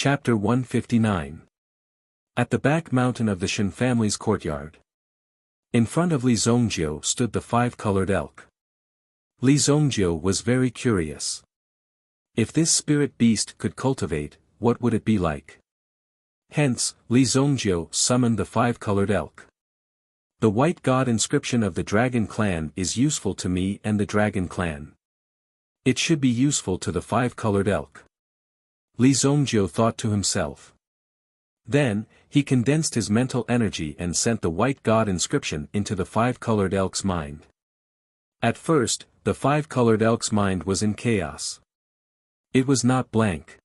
Chapter 159. At the back mountain of the Shen family's courtyard. In front of Li Zhongjiu stood the five-colored elk. Li Zhongjiu was very curious. If this spirit beast could cultivate, what would it be like? Hence, Li Zhongjiu summoned the five-colored elk. The white god inscription of the dragon clan is useful to me and the dragon clan. It should be useful to the five-colored elk. Li Zhongjiu thought to himself. Then, he condensed his mental energy and sent the white god inscription into the five-colored elk's mind. At first, the five-colored elk's mind was in chaos. It was not blank.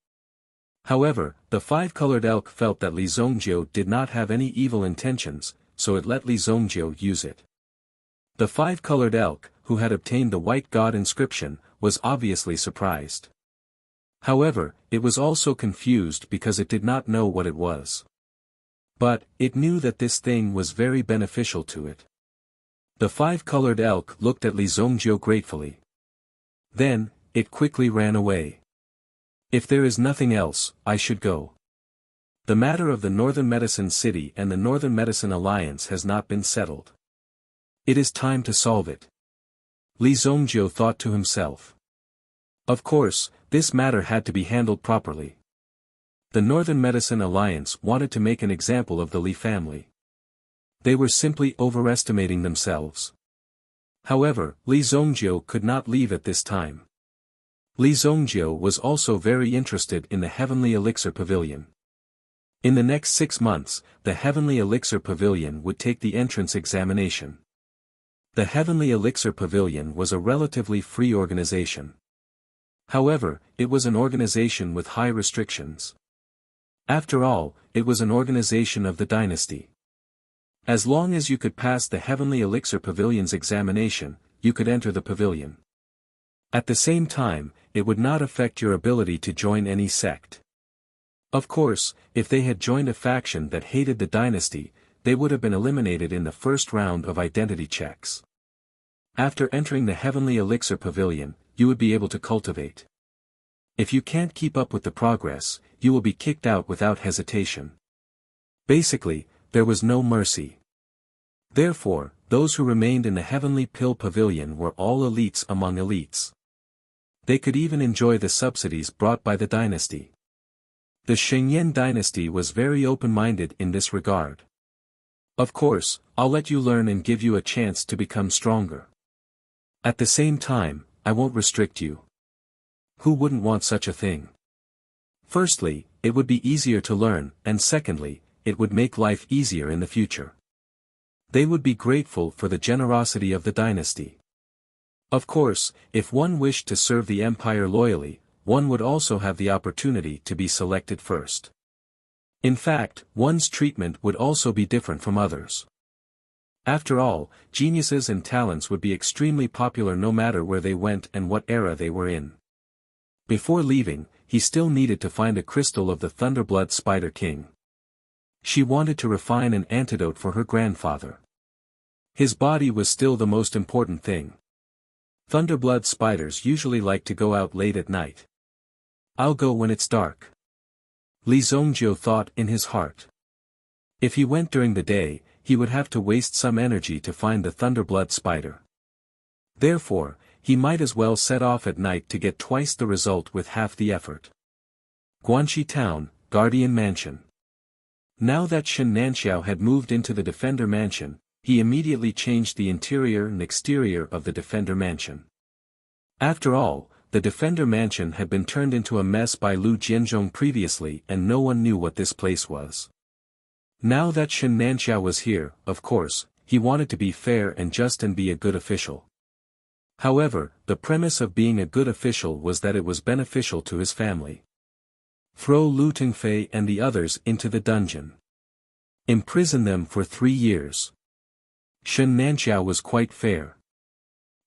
However, the five-colored elk felt that Li Zhongjiu did not have any evil intentions, so it let Li Zhongjiu use it. The five-colored elk, who had obtained the white god inscription, was obviously surprised. However, it was also confused because it did not know what it was. But, it knew that this thing was very beneficial to it. The five-colored elk looked at Li Zhongjiu gratefully. Then, it quickly ran away. If there is nothing else, I should go. The matter of the Northern Medicine City and the Northern Medicine Alliance has not been settled. It is time to solve it. Li Zhongjiu thought to himself. Of course, this matter had to be handled properly. The Northern Medicine Alliance wanted to make an example of the Li family. They were simply overestimating themselves. However, Li Zhongjiu could not leave at this time. Li Zhongjiu was also very interested in the Heavenly Elixir Pavilion. In the next 6 months, the Heavenly Elixir Pavilion would take the entrance examination. The Heavenly Elixir Pavilion was a relatively free organization. However, it was an organization with high restrictions. After all, it was an organization of the dynasty. As long as you could pass the Heavenly Elixir Pavilion's examination, you could enter the pavilion. At the same time, it would not affect your ability to join any sect. Of course, if they had joined a faction that hated the dynasty, they would have been eliminated in the first round of identity checks. After entering the Heavenly Elixir Pavilion, you would be able to cultivate. If you can't keep up with the progress, you will be kicked out without hesitation. Basically, there was no mercy. Therefore, those who remained in the Heavenly Pill Pavilion were all elites among elites. They could even enjoy the subsidies brought by the dynasty. The Shengyan dynasty was very open-minded in this regard. Of course, I'll let you learn and give you a chance to become stronger. At the same time, I won't restrict you. Who wouldn't want such a thing? Firstly, it would be easier to learn, and secondly, it would make life easier in the future. They would be grateful for the generosity of the dynasty. Of course, if one wished to serve the empire loyally, one would also have the opportunity to be selected first. In fact, one's treatment would also be different from others. After all, geniuses and talents would be extremely popular no matter where they went and what era they were in. Before leaving, he still needed to find a crystal of the Thunderblood Spider King. She wanted to refine an antidote for her grandfather. His body was still the most important thing. Thunderblood spiders usually like to go out late at night. I'll go when it's dark. Li Zhongjiu thought in his heart. If he went during the day, he would have to waste some energy to find the Thunderblood spider. Therefore, he might as well set off at night to get twice the result with half the effort. Guanxi Town, Guardian Mansion. Now that Shen Nanxiao had moved into the Defender Mansion, he immediately changed the interior and exterior of the Defender Mansion. After all, the Defender Mansion had been turned into a mess by Lu Jianzhong previously and no one knew what this place was. Now that Shen Nanxiao was here, of course, he wanted to be fair and just and be a good official. However, the premise of being a good official was that it was beneficial to his family. Throw Lu Tengfei and the others into the dungeon. Imprison them for 3 years. Shen Nanxiao was quite fair.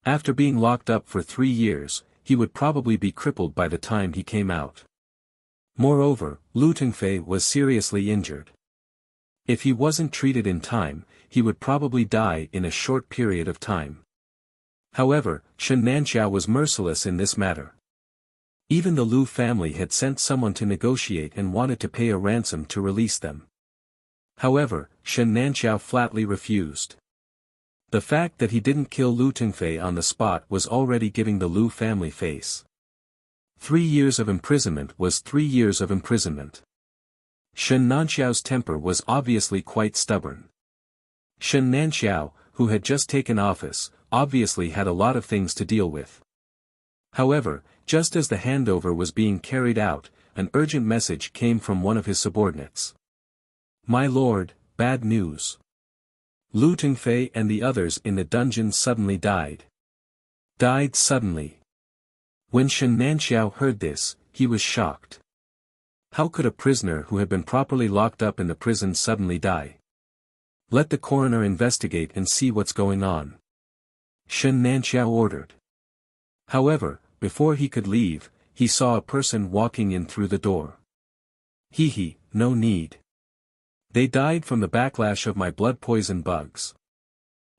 After being locked up for 3 years, he would probably be crippled by the time he came out. Moreover, Lu Tengfei was seriously injured. If he wasn't treated in time, he would probably die in a short period of time. However, Shen Nanxiao was merciless in this matter. Even the Lu family had sent someone to negotiate and wanted to pay a ransom to release them. However, Shen Nanxiao flatly refused. The fact that he didn't kill Lu Tengfei on the spot was already giving the Lu family face. 3 years of imprisonment was 3 years of imprisonment. Shen Nanxiao's temper was obviously quite stubborn. Shen Nanxiao, who had just taken office, obviously had a lot of things to deal with. However, just as the handover was being carried out, an urgent message came from one of his subordinates. "My lord, bad news. Lu Tengfei and the others in the dungeon suddenly died. Died suddenly." When Shen Nanxiao heard this, he was shocked. How could a prisoner who had been properly locked up in the prison suddenly die? "Let the coroner investigate and see what's going on," Shen Nanxiao ordered. However, before he could leave, he saw a person walking in through the door. No need. They died from the backlash of my blood poison bugs."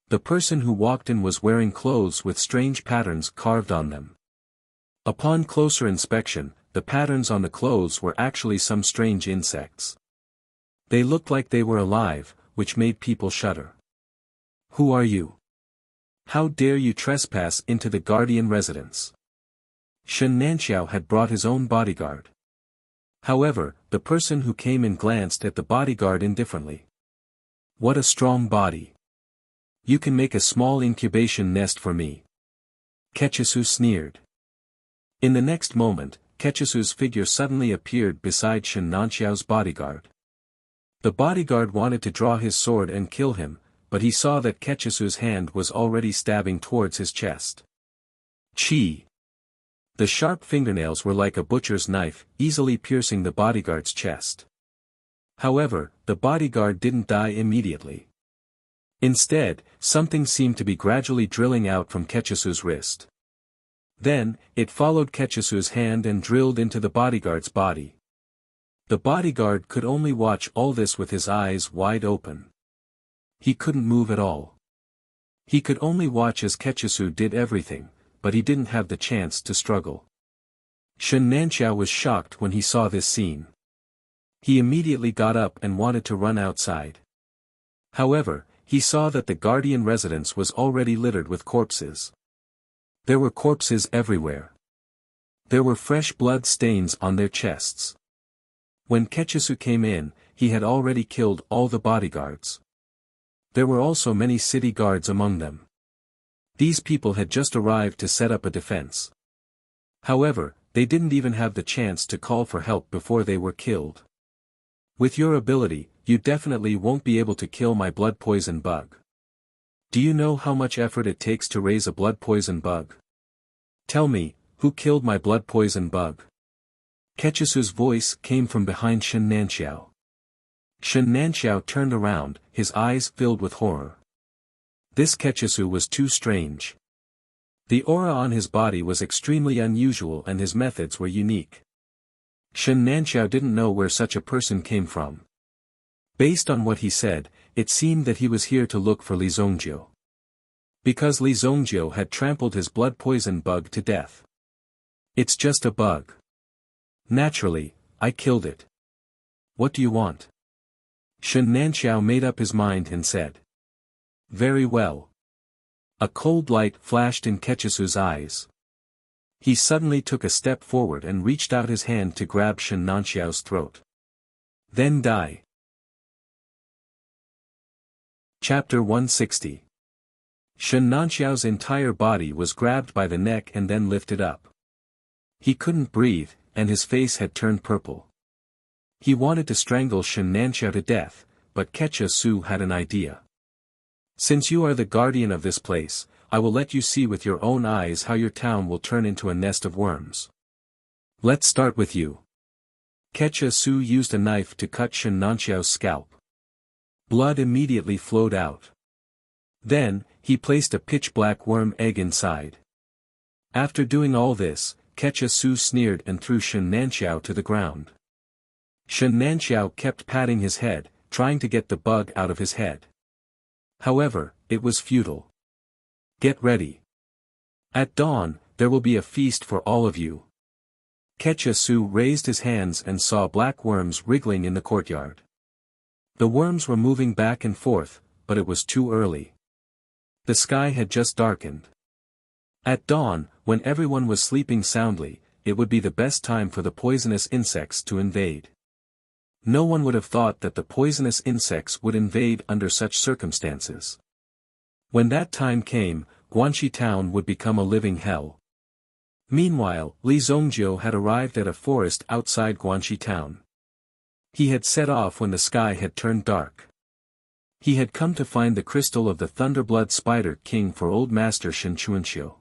The person who walked in was wearing clothes with strange patterns carved on them. Upon closer inspection, the patterns on the clothes were actually some strange insects. They looked like they were alive, which made people shudder. "Who are you? How dare you trespass into the guardian residence?" Shen Nanxiao had brought his own bodyguard. However, the person who came in glanced at the bodyguard indifferently. "What a strong body. You can make a small incubation nest for me." Ketchisu sneered. In the next moment, Ketchisu's figure suddenly appeared beside Shen Nanxiao's bodyguard. The bodyguard wanted to draw his sword and kill him, but he saw that Ketchisu's hand was already stabbing towards his chest. Chi! The sharp fingernails were like a butcher's knife, easily piercing the bodyguard's chest. However, the bodyguard didn't die immediately. Instead, something seemed to be gradually drilling out from Ketchisu's wrist. Then, it followed Ketchisu's hand and drilled into the bodyguard's body. The bodyguard could only watch all this with his eyes wide open. He couldn't move at all. He could only watch as Ketchisu did everything, but he didn't have the chance to struggle. Shen Nanxiao was shocked when he saw this scene. He immediately got up and wanted to run outside. However, he saw that the guardian residence was already littered with corpses. There were corpses everywhere. There were fresh blood stains on their chests. When Ketchisu came in, he had already killed all the bodyguards. There were also many city guards among them. These people had just arrived to set up a defense. However, they didn't even have the chance to call for help before they were killed. "With your ability, you definitely won't be able to kill my blood poison bug. Do you know how much effort it takes to raise a blood poison bug? Tell me, who killed my blood poison bug?" Ketchisu's voice came from behind Shen Nanxiao. Shen Nanxiao turned around, his eyes filled with horror. This Ketchisu was too strange. The aura on his body was extremely unusual and his methods were unique. Shen Nanxiao didn't know where such a person came from. Based on what he said, it seemed that he was here to look for Li Zongjiu. Because Li Zongjiu had trampled his blood poison bug to death. "It's just a bug. Naturally, I killed it. What do you want?" Shen Nanxiao made up his mind and said. "Very well." A cold light flashed in Ketchisu's eyes. He suddenly took a step forward and reached out his hand to grab Shen Nanxiao's throat. "Then die." Chapter 160. Shen Nanxiao's entire body was grabbed by the neck and then lifted up. He couldn't breathe, and his face had turned purple. He wanted to strangle Shen Nanxiao to death, but Ketchisu had an idea. "Since you are the guardian of this place, I will let you see with your own eyes how your town will turn into a nest of worms. Let's start with you." Ketchisu used a knife to cut Shen Nanxiao's scalp. Blood immediately flowed out. Then, he placed a pitch-black worm egg inside. After doing all this, Ketchisu sneered and threw Shen Nanxiao to the ground. Shen Nanxiao kept patting his head, trying to get the bug out of his head. However, it was futile. "Get ready. At dawn, there will be a feast for all of you." Ketchasu raised his hands and saw black worms wriggling in the courtyard. The worms were moving back and forth, but it was too early. The sky had just darkened. At dawn, when everyone was sleeping soundly, it would be the best time for the poisonous insects to invade. No one would have thought that the poisonous insects would invade under such circumstances. When that time came, Guanxi town would become a living hell. Meanwhile, Li Zongjiu had arrived at a forest outside Guanxi town. He had set off when the sky had turned dark. He had come to find the crystal of the Thunderblood Spider King for Old Master Shen Chuanxiu.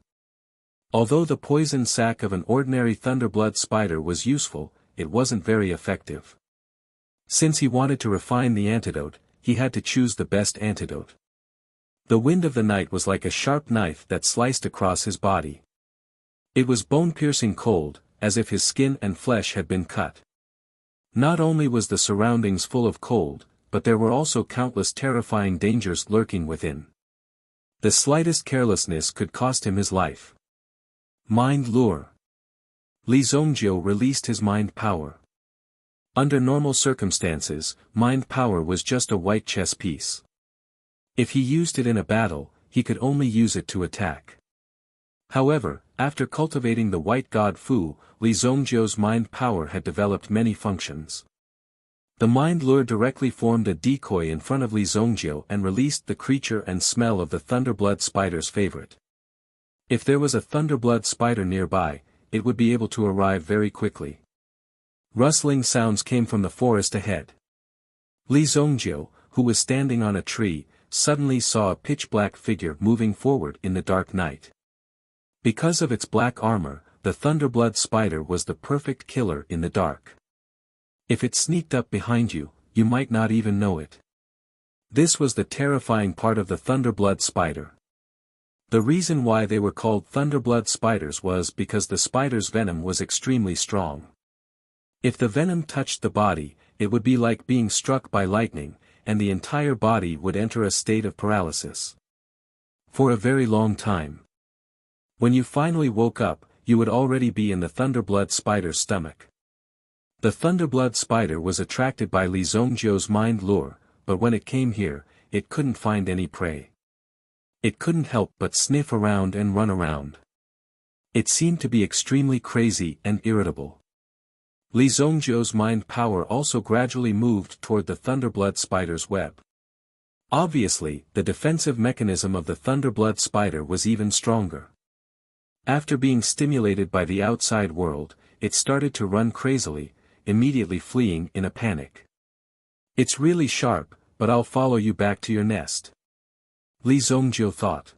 Although the poison sac of an ordinary Thunderblood spider was useful, it wasn't very effective. Since he wanted to refine the antidote, he had to choose the best antidote. The wind of the night was like a sharp knife that sliced across his body. It was bone-piercing cold, as if his skin and flesh had been cut. Not only was the surroundings full of cold, but there were also countless terrifying dangers lurking within. The slightest carelessness could cost him his life. Mind lure. Li Zongjiu released his mind power. Under normal circumstances, mind power was just a white chess piece. If he used it in a battle, he could only use it to attack. However, after cultivating the white god Fu, Li Zongjiu's mind power had developed many functions. The mind lure directly formed a decoy in front of Li Zongjiu and released the creature and smell of the Thunderblood spider's favorite. If there was a Thunderblood spider nearby, it would be able to arrive very quickly. Rustling sounds came from the forest ahead. Li Zongjiu, who was standing on a tree, suddenly saw a pitch-black figure moving forward in the dark night. Because of its black armor, the Thunderblood spider was the perfect killer in the dark. If it sneaked up behind you, you might not even know it. This was the terrifying part of the Thunderblood spider. The reason why they were called Thunderblood spiders was because the spider's venom was extremely strong. If the venom touched the body, it would be like being struck by lightning, and the entire body would enter a state of paralysis. For a very long time. When you finally woke up, you would already be in the Thunderblood spider's stomach. The Thunderblood spider was attracted by Li Zongjiu's mind lure, but when it came here, it couldn't find any prey. It couldn't help but sniff around and run around. It seemed to be extremely crazy and irritable. Li Zongjiu's mind power also gradually moved toward the Thunderblood spider's web. Obviously, the defensive mechanism of the Thunderblood spider was even stronger. After being stimulated by the outside world, it started to run crazily, immediately fleeing in a panic. It's really sharp, but I'll follow you back to your nest. Li Zongjiu thought.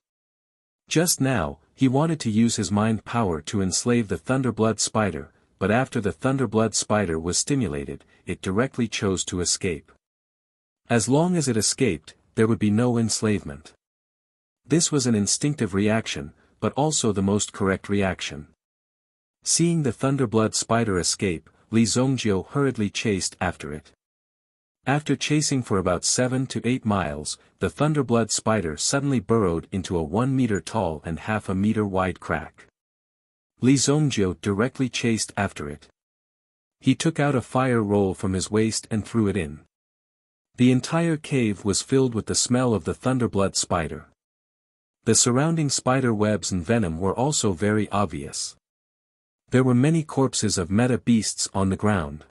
Just now, he wanted to use his mind power to enslave the Thunderblood spider, but after the Thunderblood spider was stimulated, it directly chose to escape. As long as it escaped, there would be no enslavement. This was an instinctive reaction, but also the most correct reaction. Seeing the Thunderblood spider escape, Li Zongjiu hurriedly chased after it. After chasing for about 7 to 8 miles, the Thunderblood spider suddenly burrowed into a 1 meter tall and half a meter wide crack. Li Zongjiu directly chased after it. He took out a fire roll from his waist and threw it in. The entire cave was filled with the smell of the Thunderblood spider. The surrounding spider webs and venom were also very obvious. There were many corpses of meta beasts on the ground.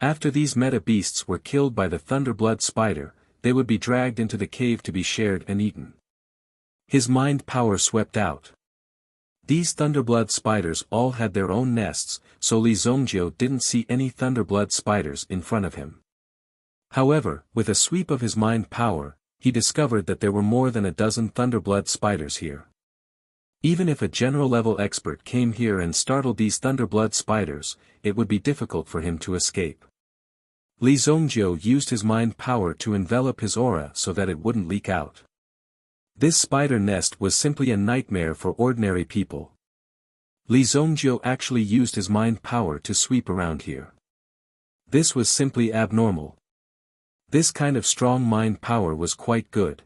After these meta beasts were killed by the Thunderblood spider, they would be dragged into the cave to be shared and eaten. His mind power swept out. These Thunderblood spiders all had their own nests, so Li Zongjiu didn't see any Thunderblood spiders in front of him. However, with a sweep of his mind power, he discovered that there were more than a dozen Thunderblood spiders here. Even if a general-level expert came here and startled these Thunderblood spiders, it would be difficult for him to escape. Li Zongjiu used his mind power to envelop his aura so that it wouldn't leak out. This spider nest was simply a nightmare for ordinary people. Li Zongjiu actually used his mind power to sweep around here. This was simply abnormal. This kind of strong mind power was quite good.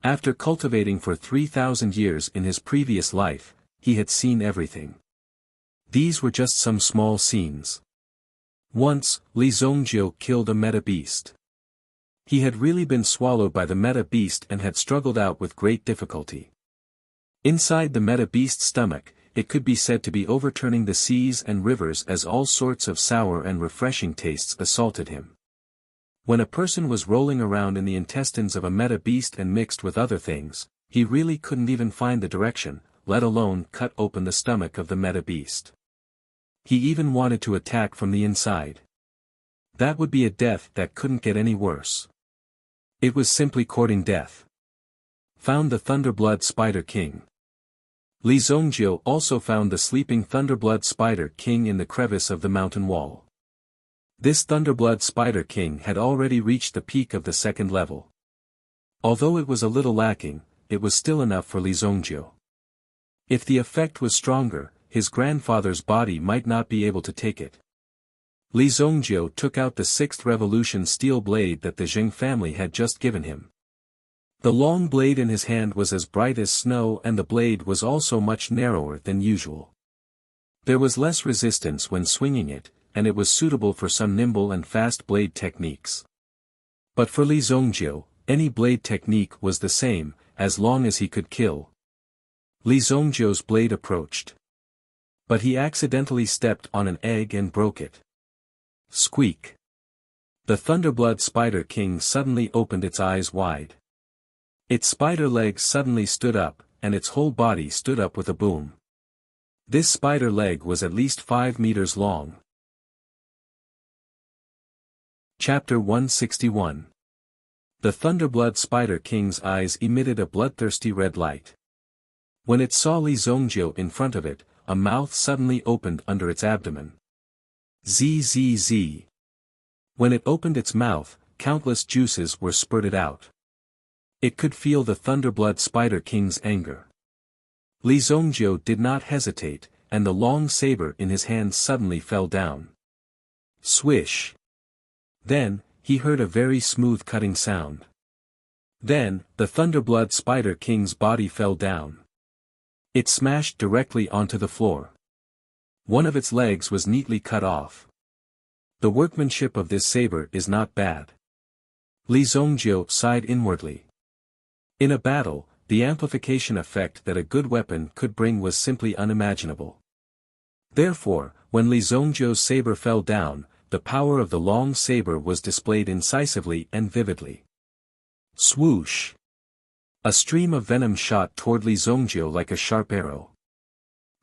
After cultivating for 3,000 years in his previous life, he had seen everything. These were just some small scenes. Once, Li Zongjiu killed a meta beast. He had really been swallowed by the meta beast and had struggled out with great difficulty. Inside the meta beast's stomach, it could be said to be overturning the seas and rivers as all sorts of sour and refreshing tastes assaulted him. When a person was rolling around in the intestines of a meta beast and mixed with other things, he really couldn't even find the direction, let alone cut open the stomach of the meta beast. He even wanted to attack from the inside. That would be a death that couldn't get any worse. It was simply courting death. Found the Thunderblood Spider King. Li Zongjiu also found the sleeping Thunderblood Spider King in the crevice of the mountain wall. This Thunderblood Spider King had already reached the peak of the second level. Although it was a little lacking, it was still enough for Li Zongjiu. If the effect was stronger, his grandfather's body might not be able to take it. Li Zongjiu took out the sixth revolution steel blade that the Zheng family had just given him. The long blade in his hand was as bright as snow and the blade was also much narrower than usual. There was less resistance when swinging it, and it was suitable for some nimble and fast blade techniques. But for Li Zongjiu, any blade technique was the same, as long as he could kill. Li Zongjiu's blade approached. But he accidentally stepped on an egg and broke it. Squeak! The Thunderblood Spider King suddenly opened its eyes wide. Its spider legs suddenly stood up, and its whole body stood up with a boom. This spider leg was at least 5 meters long. Chapter 161. The Thunderblood Spider King's eyes emitted a bloodthirsty red light. When it saw Li Zongjiu in front of it, a mouth suddenly opened under its abdomen. Zzz. When it opened its mouth, countless juices were spurted out. It could feel the Thunderblood Spider King's anger. Li Zongjiu did not hesitate, and the long saber in his hand suddenly fell down. Swish! Then, he heard a very smooth cutting sound. Then, the Thunderblood Spider King's body fell down. It smashed directly onto the floor. One of its legs was neatly cut off. The workmanship of this saber is not bad. Li Zongjiu sighed inwardly. In a battle, the amplification effect that a good weapon could bring was simply unimaginable. Therefore, when Li Zongjiu's saber fell down, the power of the long saber was displayed incisively and vividly. Swoosh! A stream of venom shot toward Li Zongjiu like a sharp arrow.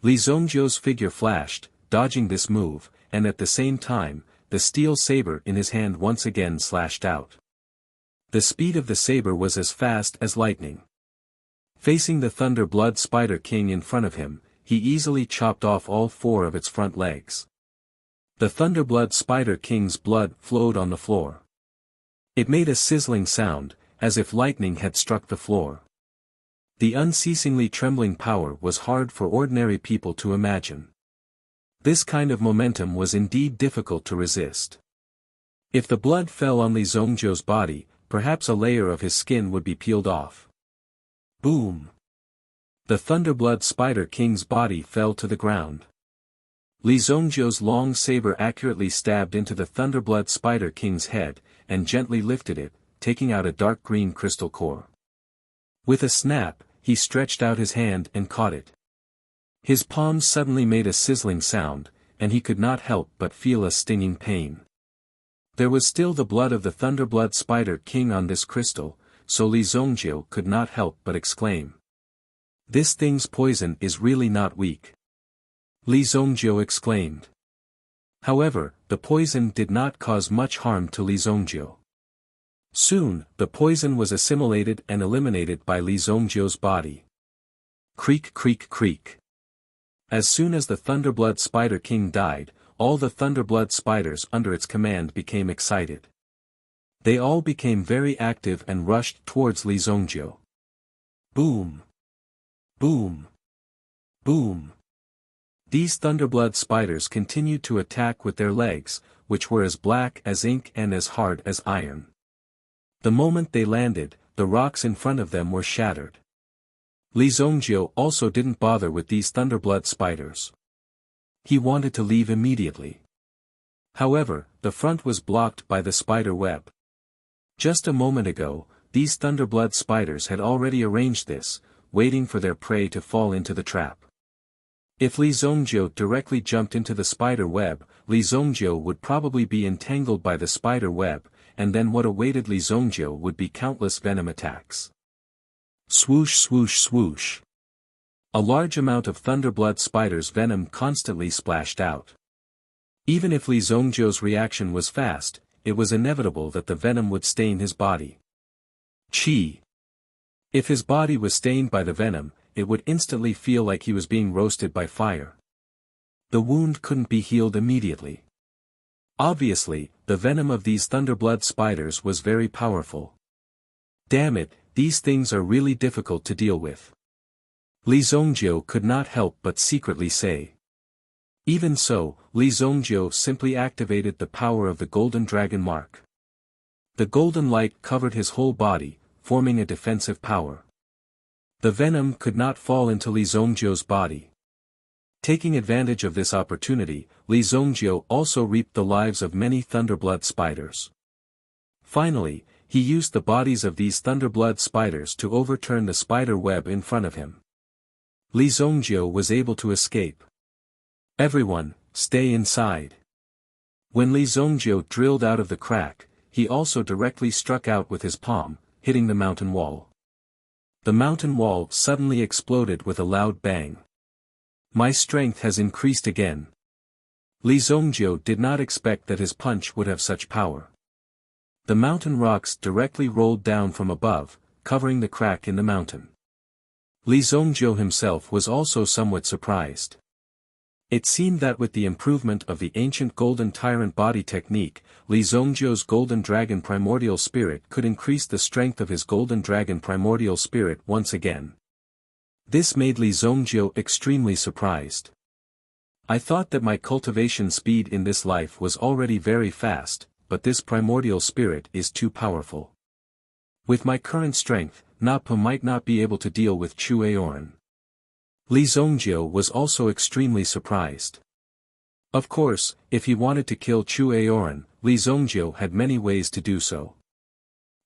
Li Zongjiu's figure flashed, dodging this move, and at the same time, the steel saber in his hand once again slashed out. The speed of the saber was as fast as lightning. Facing the Thunderblood Spider King in front of him, he easily chopped off all 4 of its front legs. The Thunderblood Spider King's blood flowed on the floor. It made a sizzling sound, as if lightning had struck the floor. The unceasingly trembling power was hard for ordinary people to imagine. This kind of momentum was indeed difficult to resist. If the blood fell on Li Zongjiu's body, perhaps a layer of his skin would be peeled off. Boom! The Thunderblood Spider King's body fell to the ground. Li Zongjiu's long saber accurately stabbed into the Thunderblood Spider King's head, and gently lifted it, taking out a dark green crystal core. With a snap, he stretched out his hand and caught it. His palm suddenly made a sizzling sound, and he could not help but feel a stinging pain. There was still the blood of the Thunderblood Spider King on this crystal, so Li Zongjiu could not help but exclaim. This thing's poison is really not weak. Li Zongjiu exclaimed. However, the poison did not cause much harm to Li Zongjiu. Soon, the poison was assimilated and eliminated by Li Zongjiu's body. Creak creak creak. As soon as the Thunderblood Spider King died, all the Thunderblood spiders under its command became excited. They all became very active and rushed towards Li Zongjiu. Boom! Boom! Boom! These Thunderblood spiders continued to attack with their legs, which were as black as ink and as hard as iron. The moment they landed, the rocks in front of them were shattered. Li Zongjiu also didn't bother with these Thunderblood spiders. He wanted to leave immediately. However, the front was blocked by the spider web. Just a moment ago, these Thunderblood spiders had already arranged this, waiting for their prey to fall into the trap. If Li Zongjiu directly jumped into the spider web, Li Zongjiu would probably be entangled by the spider web, and then what awaited Li Zongjiu would be countless venom attacks. Swoosh swoosh swoosh. A large amount of Thunderblood spider's venom constantly splashed out. Even if Li Zongjiu's reaction was fast, it was inevitable that the venom would stain his body. Chi. If his body was stained by the venom, it would instantly feel like he was being roasted by fire. The wound couldn't be healed immediately. Obviously, the venom of these Thunderblood spiders was very powerful. Damn it, these things are really difficult to deal with. Li Zongjiu could not help but secretly say. Even so, Li Zongjiu simply activated the power of the Golden Dragon Mark. The golden light covered his whole body, forming a defensive power. The venom could not fall into Li Zongjiu's body. Taking advantage of this opportunity, Li Zongjiu also reaped the lives of many Thunderblood spiders. Finally, he used the bodies of these Thunderblood spiders to overturn the spider web in front of him. Li Zongjiu was able to escape. Everyone, stay inside. When Li Zongjiu drilled out of the crack, he also directly struck out with his palm, hitting the mountain wall. The mountain wall suddenly exploded with a loud bang. My strength has increased again. Li Zongjiu did not expect that his punch would have such power. The mountain rocks directly rolled down from above, covering the crack in the mountain. Li Zongjiu himself was also somewhat surprised. It seemed that with the improvement of the ancient Golden Tyrant body technique, Li Zongjiu's Golden Dragon Primordial Spirit could increase the strength of his Golden Dragon Primordial Spirit once again. This made Li Zongjiu extremely surprised. I thought that my cultivation speed in this life was already very fast, but this Primordial Spirit is too powerful. With my current strength, Nappa might not be able to deal with Chu Aoran. Li Zongjiu was also extremely surprised. Of course, if he wanted to kill Chu Aoran, Li Zongjiu had many ways to do so.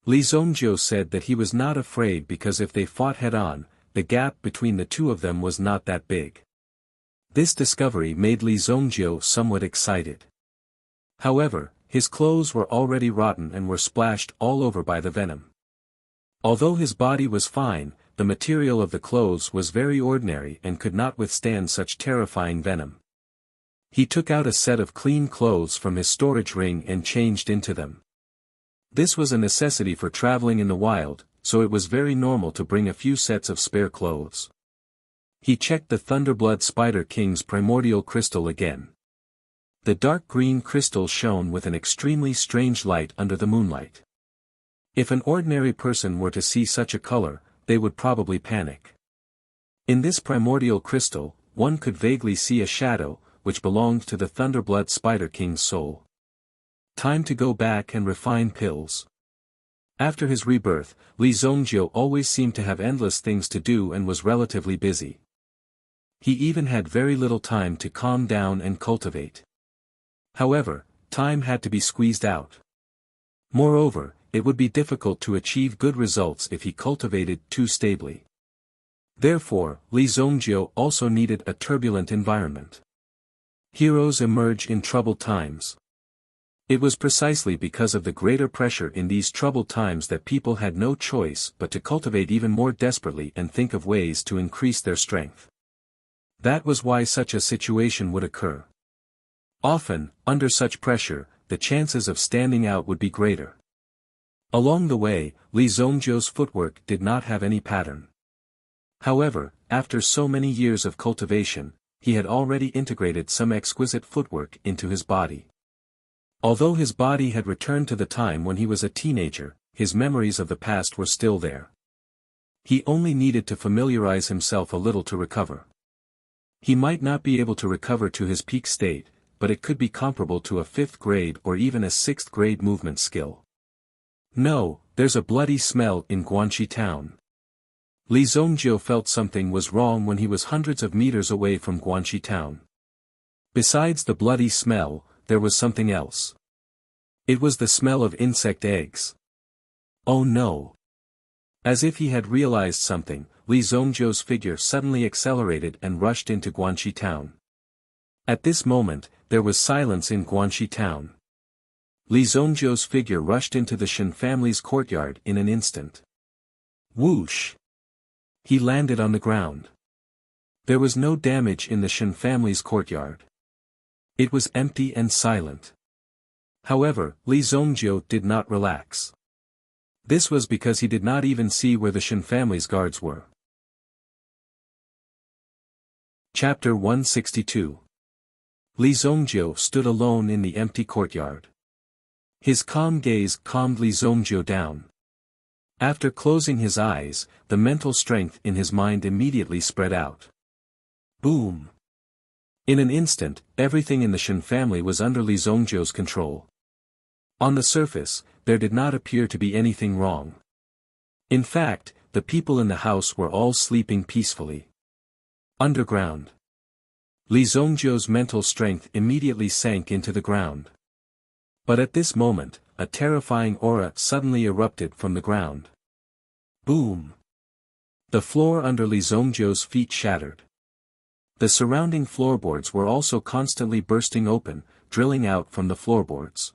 Li Zongjiu said that he was not afraid because if they fought head-on, the gap between the two of them was not that big. This discovery made Li Zongjiu somewhat excited. However, his clothes were already rotten and were splashed all over by the venom. Although his body was fine, the material of the clothes was very ordinary and could not withstand such terrifying venom. He took out a set of clean clothes from his storage ring and changed into them. This was a necessity for traveling in the wild, so it was very normal to bring a few sets of spare clothes. He checked the Thunderblood Spider King's primordial crystal again. The dark green crystal shone with an extremely strange light under the moonlight. If an ordinary person were to see such a color, they would probably panic. In this primordial crystal, one could vaguely see a shadow, which belonged to the Thunderblood Spider King's soul. Time to go back and refine pills. After his rebirth, Li Zongjiu always seemed to have endless things to do and was relatively busy. He even had very little time to calm down and cultivate. However, time had to be squeezed out. Moreover, it would be difficult to achieve good results if he cultivated too stably. Therefore, Li Zongjiu also needed a turbulent environment. Heroes emerge in troubled times. It was precisely because of the greater pressure in these troubled times that people had no choice but to cultivate even more desperately and think of ways to increase their strength. That was why such a situation would occur. Often, under such pressure, the chances of standing out would be greater. Along the way, Li Zongjiu's footwork did not have any pattern. However, after so many years of cultivation, he had already integrated some exquisite footwork into his body. Although his body had returned to the time when he was a teenager, his memories of the past were still there. He only needed to familiarize himself a little to recover. He might not be able to recover to his peak state, but it could be comparable to a 5th grade or even a 6th grade movement skill. No, there's a bloody smell in Guanxi town. Li Zongjiu felt something was wrong when he was hundreds of meters away from Guanxi town. Besides the bloody smell, there was something else. It was the smell of insect eggs. Oh no! As if he had realized something, Li Zongjiu's figure suddenly accelerated and rushed into Guanxi town. At this moment, there was silence in Guanxi town. Li Zongjiu's figure rushed into the Shen family's courtyard in an instant. Whoosh! He landed on the ground. There was no damage in the Shen family's courtyard. It was empty and silent. However, Li Zongjiu did not relax. This was because he did not even see where the Shen family's guards were. Chapter 162. Li Zongjiu stood alone in the empty courtyard. His calm gaze calmed Li Zongjiu down. After closing his eyes, the mental strength in his mind immediately spread out. Boom! In an instant, everything in the Shen family was under Li Zongjiu's control. On the surface, there did not appear to be anything wrong. In fact, the people in the house were all sleeping peacefully. Underground. Li Zongjiu's mental strength immediately sank into the ground. But at this moment, a terrifying aura suddenly erupted from the ground. Boom! The floor under Li Zongjiu's feet shattered. The surrounding floorboards were also constantly bursting open, drilling out from the floorboards.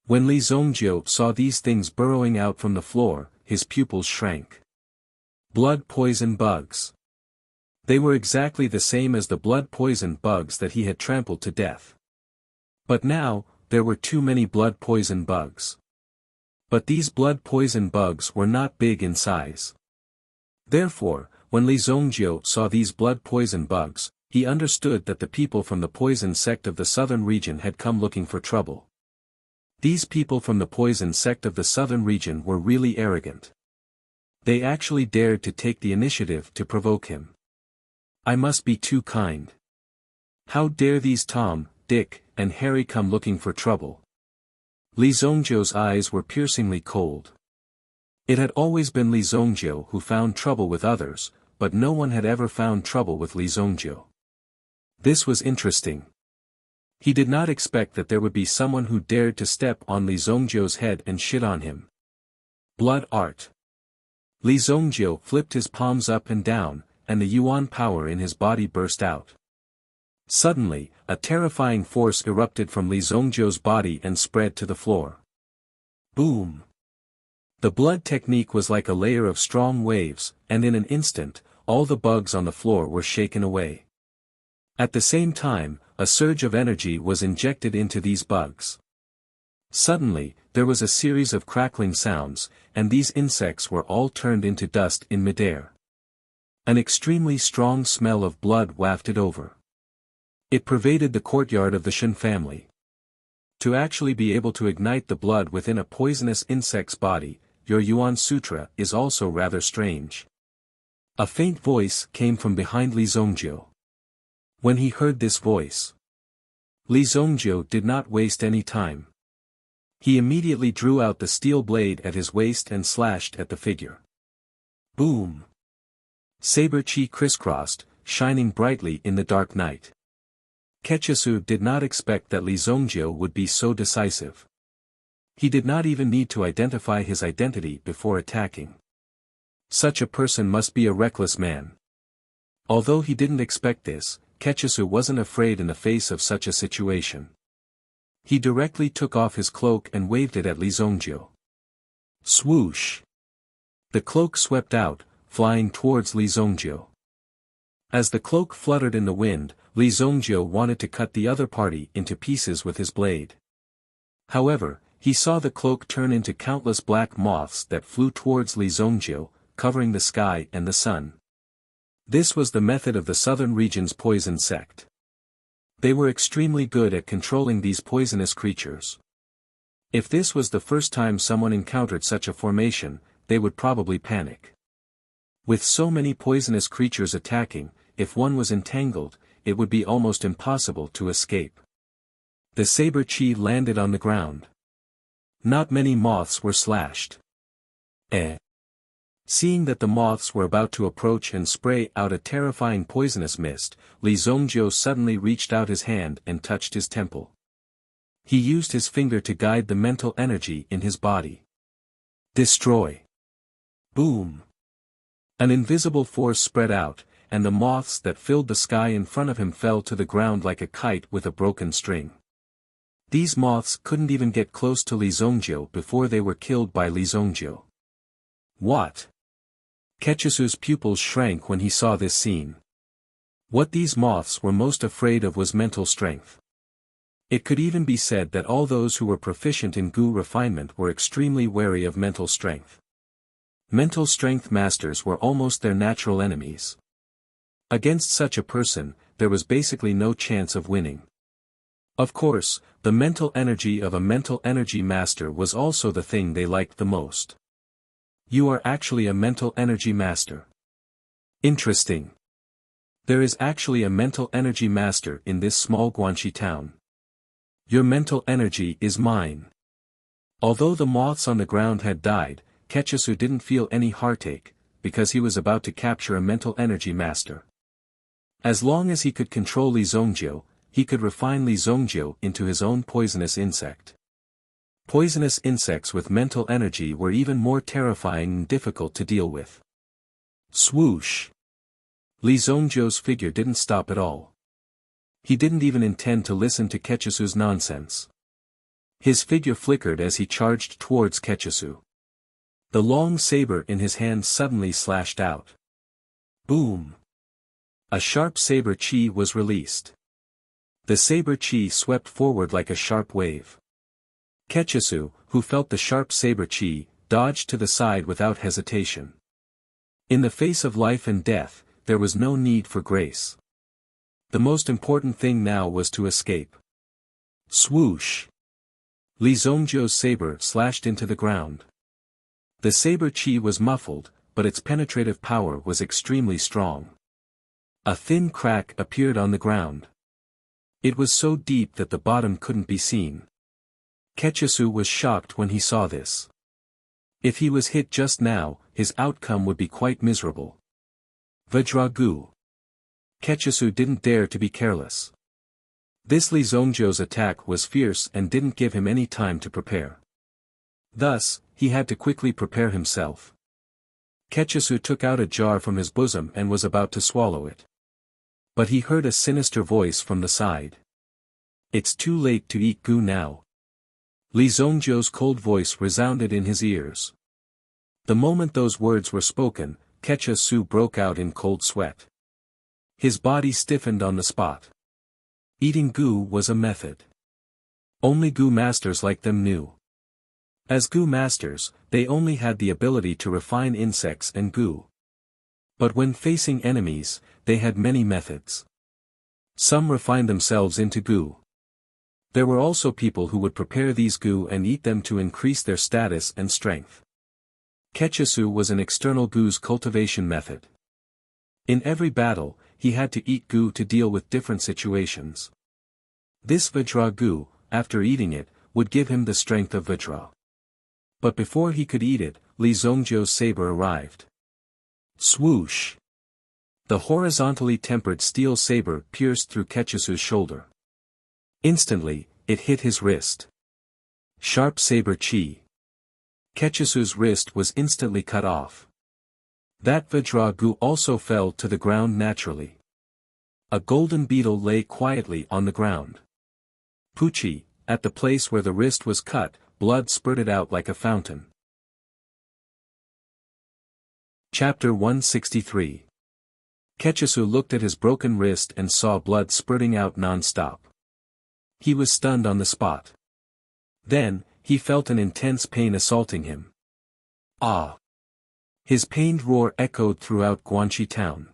When Li Zongjiu saw these things burrowing out from the floor, his pupils shrank. Blood poison bugs. They were exactly the same as the blood poison bugs that he had trampled to death. But now, there were too many blood poison bugs. But these blood poison bugs were not big in size. Therefore, when Li Zongjiu saw these blood poison bugs, he understood that the people from the poison sect of the southern region had come looking for trouble. These people from the poison sect of the southern region were really arrogant. They actually dared to take the initiative to provoke him. I must be too kind. How dare these Tom, Dick, and Harry come looking for trouble? Li Zongjiu's eyes were piercingly cold. It had always been Li Zongjiu who found trouble with others, but no one had ever found trouble with Li Zongjiu. This was interesting. He did not expect that there would be someone who dared to step on Li Zongjiu's head and shit on him. Blood art. Li Zongjiu flipped his palms up and down, and the yuan power in his body burst out. Suddenly, a terrifying force erupted from Li Zongjiu's body and spread to the floor. Boom! The blood technique was like a layer of strong waves, and in an instant, all the bugs on the floor were shaken away. At the same time, a surge of energy was injected into these bugs. Suddenly, there was a series of crackling sounds, and these insects were all turned into dust in midair. An extremely strong smell of blood wafted over. It pervaded the courtyard of the Shen family. To actually be able to ignite the blood within a poisonous insect's body, your Yuan Sutra is also rather strange. A faint voice came from behind Li Zongjiu. When he heard this voice, Li Zongjiu did not waste any time. He immediately drew out the steel blade at his waist and slashed at the figure. Boom! Saber chi crisscrossed, shining brightly in the dark night. Ketchisu did not expect that Li Zongjiu would be so decisive. He did not even need to identify his identity before attacking. Such a person must be a reckless man. Although he didn't expect this, Ketchisu wasn't afraid in the face of such a situation. He directly took off his cloak and waved it at Li Zongjiu. Swoosh! The cloak swept out, flying towards Li Zongjiu. As the cloak fluttered in the wind, Li Zongjiu wanted to cut the other party into pieces with his blade. However, he saw the cloak turn into countless black moths that flew towards Li Zongjiu, covering the sky and the sun. This was the method of the southern region's poison sect. They were extremely good at controlling these poisonous creatures. If this was the first time someone encountered such a formation, they would probably panic. With so many poisonous creatures attacking, if one was entangled, it would be almost impossible to escape. The saber chi landed on the ground. Not many moths were slashed. Seeing that the moths were about to approach and spray out a terrifying poisonous mist, Li Zongjiu suddenly reached out his hand and touched his temple. He used his finger to guide the mental energy in his body. Destroy. Boom. An invisible force spread out, and the moths that filled the sky in front of him fell to the ground like a kite with a broken string. These moths couldn't even get close to Li Zongjiu before they were killed by Li Zongjiu. What? Ketchisu's pupils shrank when he saw this scene. What these moths were most afraid of was mental strength. It could even be said that all those who were proficient in Gu refinement were extremely wary of mental strength. Mental strength masters were almost their natural enemies. Against such a person, there was basically no chance of winning. Of course, the mental energy of a mental energy master was also the thing they liked the most. You are actually a mental energy master. Interesting. There is actually a mental energy master in this small Guanxi town. Your mental energy is mine. Although the moths on the ground had died, Ketchisu didn't feel any heartache, because he was about to capture a mental energy master. As long as he could control Li Zongjiu, he could refine Li Zongjiu into his own poisonous insect. Poisonous insects with mental energy were even more terrifying and difficult to deal with. Swoosh! Li Zongjiu's figure didn't stop at all. He didn't even intend to listen to Ketchisu's nonsense. His figure flickered as he charged towards Ketchisu. The long saber in his hand suddenly slashed out. Boom! A sharp saber chi was released. The saber chi swept forward like a sharp wave. Ketchisu, who felt the sharp saber chi, dodged to the side without hesitation. In the face of life and death, there was no need for grace. The most important thing now was to escape. Swoosh! Li Zongjiu's saber slashed into the ground. The saber chi was muffled, but its penetrative power was extremely strong. A thin crack appeared on the ground. It was so deep that the bottom couldn't be seen. Ketchisu was shocked when he saw this. If he was hit just now, his outcome would be quite miserable. Vajragu. Ketchisu didn't dare to be careless. This Li Zongjiu's attack was fierce and didn't give him any time to prepare. Thus, he had to quickly prepare himself. Ketchisu took out a jar from his bosom and was about to swallow it. But he heard a sinister voice from the side. It's too late to eat Gu now. Li Zongjiu's cold voice resounded in his ears. The moment those words were spoken, Ketchisu broke out in cold sweat. His body stiffened on the spot. Eating Gu was a method. Only Gu masters like them knew. As Gu masters, they only had the ability to refine insects and Gu. But when facing enemies, they had many methods. Some refined themselves into Gu. There were also people who would prepare these Gu and eat them to increase their status and strength. Ketchisu was an external Gu's cultivation method. In every battle, he had to eat Gu to deal with different situations. This Vajra Gu, after eating it, would give him the strength of Vajra. But before he could eat it, Li Zongjiu's saber arrived. Swoosh! The horizontally tempered steel saber pierced through Ketchisu's shoulder. Instantly, it hit his wrist. Sharp saber chi. Ketchisu's wrist was instantly cut off. That Vajra Gu also fell to the ground naturally. A golden beetle lay quietly on the ground. Pucci, at the place where the wrist was cut, blood spurted out like a fountain. Chapter 163. Ketchisu looked at his broken wrist and saw blood spurting out non-stop. He was stunned on the spot. Then, he felt an intense pain assaulting him. Ah! His pained roar echoed throughout Guanxi town.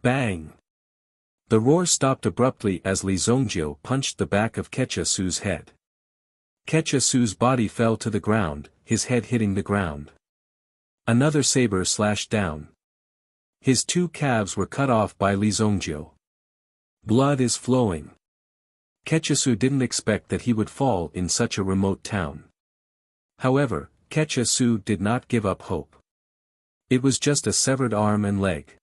Bang! The roar stopped abruptly as Li Zongjiu punched the back of Ketchisu's head. Ketchisu's body fell to the ground, his head hitting the ground. Another saber slashed down. His two calves were cut off by Li Zongjiu. Blood is flowing. Ketchisu didn't expect that he would fall in such a remote town. However, Ketchisu did not give up hope. It was just a severed arm and leg.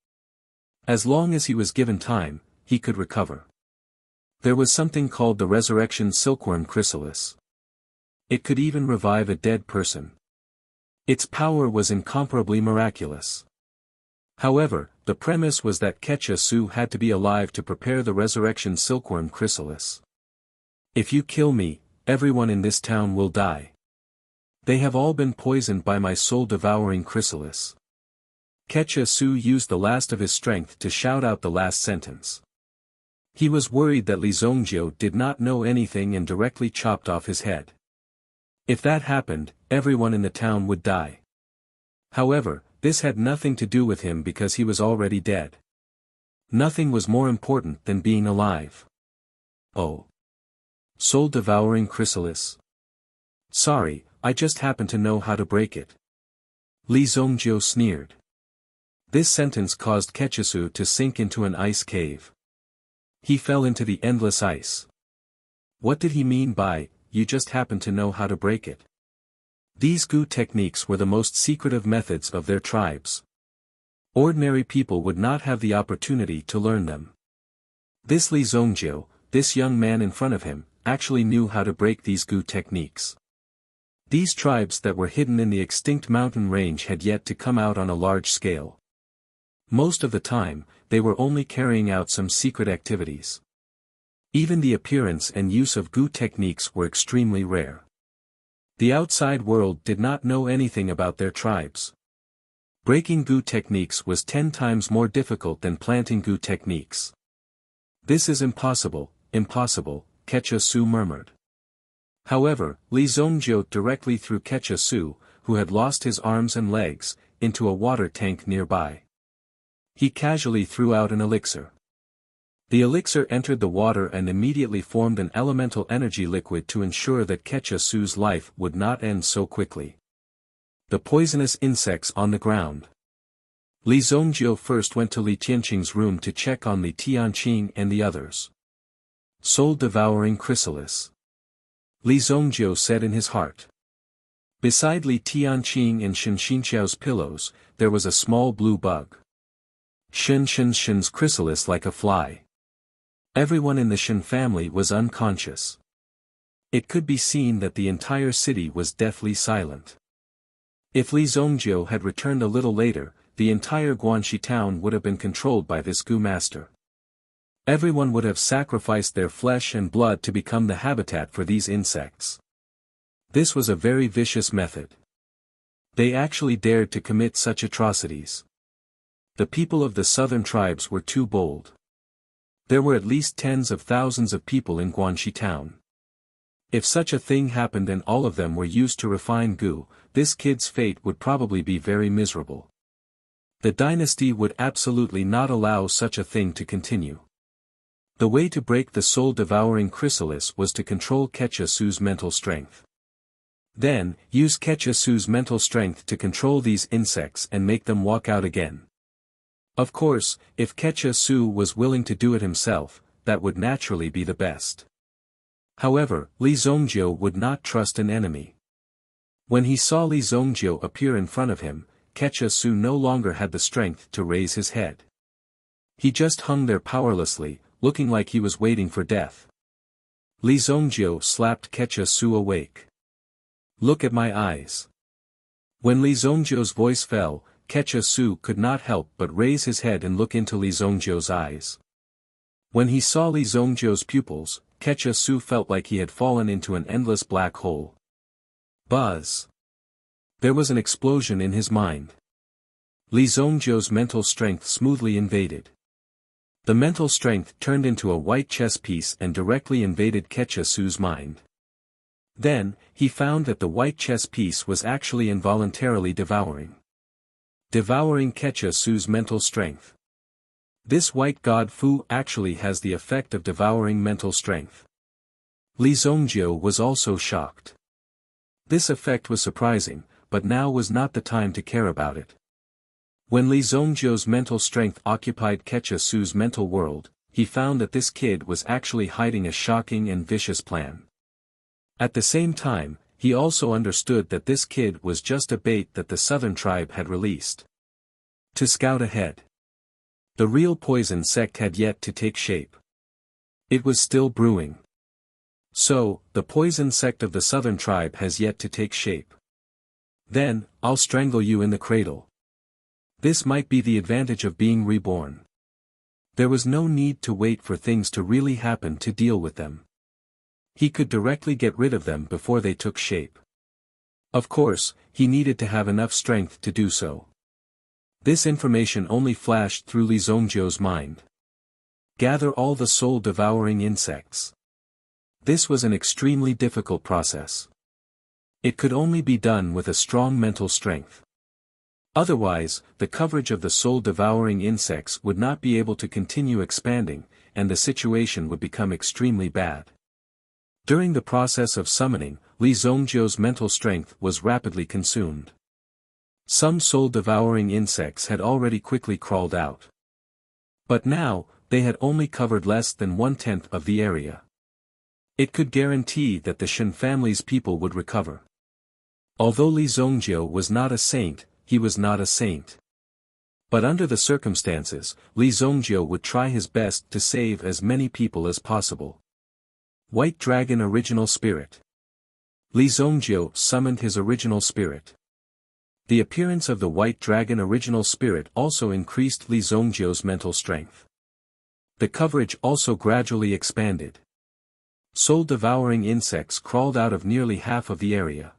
As long as he was given time, he could recover. There was something called the resurrection silkworm chrysalis. It could even revive a dead person. Its power was incomparably miraculous. However, the premise was that Ketcha-Su had to be alive to prepare the resurrection silkworm chrysalis. If you kill me, everyone in this town will die. They have all been poisoned by my soul-devouring chrysalis. Ketcha-Su used the last of his strength to shout out the last sentence. He was worried that Li Zongjiu did not know anything and directly chopped off his head. If that happened, everyone in the town would die. However, this had nothing to do with him because he was already dead. Nothing was more important than being alive. Oh. Soul-devouring chrysalis. Sorry, I just happen to know how to break it. Li Zongjiu sneered. This sentence caused Ketcha-Su to sink into an ice cave. He fell into the endless ice. What did he mean by, you just happen to know how to break it? These Gu techniques were the most secretive methods of their tribes. Ordinary people would not have the opportunity to learn them. This Li Zongjiu, this young man in front of him, actually knew how to break these Gu techniques. These tribes that were hidden in the extinct mountain range had yet to come out on a large scale. Most of the time, they were only carrying out some secret activities. Even the appearance and use of Gu techniques were extremely rare. The outside world did not know anything about their tribes. Breaking Gu techniques was 10 times more difficult than planting Gu techniques. This is impossible, impossible, Ketcha-Su murmured. However, Li Zongjiu directly threw Ketcha-Su, who had lost his arms and legs, into a water tank nearby. He casually threw out an elixir. The elixir entered the water and immediately formed an elemental energy liquid to ensure that Ketcha-Su's life would not end so quickly. The poisonous insects on the ground. Li Zongjiu first went to Li Tianqing's room to check on Li Tianqing and the others. Soul-devouring chrysalis. Li Zongjiu said in his heart. Beside Li Tianqing and Shen Xinxiao's pillows, there was a small blue bug. Shen's chrysalis like a fly. Everyone in the Shen family was unconscious. It could be seen that the entire city was deathly silent. If Li Zongjiu had returned a little later, the entire Guanxi town would have been controlled by this Gu master. Everyone would have sacrificed their flesh and blood to become the habitat for these insects. This was a very vicious method. They actually dared to commit such atrocities. The people of the southern tribes were too bold. There were at least tens of thousands of people in Guanxi town. If such a thing happened and all of them were used to refine Gu, this kid's fate would probably be very miserable. The dynasty would absolutely not allow such a thing to continue. The way to break the soul-devouring chrysalis was to control Ketcha-Su's mental strength. Then, use Ketcha-Su's mental strength to control these insects and make them walk out again. Of course, if Ketcha-Su was willing to do it himself, that would naturally be the best. However, Li Zongjiu would not trust an enemy. When he saw Li Zongjiu appear in front of him, Ketcha-Su no longer had the strength to raise his head. He just hung there powerlessly, looking like he was waiting for death. Li Zongjiu slapped Ketcha-Su awake. Look at my eyes. When Li Zongjiu's voice fell, Ketcha-Su could not help but raise his head and look into Li Zongjiu's eyes. When he saw Li Zongjiu's pupils, Ketcha-Su felt like he had fallen into an endless black hole. Buzz! There was an explosion in his mind. Li Zongjiu's mental strength smoothly invaded. The mental strength turned into a white chess piece and directly invaded Ketcha-Su's mind. Then, he found that the white chess piece was actually involuntarily devouring Ketcha-Su's mental strength. This white god Fu actually has the effect of devouring mental strength. Li Zongjiu was also shocked. This effect was surprising, but now was not the time to care about it. When Li Zongjiu's mental strength occupied Ketcha-Su's mental world, he found that this kid was actually hiding a shocking and vicious plan. At the same time, he also understood that this kid was just a bait that the southern tribe had released. To scout ahead. The real poison sect had yet to take shape. It was still brewing. So, the poison sect of the southern tribe has yet to take shape. Then, I'll strangle you in the cradle. This might be the advantage of being reborn. There was no need to wait for things to really happen to deal with them. He could directly get rid of them before they took shape. Of course, he needed to have enough strength to do so. This information only flashed through Li Zongjiu's mind. Gather all the soul-devouring insects. This was an extremely difficult process. It could only be done with a strong mental strength. Otherwise, the coverage of the soul-devouring insects would not be able to continue expanding, and the situation would become extremely bad. During the process of summoning, Li Zongjiu's mental strength was rapidly consumed. Some soul-devouring insects had already quickly crawled out. But now, they had only covered less than 1/10 of the area. It could guarantee that the Shen family's people would recover. Although Li Zongjiu was not a saint, he was not a saint. But under the circumstances, Li Zongjiu would try his best to save as many people as possible. White Dragon Original Spirit. Li Zongjiu summoned his original spirit. The appearance of the White Dragon Original Spirit also increased Li Zongjiu's mental strength. The coverage also gradually expanded. Soul-devouring insects crawled out of nearly half of the area.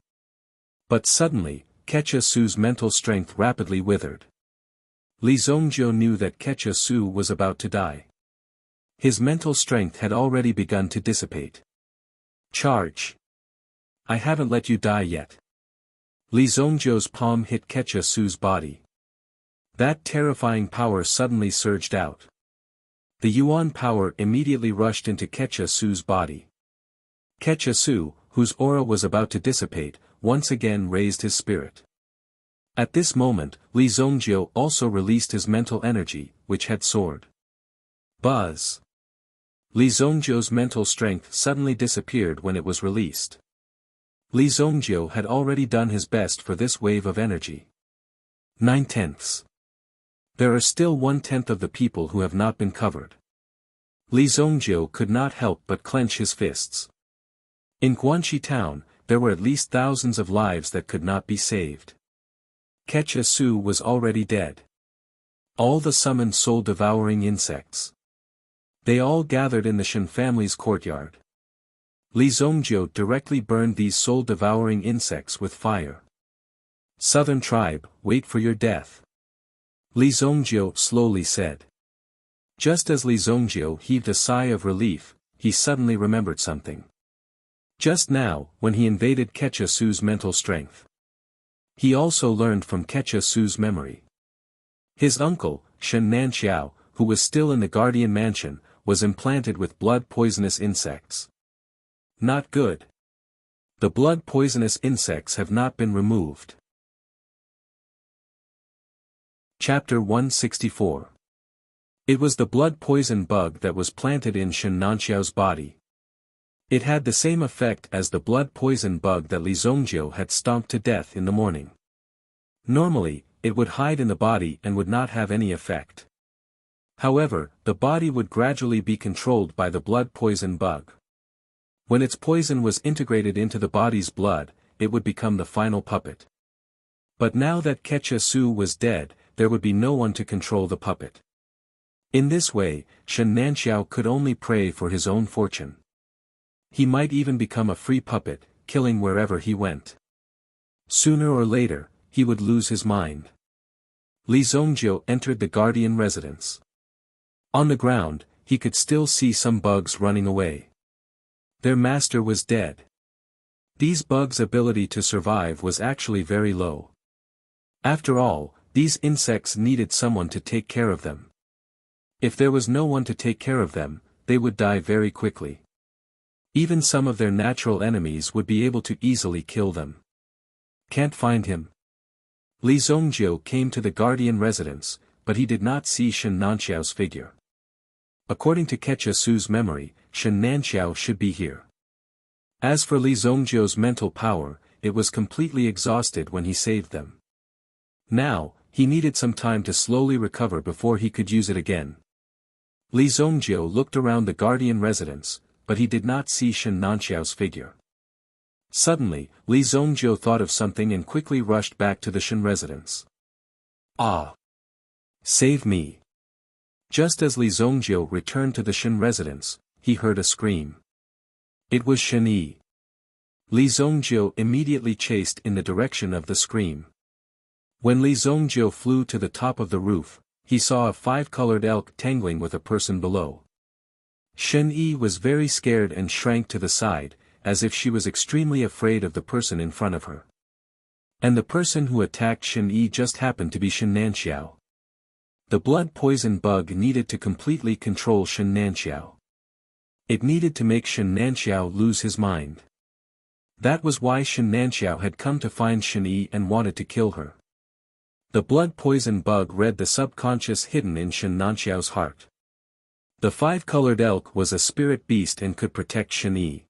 But suddenly, Kecha Su's mental strength rapidly withered. Li Zongjiu knew that Kecha Su was about to die. His mental strength had already begun to dissipate. Charge! I haven't let you die yet. Li Zongjiu's palm hit Kecha Su's body. That terrifying power suddenly surged out. The Yuan power immediately rushed into Kecha Su's body. Kecha Su, whose aura was about to dissipate, once again raised his spirit. At this moment, Li Zongjiu also released his mental energy, which had soared. Buzz! Li Zongjiu's mental strength suddenly disappeared when it was released. Li Zongjiu had already done his best for this wave of energy. 9/10. There are still 1/10 of the people who have not been covered. Li Zongjiu could not help but clench his fists. In Guanxi town, there were at least thousands of lives that could not be saved. Kecha Su was already dead. All the summoned soul-devouring insects. They all gathered in the Shen family's courtyard. Li Zongjiu directly burned these soul-devouring insects with fire. Southern tribe, wait for your death. Li Zongjiu slowly said. Just as Li Zongjiu heaved a sigh of relief, he suddenly remembered something. Just now, when he invaded Kecha Su's mental strength. He also learned from Kecha Su's memory. His uncle, Shen Nanxiao, who was still in the Guardian Mansion, was implanted with blood-poisonous insects. Not good. The blood-poisonous insects have not been removed. Chapter 164. It was the blood poison bug that was planted in Shen Nanxiao's body. It had the same effect as the blood poison bug that Li Zongjiu had stomped to death in the morning. Normally, it would hide in the body and would not have any effect. However, the body would gradually be controlled by the blood poison bug. When its poison was integrated into the body's blood, it would become the final puppet. But now that Kecha Su was dead, there would be no one to control the puppet. In this way, Shen Nanxiao could only pray for his own fortune. He might even become a free puppet, killing wherever he went. Sooner or later, he would lose his mind. Li Zongjiu entered the guardian residence. On the ground, he could still see some bugs running away. Their master was dead. These bugs' ability to survive was actually very low. After all, these insects needed someone to take care of them. If there was no one to take care of them, they would die very quickly. Even some of their natural enemies would be able to easily kill them. Can't find him. Li Zongjiu came to the guardian residence, but he did not see Shen Nanxiao's figure. According to Kecha Su's memory, Shen Nanxiao should be here. As for Li Zongjiu's mental power, it was completely exhausted when he saved them. Now, he needed some time to slowly recover before he could use it again. Li Zongjiu looked around the guardian residence, but he did not see Shen Nanxiao's figure. Suddenly, Li Zongjiu thought of something and quickly rushed back to the Shen residence. Ah! Save me! Just as Li Zongjiu returned to the Shen residence, he heard a scream. It was Shen Yi. Li Zongjiu immediately chased in the direction of the scream. When Li Zongjiu flew to the top of the roof, he saw a five-colored elk tangling with a person below. Shen Yi was very scared and shrank to the side, as if she was extremely afraid of the person in front of her. And the person who attacked Shen Yi just happened to be Shen Nanxiao. The blood poison bug needed to completely control Shen Nanxiao. It needed to make Shen Nanxiao lose his mind. That was why Shen Nanxiao had come to find Shen Yi and wanted to kill her. The blood poison bug read the subconscious hidden in Shen Nanxiao's heart. The five-colored elk was a spirit beast and could protect Shen Yi.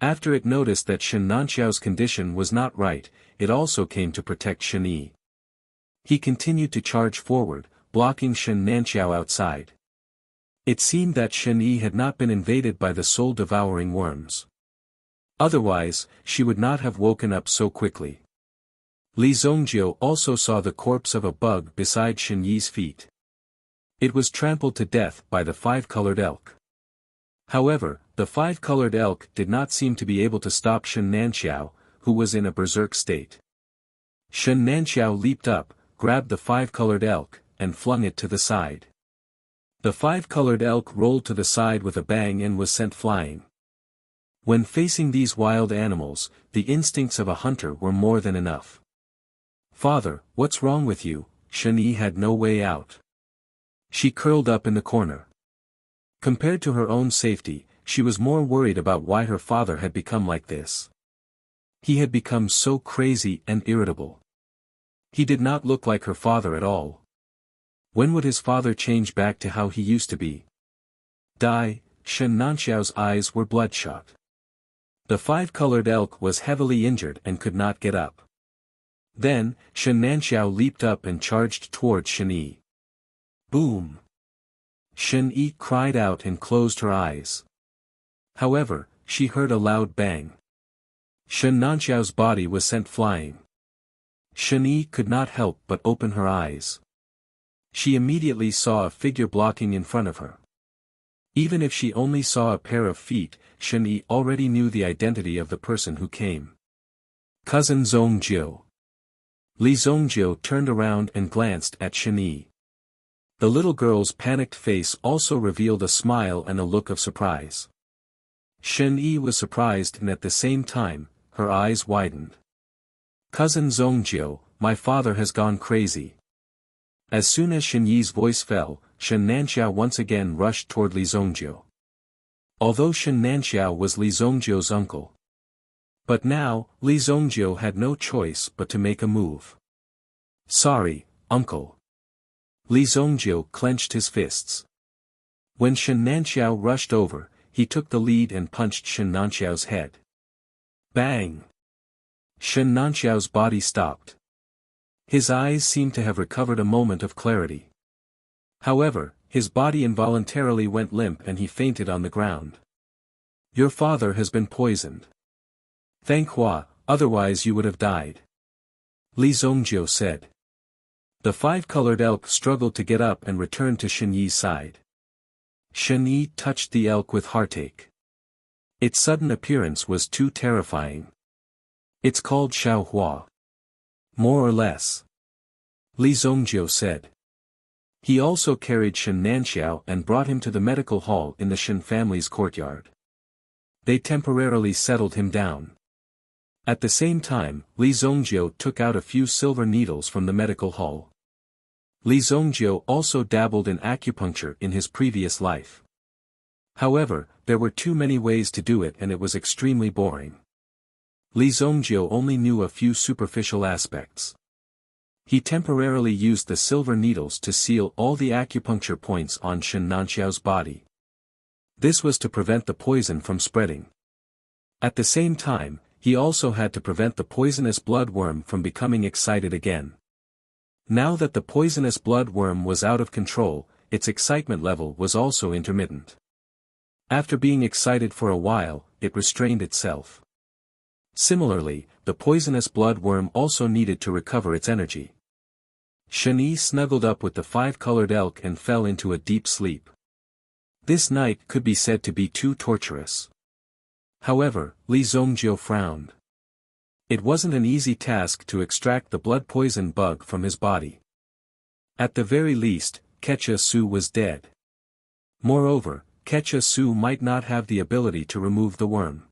After it noticed that Shen Nanxiao's condition was not right, it also came to protect Shen Yi. He continued to charge forward, blocking Shen Nanxiao outside. It seemed that Shen Yi had not been invaded by the soul-devouring worms. Otherwise, she would not have woken up so quickly. Li Zongjiu also saw the corpse of a bug beside Shen Yi's feet. It was trampled to death by the five-colored elk. However, the five-colored elk did not seem to be able to stop Shen Nanxiao, who was in a berserk state. Shen Nanxiao leaped up, grabbed the five-colored elk, and flung it to the side. The five-colored elk rolled to the side with a bang and was sent flying. When facing these wild animals, the instincts of a hunter were more than enough. "Father, what's wrong with you?" Shen Yi had no way out. She curled up in the corner. Compared to her own safety, she was more worried about why her father had become like this. He had become so crazy and irritable. He did not look like her father at all. When would his father change back to how he used to be? Shen Nanxiao's eyes were bloodshot. The five-colored elk was heavily injured and could not get up. Then, Shen Nanxiao leaped up and charged toward Shen Yi. Boom! Shen Yi cried out and closed her eyes. However, she heard a loud bang. Shen Nanxiao's body was sent flying. Shen Yi could not help but open her eyes. She immediately saw a figure blocking in front of her. Even if she only saw a pair of feet, Shen Yi already knew the identity of the person who came. Cousin Zongjiu. Li Zongjiu turned around and glanced at Shen Yi. The little girl's panicked face also revealed a smile and a look of surprise. Shen Yi was surprised and at the same time, her eyes widened. Cousin Zongjiu, my father has gone crazy. As soon as Shen Yi's voice fell, Shen Nanxiao once again rushed toward Li Zongjiu. Although Shen Nanxiao was Li Zongjiu's uncle. But now, Li Zongjiu had no choice but to make a move. Sorry, uncle. Li Zongjiu clenched his fists. When Shen Nanxiao rushed over, he took the lead and punched Shen Nanxiao's head. Bang! Shen Nanxiao's body stopped. His eyes seemed to have recovered a moment of clarity. However, his body involuntarily went limp and he fainted on the ground. Your father has been poisoned. Thank Hua, otherwise you would have died. Li Zongjiu said. The five-colored elk struggled to get up and returned to Shen Yi's side. Shen Yi touched the elk with heartache. Its sudden appearance was too terrifying. It's called Xiao Hua. More or less. Li Zongjiu said. He also carried Shen Nanxiao and brought him to the medical hall in the Shen family's courtyard. They temporarily settled him down. At the same time, Li Zongjiu took out a few silver needles from the medical hall. Li Zongjiu also dabbled in acupuncture in his previous life. However, there were too many ways to do it and it was extremely boring. Li Zongjiu only knew a few superficial aspects. He temporarily used the silver needles to seal all the acupuncture points on Shen Nanxiao's body. This was to prevent the poison from spreading. At the same time, he also had to prevent the poisonous bloodworm from becoming excited again. Now that the poisonous blood worm was out of control, its excitement level was also intermittent. After being excited for a while, it restrained itself. Similarly, the poisonous blood worm also needed to recover its energy. Shen Yi snuggled up with the five-colored elk and fell into a deep sleep. This night could be said to be too torturous. However, Li Zongjiu frowned. It wasn't an easy task to extract the blood poison bug from his body. At the very least, Kecha Su was dead. Moreover, Kecha Su might not have the ability to remove the worm.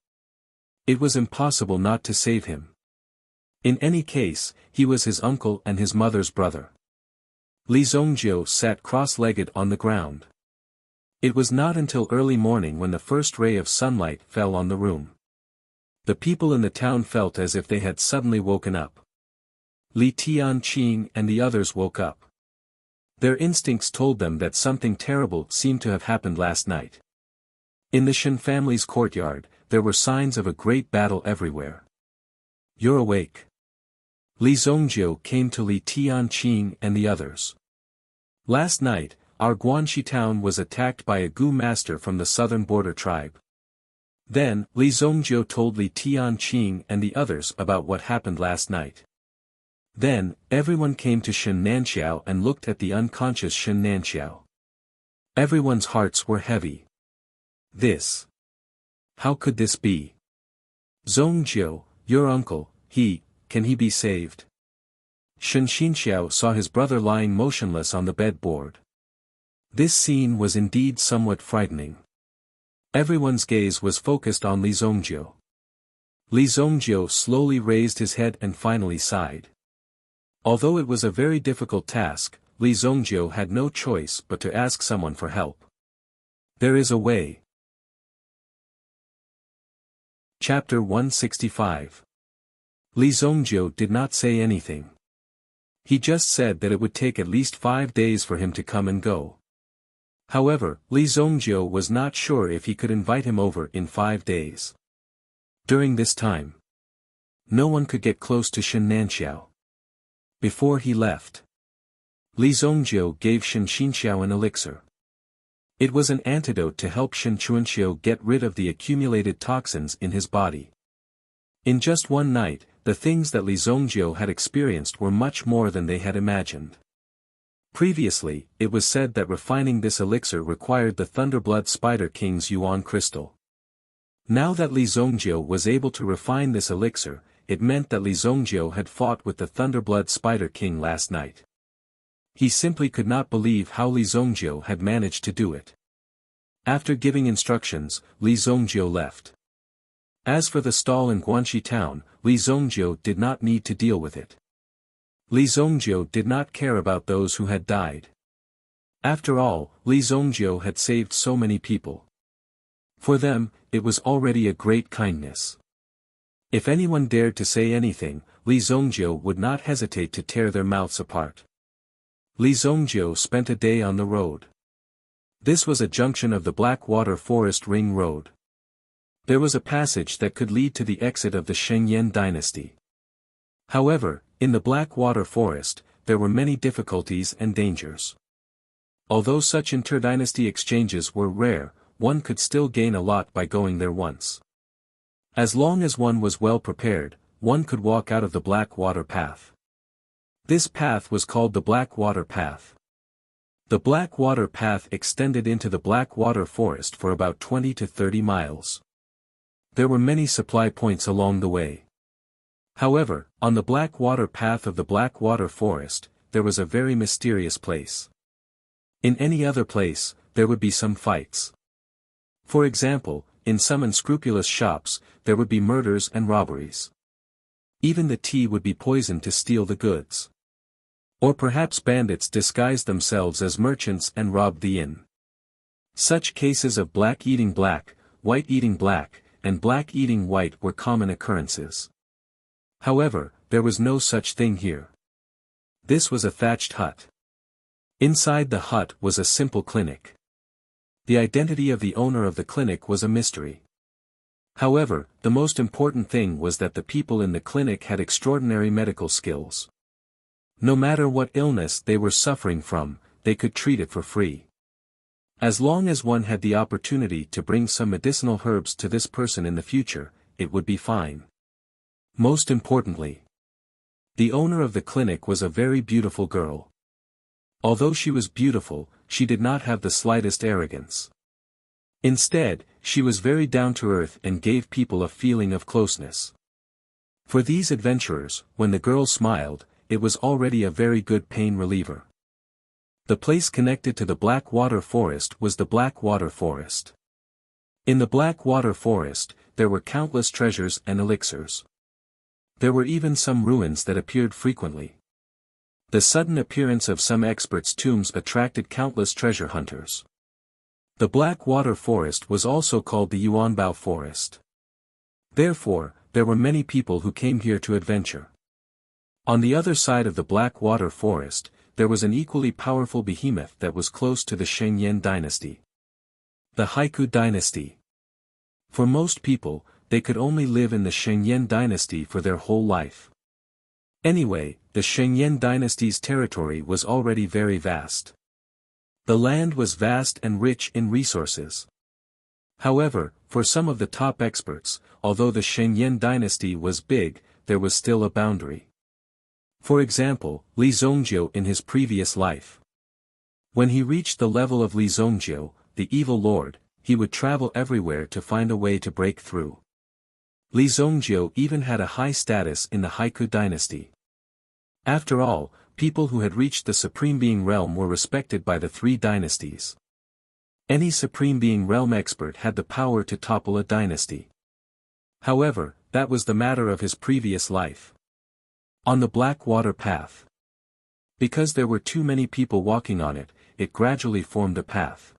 It was impossible not to save him. In any case, he was his uncle and his mother's brother. Li Zongjiu sat cross-legged on the ground. It was not until early morning when the first ray of sunlight fell on the room. The people in the town felt as if they had suddenly woken up. Li Tianqing and the others woke up. Their instincts told them that something terrible seemed to have happened last night. In the Shen family's courtyard, there were signs of a great battle everywhere. "You're awake." Li Zongjiu came to Li Tianqing and the others. "Last night, our Guanxi town was attacked by a Gu master from the southern border tribe." Then, Li Zongjiu told Li Tianqing and the others about what happened last night. Then, everyone came to Shen Nanxiao and looked at the unconscious Shen Nanxiao. Everyone's hearts were heavy. This. How could this be? "Zongjiu, your uncle, can he be saved?" Shen Xinxiao saw his brother lying motionless on the bedboard. This scene was indeed somewhat frightening. Everyone's gaze was focused on Li Zongjiu. Li Zongjiu slowly raised his head and finally sighed. Although it was a very difficult task, Li Zongjiu had no choice but to ask someone for help. "There is a way." Chapter 165. Li Zongjiu did not say anything. He just said that it would take at least 5 days for him to come and go. However, Li Zongjiu was not sure if he could invite him over in 5 days. During this time, no one could get close to Shen Nanxiao. Before he left, Li Zongjiu gave Shen Xinxiao an elixir. It was an antidote to help Shen Chuanxiu get rid of the accumulated toxins in his body. In just one night, the things that Li Zongjiu had experienced were much more than they had imagined. Previously, it was said that refining this elixir required the Thunderblood Spider King's Yuan crystal. Now that Li Zongjiu was able to refine this elixir, it meant that Li Zongjiu had fought with the Thunderblood Spider King last night. He simply could not believe how Li Zongjiu had managed to do it. After giving instructions, Li Zongjiu left. As for the stall in Guanxi town, Li Zongjiu did not need to deal with it. Li Zongjiu did not care about those who had died. After all, Li Zongjiu had saved so many people. For them, it was already a great kindness. If anyone dared to say anything, Li Zongjiu would not hesitate to tear their mouths apart. Li Zongjiu spent a day on the road. This was a junction of the Blackwater Forest Ring Road. There was a passage that could lead to the exit of the Shengyan dynasty. However, in the Blackwater Forest, there were many difficulties and dangers. Although such interdynasty exchanges were rare, one could still gain a lot by going there once. As long as one was well prepared, one could walk out of the Blackwater Path. This path was called the Blackwater Path. The Blackwater Path extended into the Blackwater Forest for about 20 to 30 miles. There were many supply points along the way. However, on the Blackwater Path of the Blackwater Forest, there was a very mysterious place. In any other place, there would be some fights. For example, in some unscrupulous shops, there would be murders and robberies. Even the tea would be poisoned to steal the goods. Or perhaps bandits disguised themselves as merchants and robbed the inn. Such cases of black eating black, white eating black, and black eating white were common occurrences. However, there was no such thing here. This was a thatched hut. Inside the hut was a simple clinic. The identity of the owner of the clinic was a mystery. However, the most important thing was that the people in the clinic had extraordinary medical skills. No matter what illness they were suffering from, they could treat it for free. As long as one had the opportunity to bring some medicinal herbs to this person in the future, it would be fine. Most importantly, the owner of the clinic was a very beautiful girl. Although she was beautiful, she did not have the slightest arrogance. Instead, she was very down-to-earth and gave people a feeling of closeness. For these adventurers, when the girl smiled, it was already a very good pain reliever. The place connected to the Blackwater Forest was the Blackwater Forest. In the Blackwater Forest, there were countless treasures and elixirs. There were even some ruins that appeared frequently. The sudden appearance of some experts' tombs attracted countless treasure hunters. The Blackwater Forest was also called the Yuanbao Forest. Therefore, there were many people who came here to adventure. On the other side of the Blackwater Forest, there was an equally powerful behemoth that was close to the Shengyan dynasty. The Haiku dynasty. For most people, they could only live in the Shengyan dynasty for their whole life. Anyway, the Shengyan dynasty's territory was already very vast. The land was vast and rich in resources. However, for some of the top experts, although the Shengyan dynasty was big, there was still a boundary. For example, Li Zhongjiu in his previous life. When he reached the level of Li Zhongjiu, the evil lord, he would travel everywhere to find a way to break through. Li Zhongjiu even had a high status in the Haiku dynasty. After all, people who had reached the Supreme Being realm were respected by the three dynasties. Any Supreme Being realm expert had the power to topple a dynasty. However, that was the matter of his previous life. On the Blackwater path. Because there were too many people walking on it, it gradually formed a path.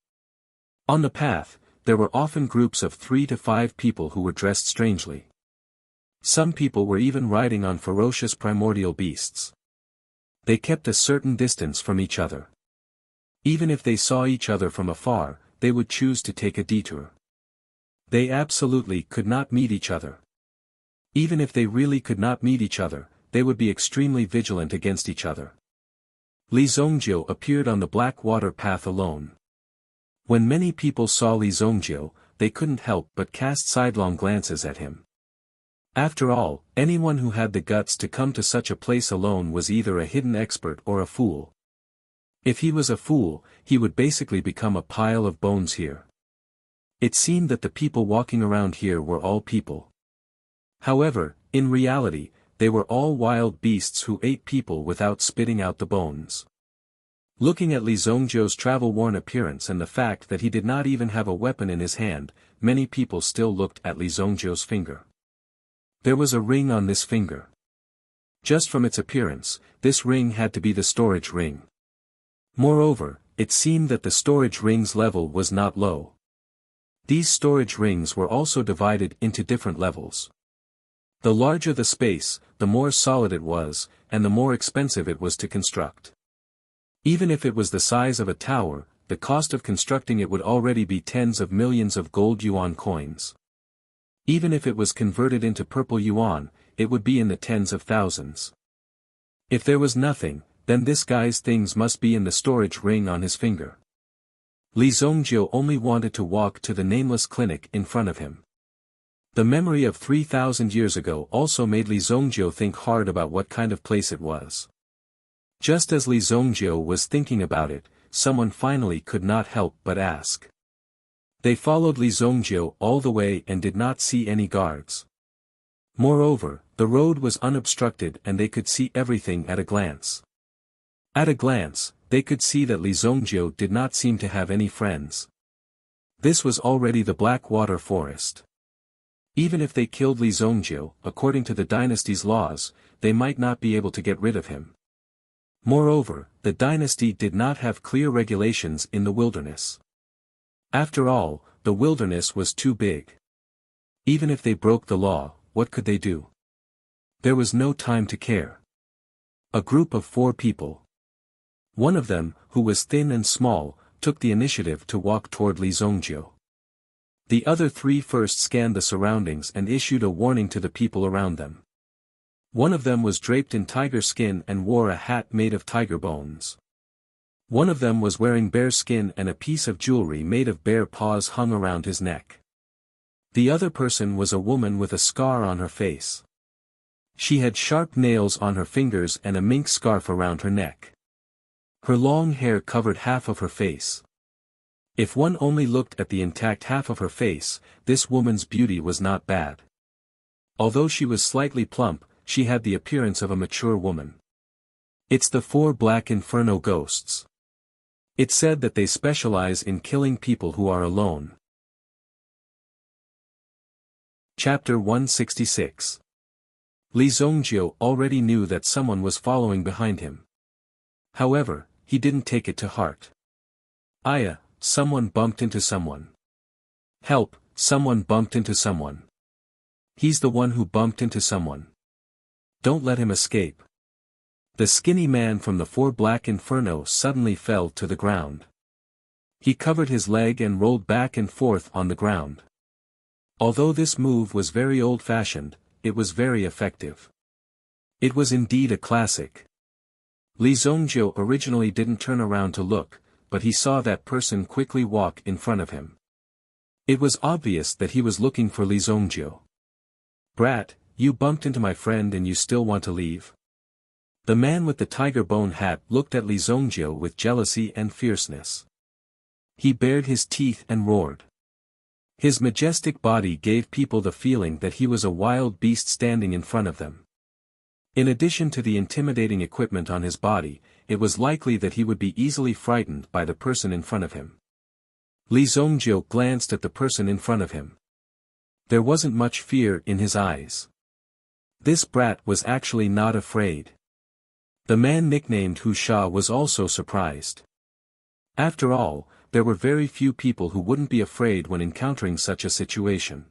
On the path, there were often groups of 3 to 5 people who were dressed strangely. Some people were even riding on ferocious primordial beasts. They kept a certain distance from each other. Even if they saw each other from afar, they would choose to take a detour. They absolutely could not meet each other. Even if they really could not meet each other, they would be extremely vigilant against each other. Li Zhongjiu appeared on the Blackwater path alone. When many people saw Li Zhongjiu, they couldn't help but cast sidelong glances at him. After all, anyone who had the guts to come to such a place alone was either a hidden expert or a fool. If he was a fool, he would basically become a pile of bones here. It seemed that the people walking around here were all people. However, in reality, they were all wild beasts who ate people without spitting out the bones. Looking at Li Zhongjiu's travel-worn appearance and the fact that he did not even have a weapon in his hand, many people still looked at Li Zhongjiu's finger. There was a ring on this finger. Just from its appearance, this ring had to be the storage ring. Moreover, it seemed that the storage ring's level was not low. These storage rings were also divided into different levels. The larger the space, the more solid it was, and the more expensive it was to construct. Even if it was the size of a tower, the cost of constructing it would already be tens of millions of gold yuan coins. Even if it was converted into purple yuan, it would be in the tens of thousands. If there was nothing, then this guy's things must be in the storage ring on his finger. Li Zhongjiu only wanted to walk to the nameless clinic in front of him. The memory of 3,000 years ago also made Li Zhongjiu think hard about what kind of place it was. Just as Li Zhongjiu was thinking about it, someone finally could not help but ask. They followed Li Zhongjiu all the way and did not see any guards. Moreover, the road was unobstructed and they could see everything at a glance. At a glance, they could see that Li Zhongjiu did not seem to have any friends. This was already the Blackwater Forest. Even if they killed Li Zhongjiu, according to the dynasty's laws, they might not be able to get rid of him. Moreover, the dynasty did not have clear regulations in the wilderness. After all, the wilderness was too big. Even if they broke the law, what could they do? There was no time to care. A group of 4 people. One of them, who was thin and small, took the initiative to walk toward Li Zhongjiu. The other 3 first scanned the surroundings and issued a warning to the people around them. One of them was draped in tiger skin and wore a hat made of tiger bones. One of them was wearing bear skin and a piece of jewelry made of bear paws hung around his neck. The other person was a woman with a scar on her face. She had sharp nails on her fingers and a mink scarf around her neck. Her long hair covered half of her face. If one only looked at the intact half of her face, this woman's beauty was not bad. Although she was slightly plump, she had the appearance of a mature woman. It's the 4 Black Inferno ghosts. It's said that they specialize in killing people who are alone. Chapter 166. Li Zongjio already knew that someone was following behind him. However, he didn't take it to heart. Aya, someone bumped into someone. Help, someone bumped into someone. He's the one who bumped into someone. Don't let him escape. The skinny man from the 4 Black Inferno suddenly fell to the ground. He covered his leg and rolled back and forth on the ground. Although this move was very old-fashioned, it was very effective. It was indeed a classic. Li Zongjio originally didn't turn around to look, but he saw that person quickly walk in front of him. It was obvious that he was looking for Li Zongjio. Brat, you bumped into my friend and you still want to leave? The man with the tiger bone hat looked at Li Zongjio with jealousy and fierceness. He bared his teeth and roared. His majestic body gave people the feeling that he was a wild beast standing in front of them. In addition to the intimidating equipment on his body, it was likely that he would be easily frightened by the person in front of him. Li Zongjio glanced at the person in front of him. There wasn't much fear in his eyes. This brat was actually not afraid. The man nicknamed Wuxia was also surprised. After all, there were very few people who wouldn't be afraid when encountering such a situation.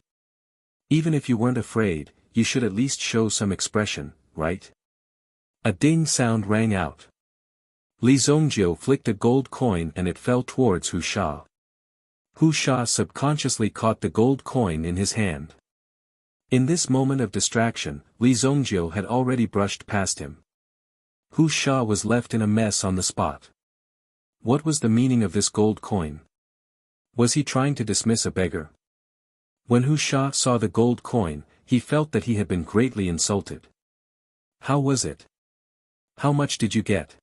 Even if you weren't afraid, you should at least show some expression, right? A ding sound rang out. Li Zongjio flicked a gold coin and it fell towards Wuxia. Wuxia subconsciously caught the gold coin in his hand. In this moment of distraction, Li Zongjio had already brushed past him. Wuxia was left in a mess on the spot. What was the meaning of this gold coin? Was he trying to dismiss a beggar? When Wuxia saw the gold coin, he felt that he had been greatly insulted. How was it? How much did you get?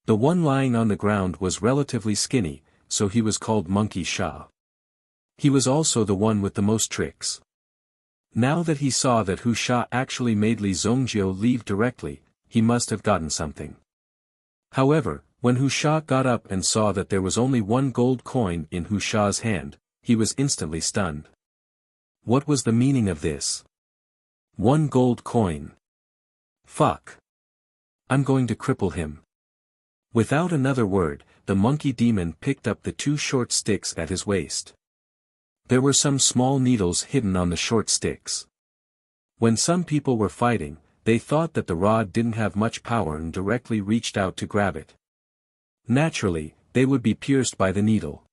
The one lying on the ground was relatively skinny, so he was called Monkey Sha. He was also the one with the most tricks. Now that he saw that Wuxia actually made Li Zongjio leave directly, he must have gotten something. However, when Wuxia got up and saw that there was only one gold coin in Wuxia's hand, he was instantly stunned. What was the meaning of this? 1 gold coin. Fuck. I'm going to cripple him. Without another word, the monkey demon picked up the 2 short sticks at his waist. There were some small needles hidden on the short sticks. When some people were fighting, they thought that the rod didn't have much power and directly reached out to grab it. Naturally, they would be pierced by the needle.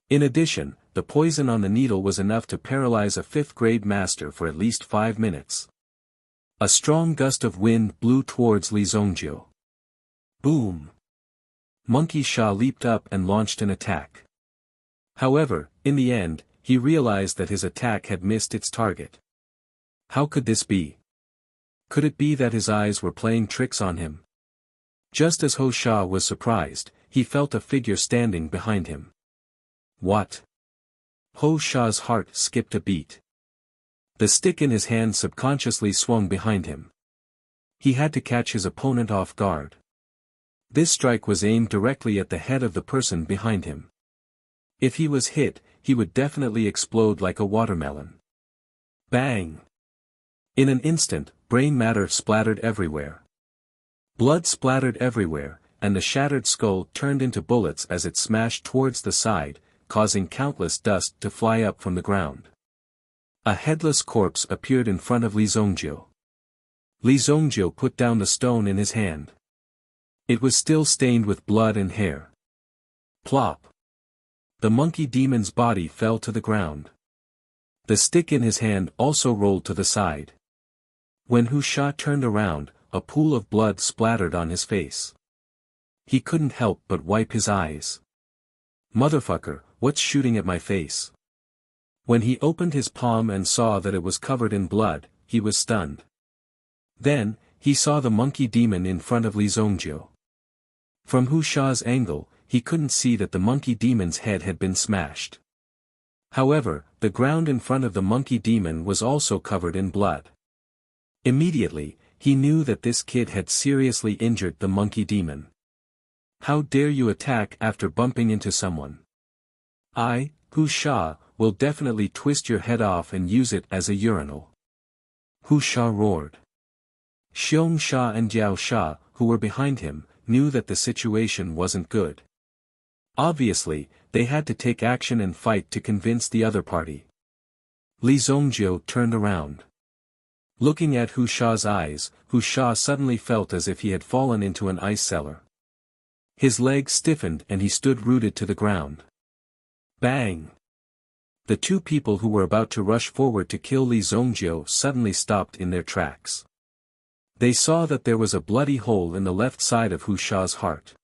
In addition, the poison on the needle was enough to paralyze a 5th-grade master for at least 5 minutes. A strong gust of wind blew towards Li Zongjio. Boom! Monkey Sha leaped up and launched an attack. However, in the end, he realized that his attack had missed its target. How could this be? Could it be that his eyes were playing tricks on him? Just as Wuxia was surprised, he felt a figure standing behind him. What? Wuxia's heart skipped a beat. The stick in his hand subconsciously swung behind him. He had to catch his opponent off guard. This strike was aimed directly at the head of the person behind him. If he was hit, he would definitely explode like a watermelon. Bang! In an instant, brain matter splattered everywhere. Blood splattered everywhere, and the shattered skull turned into bullets as it smashed towards the side, causing countless dust to fly up from the ground. A headless corpse appeared in front of Li Zongjio. Li Zongjio put down the stone in his hand. It was still stained with blood and hair. Plop! The monkey demon's body fell to the ground. The stick in his hand also rolled to the side. When Hu Sha turned around, a pool of blood splattered on his face. He couldn't help but wipe his eyes. "Motherfucker, what's shooting at my face?" When he opened his palm and saw that it was covered in blood, he was stunned. Then, he saw the monkey demon in front of Li Zongjio. From Hu Sha's angle, he couldn't see that the monkey demon's head had been smashed. However, the ground in front of the monkey demon was also covered in blood. Immediately, he knew that this kid had seriously injured the monkey demon. "How dare you attack after bumping into someone? I, Hu Sha, will definitely twist your head off and use it as a urinal." Hu Sha roared. Xiong Sha and Jiao Sha, who were behind him, knew that the situation wasn't good. Obviously, they had to take action and fight to convince the other party. Li Zongjio turned around. Looking at Hu Sha's eyes, Hu Sha suddenly felt as if he had fallen into an ice cellar. His legs stiffened and he stood rooted to the ground. Bang! The two people who were about to rush forward to kill Li Zongjio suddenly stopped in their tracks. They saw that there was a bloody hole in the left side of Hu Sha's heart.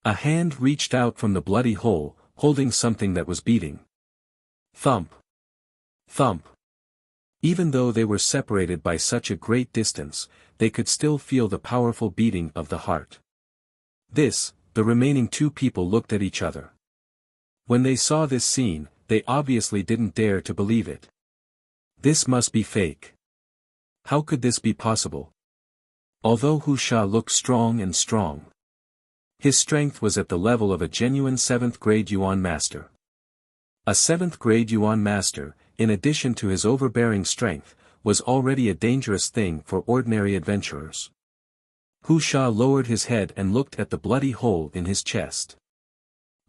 A hand reached out from the bloody hole, holding something that was beating. Thump! Thump! Even though they were separated by such a great distance, they could still feel the powerful beating of the heart. The remaining two people looked at each other. When they saw this scene, they obviously didn't dare to believe it. This must be fake. How could this be possible? Although Hu Sha looked strong, his strength was at the level of a genuine 7th grade Yuan master. A 7th grade Yuan master, in addition to his overbearing strength, was already a dangerous thing for ordinary adventurers. Hu Sha lowered his head and looked at the bloody hole in his chest.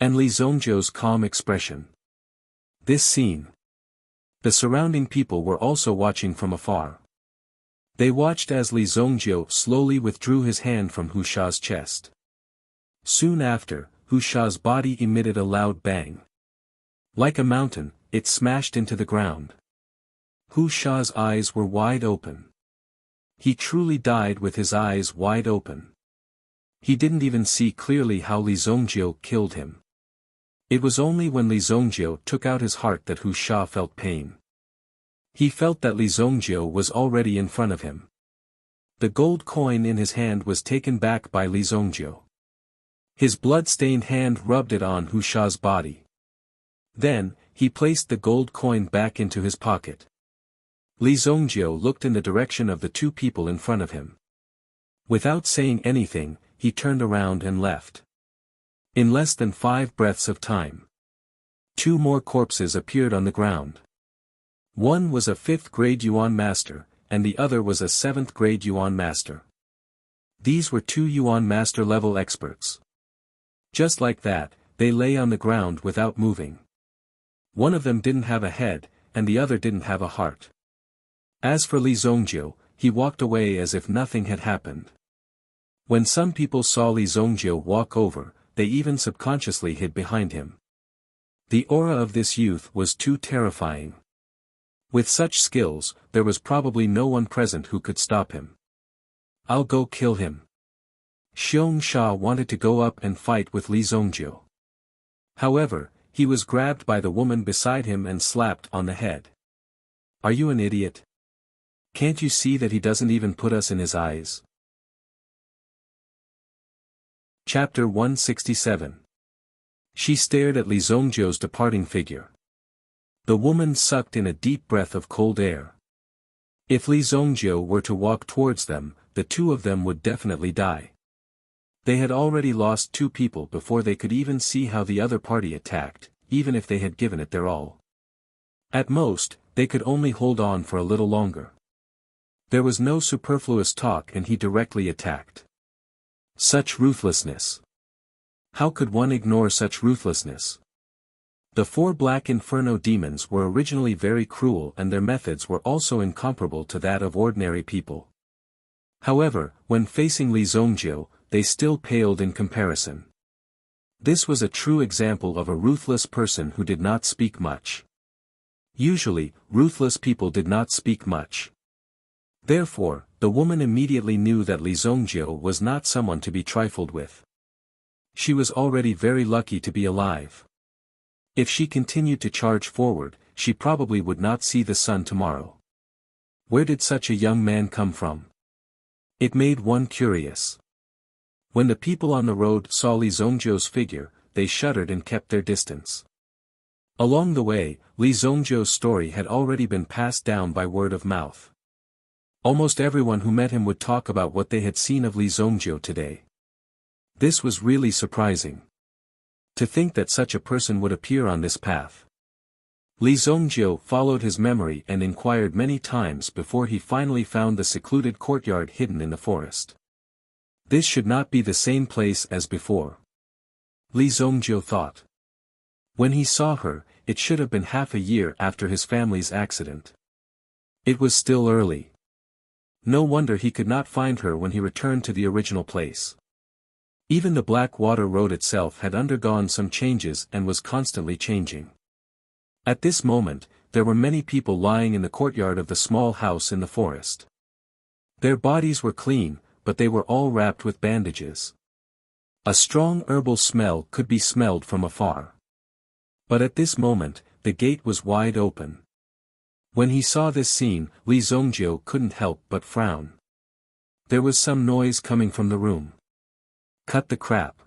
And Li Zongjio's calm expression. This scene. The surrounding people were also watching from afar. They watched as Li Zongjio slowly withdrew his hand from Hu Sha's chest. Soon after, Hu Sha's body emitted a loud bang. Like a mountain, it smashed into the ground. Hu Sha's eyes were wide open. He truly died with his eyes wide open. He didn't even see clearly how Li Zongjio killed him. It was only when Li Zongjio took out his heart that Hu Sha felt pain. He felt that Li Zongjio was already in front of him. The gold coin in his hand was taken back by Li Zongjio. His blood-stained hand rubbed it on Hu Sha's body. Then, he placed the gold coin back into his pocket. Li Zongjio looked in the direction of the two people in front of him. Without saying anything, he turned around and left. In less than 5 breaths of time, 2 more corpses appeared on the ground. One was a 5th grade Yuan master, and the other was a 7th grade Yuan master. These were 2 Yuan master level experts. Just like that, they lay on the ground without moving. One of them didn't have a head, and the other didn't have a heart. As for Li Zongjio, he walked away as if nothing had happened. When some people saw Li Zongjio walk over, they even subconsciously hid behind him. The aura of this youth was too terrifying. With such skills, there was probably no one present who could stop him. "I'll go kill him." Xiong Sha wanted to go up and fight with Li Zongjio. However, he was grabbed by the woman beside him and slapped on the head. "Are you an idiot? Can't you see that he doesn't even put us in his eyes?" Chapter 167. She stared at Li Zongjio's departing figure. The woman sucked in a deep breath of cold air. If Li Zongjio were to walk towards them, the two of them would definitely die. They had already lost 2 people before they could even see how the other party attacked, even if they had given it their all. At most, they could only hold on for a little longer. There was no superfluous talk and he directly attacked. Such ruthlessness. How could one ignore such ruthlessness? The 4 black inferno demons were originally very cruel and their methods were also incomparable to that of ordinary people. However, when facing Li Zongjio, they still paled in comparison. This was a true example of a ruthless person who did not speak much. Usually, ruthless people did not speak much. Therefore, the woman immediately knew that Li Zongjio was not someone to be trifled with. She was already very lucky to be alive. If she continued to charge forward, she probably would not see the sun tomorrow. Where did such a young man come from? It made one curious. When the people on the road saw Li Zongjio's figure, they shuddered and kept their distance. Along the way, Li Zongjio's story had already been passed down by word of mouth. Almost everyone who met him would talk about what they had seen of Li Zongjio today. This was really surprising. To think that such a person would appear on this path. Li Zongjio followed his memory and inquired many times before he finally found the secluded courtyard hidden in the forest. This should not be the same place as before. Li Zongjio thought. When he saw her, it should have been half a year after his family's accident. It was still early. No wonder he could not find her when he returned to the original place. Even the Black Water Road itself had undergone some changes and was constantly changing. At this moment, there were many people lying in the courtyard of the small house in the forest. Their bodies were clean, but they were all wrapped with bandages. A strong herbal smell could be smelled from afar. But at this moment, the gate was wide open. When he saw this scene, Li Zongjio couldn't help but frown. There was some noise coming from the room. Cut the crap.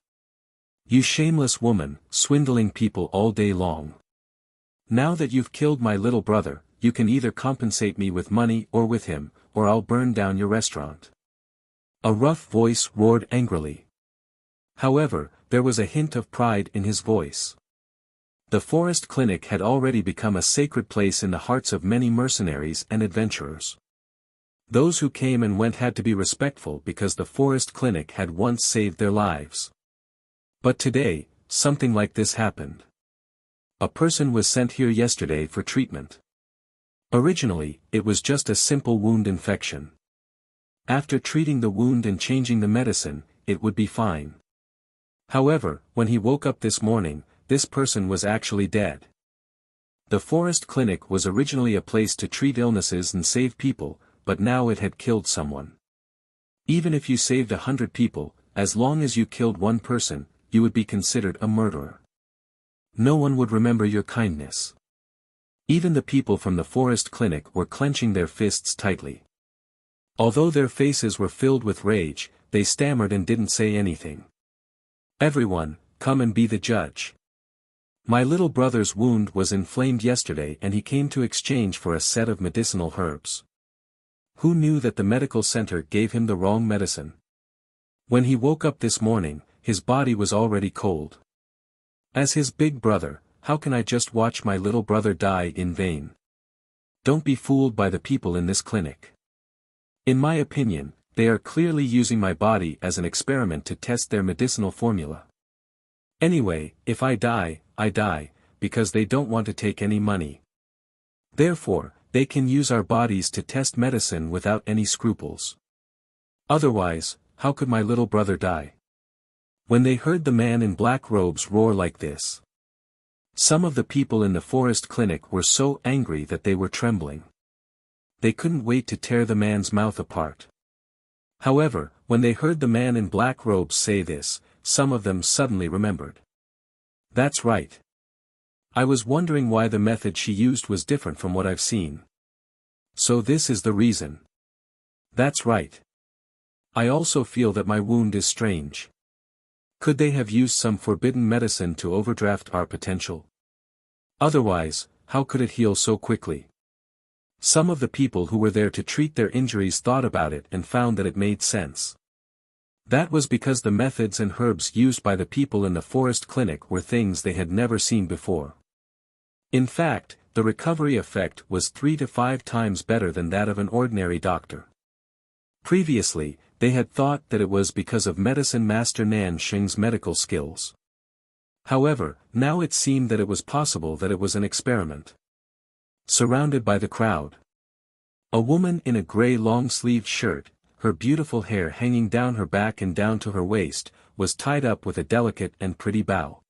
You shameless woman, swindling people all day long. Now that you've killed my little brother, you can either compensate me with money or with him, or I'll burn down your restaurant. A rough voice roared angrily. However, there was a hint of pride in his voice. The forest clinic had already become a sacred place in the hearts of many mercenaries and adventurers. Those who came and went had to be respectful because the forest clinic had once saved their lives. But today, something like this happened. A person was sent here yesterday for treatment. Originally, it was just a simple wound infection. After treating the wound and changing the medicine, it would be fine. However, when he woke up this morning, this person was actually dead. The forest clinic was originally a place to treat illnesses and save people, but now it had killed someone. Even if you saved 100 people, as long as you killed one person, you would be considered a murderer. No one would remember your kindness. Even the people from the forest clinic were clenching their fists tightly. Although their faces were filled with rage, they stammered and didn't say anything. Everyone, come and be the judge. My little brother's wound was inflamed yesterday and he came to exchange for a set of medicinal herbs. Who knew that the medical center gave him the wrong medicine? When he woke up this morning, his body was already cold. As his big brother, how can I just watch my little brother die in vain? Don't be fooled by the people in this clinic. In my opinion, they are clearly using my body as an experiment to test their medicinal formula. Anyway, if I die, because they don't want to take any money. Therefore, they can use our bodies to test medicine without any scruples. Otherwise, how could my little brother die? When they heard the man in black robes roar like this, some of the people in the forest clinic were so angry that they were trembling. They couldn't wait to tear the man's mouth apart. However, when they heard the man in black robes say this, some of them suddenly remembered. That's right. I was wondering why the method she used was different from what I've seen. So this is the reason. That's right. I also feel that my wound is strange. Could they have used some forbidden medicine to overdraft our potential? Otherwise, how could it heal so quickly? Some of the people who were there to treat their injuries thought about it and found that it made sense. That was because the methods and herbs used by the people in the forest clinic were things they had never seen before. In fact, the recovery effect was 3 to 5 times better than that of an ordinary doctor. Previously, they had thought that it was because of medicine master Nan Xing's medical skills. However, now it seemed that it was possible that it was an experiment. Surrounded by the crowd, a woman in a gray long-sleeved shirt, her beautiful hair hanging down her back and down to her waist, was tied up with a delicate and pretty bow.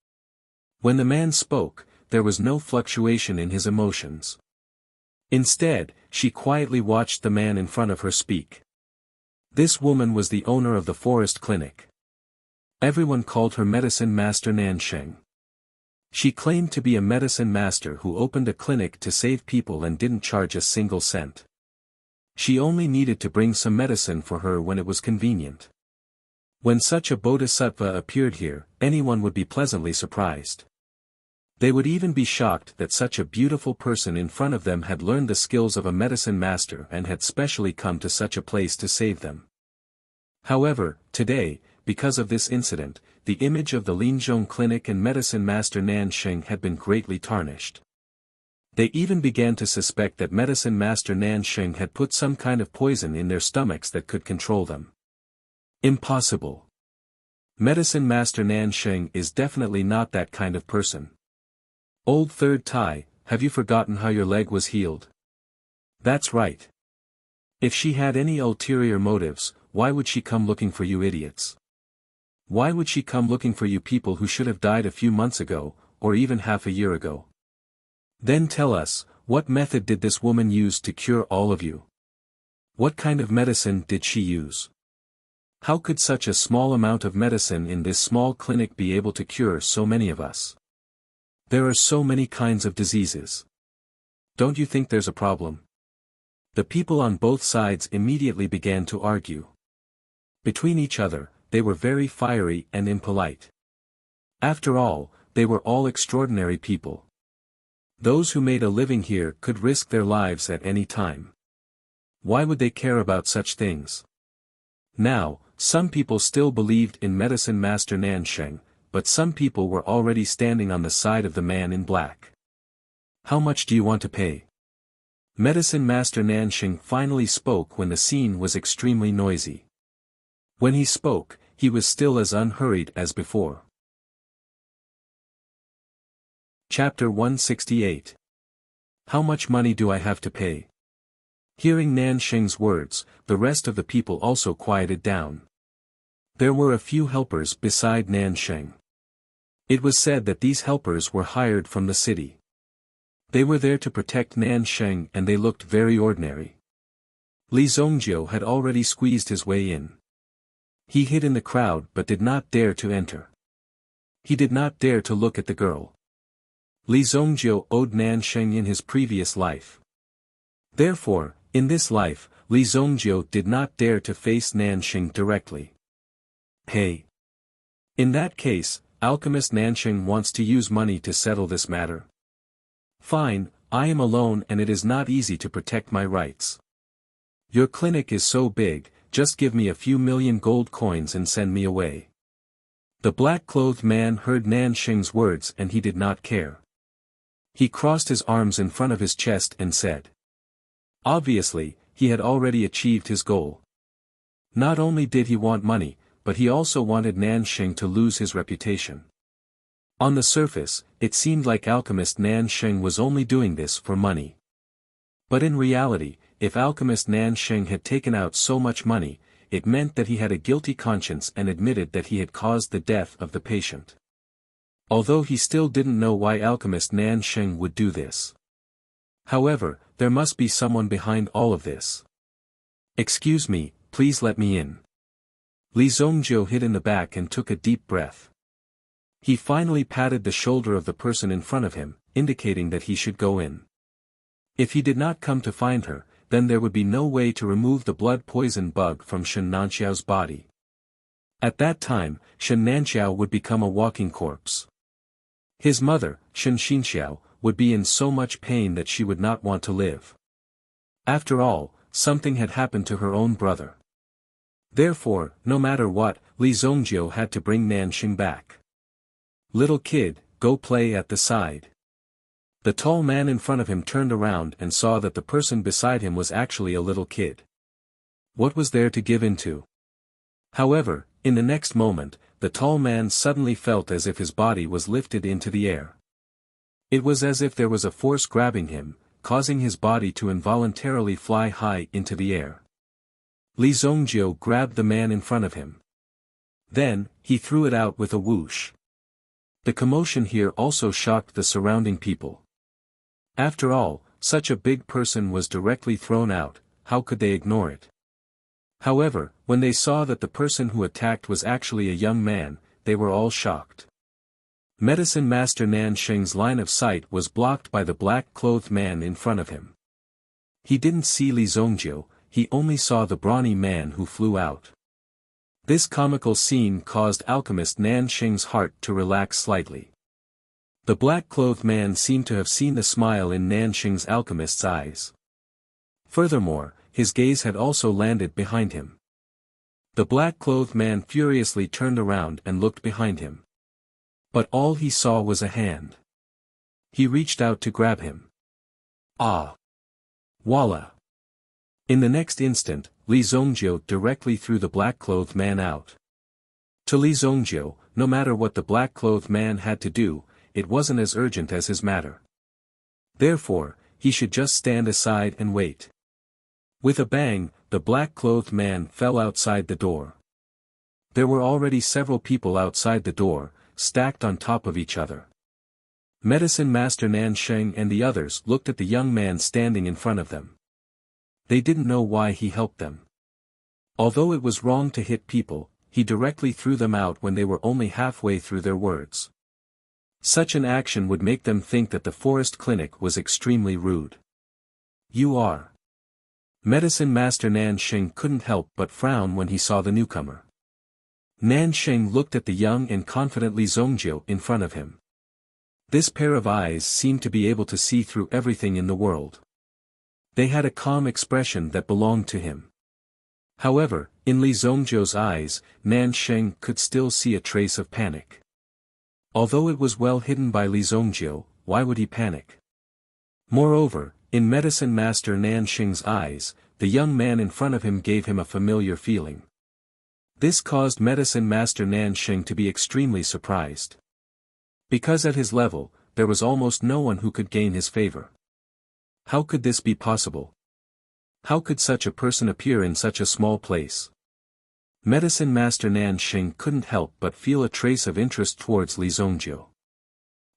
When the man spoke, there was no fluctuation in his emotions. Instead, she quietly watched the man in front of her speak. This woman was the owner of the forest clinic. Everyone called her Medicine Master Nansheng. She claimed to be a medicine master who opened a clinic to save people and didn't charge a single cent. She only needed to bring some medicine for her when it was convenient. When such a bodhisattva appeared here, anyone would be pleasantly surprised. They would even be shocked that such a beautiful person in front of them had learned the skills of a medicine master and had specially come to such a place to save them. However, today, because of this incident, the image of the Linzhong Clinic and Medicine Master Nansheng had been greatly tarnished. They even began to suspect that Medicine Master Nansheng had put some kind of poison in their stomachs that could control them. Impossible. Medicine Master Nansheng is definitely not that kind of person. Old Third Tai, have you forgotten how your leg was healed? That's right. If she had any ulterior motives, why would she come looking for you idiots? Why would she come looking for you people who should have died a few months ago, or even half a year ago? Then tell us, what method did this woman use to cure all of you? What kind of medicine did she use? How could such a small amount of medicine in this small clinic be able to cure so many of us? There are so many kinds of diseases. Don't you think there's a problem? The people on both sides immediately began to argue. Between each other, they were very fiery and impolite. After all, they were all extraordinary people. Those who made a living here could risk their lives at any time. Why would they care about such things? Now, some people still believed in Medicine Master Nansheng, but some people were already standing on the side of the man in black. How much do you want to pay? Medicine Master Nansheng finally spoke when the scene was extremely noisy. When he spoke, he was still as unhurried as before. Chapter 168. How much money do I have to pay? Hearing Nansheng's words, the rest of the people also quieted down. There were a few helpers beside Nansheng. It was said that these helpers were hired from the city. They were there to protect Nansheng and they looked very ordinary. Li Zhongjio had already squeezed his way in. He hid in the crowd but did not dare to enter. He did not dare to look at the girl. Li Zhongjio owed Nansheng in his previous life. Therefore, in this life, Li Zhongjio did not dare to face Nansheng directly. Hey! In that case, Alchemist Nansheng wants to use money to settle this matter. Fine, I am alone and it is not easy to protect my rights. Your clinic is so big, just give me a few million gold coins and send me away. The black-clothed man heard Nansheng's words and he did not care. He crossed his arms in front of his chest and said. Obviously, he had already achieved his goal. Not only did he want money, but he also wanted Nansheng to lose his reputation. On the surface, it seemed like Alchemist Nansheng was only doing this for money. But in reality, if Alchemist Nansheng had taken out so much money, it meant that he had a guilty conscience and admitted that he had caused the death of the patient. Although he still didn't know why Alchemist Nansheng would do this. However, there must be someone behind all of this. Excuse me, please let me in. Li Zhongjio hid in the back and took a deep breath. He finally patted the shoulder of the person in front of him, indicating that he should go in. If he did not come to find her, then there would be no way to remove the blood poison bug from Shen Nanxiao's body. At that time, Shen Nanxiao would become a walking corpse. His mother, Shen Xinxiao, would be in so much pain that she would not want to live. After all, something had happened to her own brother. Therefore, no matter what, Li Zhongjio had to bring Nansheng back. Little kid, go play at the side. The tall man in front of him turned around and saw that the person beside him was actually a little kid. What was there to give in to? However, in the next moment, the tall man suddenly felt as if his body was lifted into the air. It was as if there was a force grabbing him, causing his body to involuntarily fly high into the air. Li Zhongjio grabbed the man in front of him. Then, he threw it out with a whoosh. The commotion here also shocked the surrounding people. After all, such a big person was directly thrown out, how could they ignore it? However, when they saw that the person who attacked was actually a young man, they were all shocked. Medicine Master Nan Sheng's line of sight was blocked by the black-clothed man in front of him. He didn't see Li Zongjiu, he only saw the brawny man who flew out. This comical scene caused alchemist Nan Sheng's heart to relax slightly. The black-clothed man seemed to have seen the smile in Nan Sheng's alchemist's eyes. Furthermore, his gaze had also landed behind him. The black-clothed man furiously turned around and looked behind him. But all he saw was a hand. He reached out to grab him. Ah! Voila! In the next instant, Li Zongjiu directly threw the black-clothed man out. To Li Zongjiu, no matter what the black-clothed man had to do, it wasn't as urgent as his matter. Therefore, he should just stand aside and wait. With a bang, the black-clothed man fell outside the door. There were already several people outside the door, stacked on top of each other. Medicine Master Nan Sheng and the others looked at the young man standing in front of them. They didn't know why he helped them. Although it was wrong to hit people, he directly threw them out when they were only halfway through their words. Such an action would make them think that the forest clinic was extremely rude. You are. Medicine Master Nan Sheng couldn't help but frown when he saw the newcomer. Nan Sheng looked at the young and confident Li Zongjiu in front of him. This pair of eyes seemed to be able to see through everything in the world. They had a calm expression that belonged to him. However, in Li Zongjiu's eyes, Nan Sheng could still see a trace of panic. Although it was well hidden by Li Zongjiu, why would he panic? Moreover, in Medicine Master Nan Sheng's eyes, the young man in front of him gave him a familiar feeling. This caused Medicine Master Nan Sheng to be extremely surprised. Because at his level, there was almost no one who could gain his favor. How could this be possible? How could such a person appear in such a small place? Medicine Master Nan Sheng couldn't help but feel a trace of interest towards Li Zongjiu.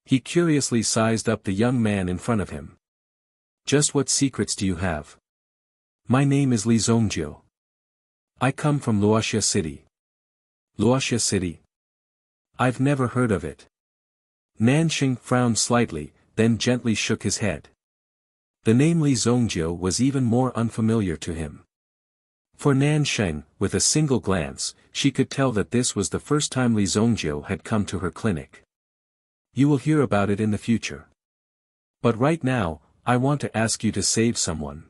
He curiously sized up the young man in front of him. Just what secrets do you have? My name is Li Zongjiu. I come from Wuxia City. Wuxia City? I've never heard of it. Nan Sheng frowned slightly, then gently shook his head. The name Li Zongjiu was even more unfamiliar to him. For Nan Sheng, with a single glance, she could tell that this was the first time Li Zongjiu had come to her clinic. You will hear about it in the future. But right now, I want to ask you to save someone.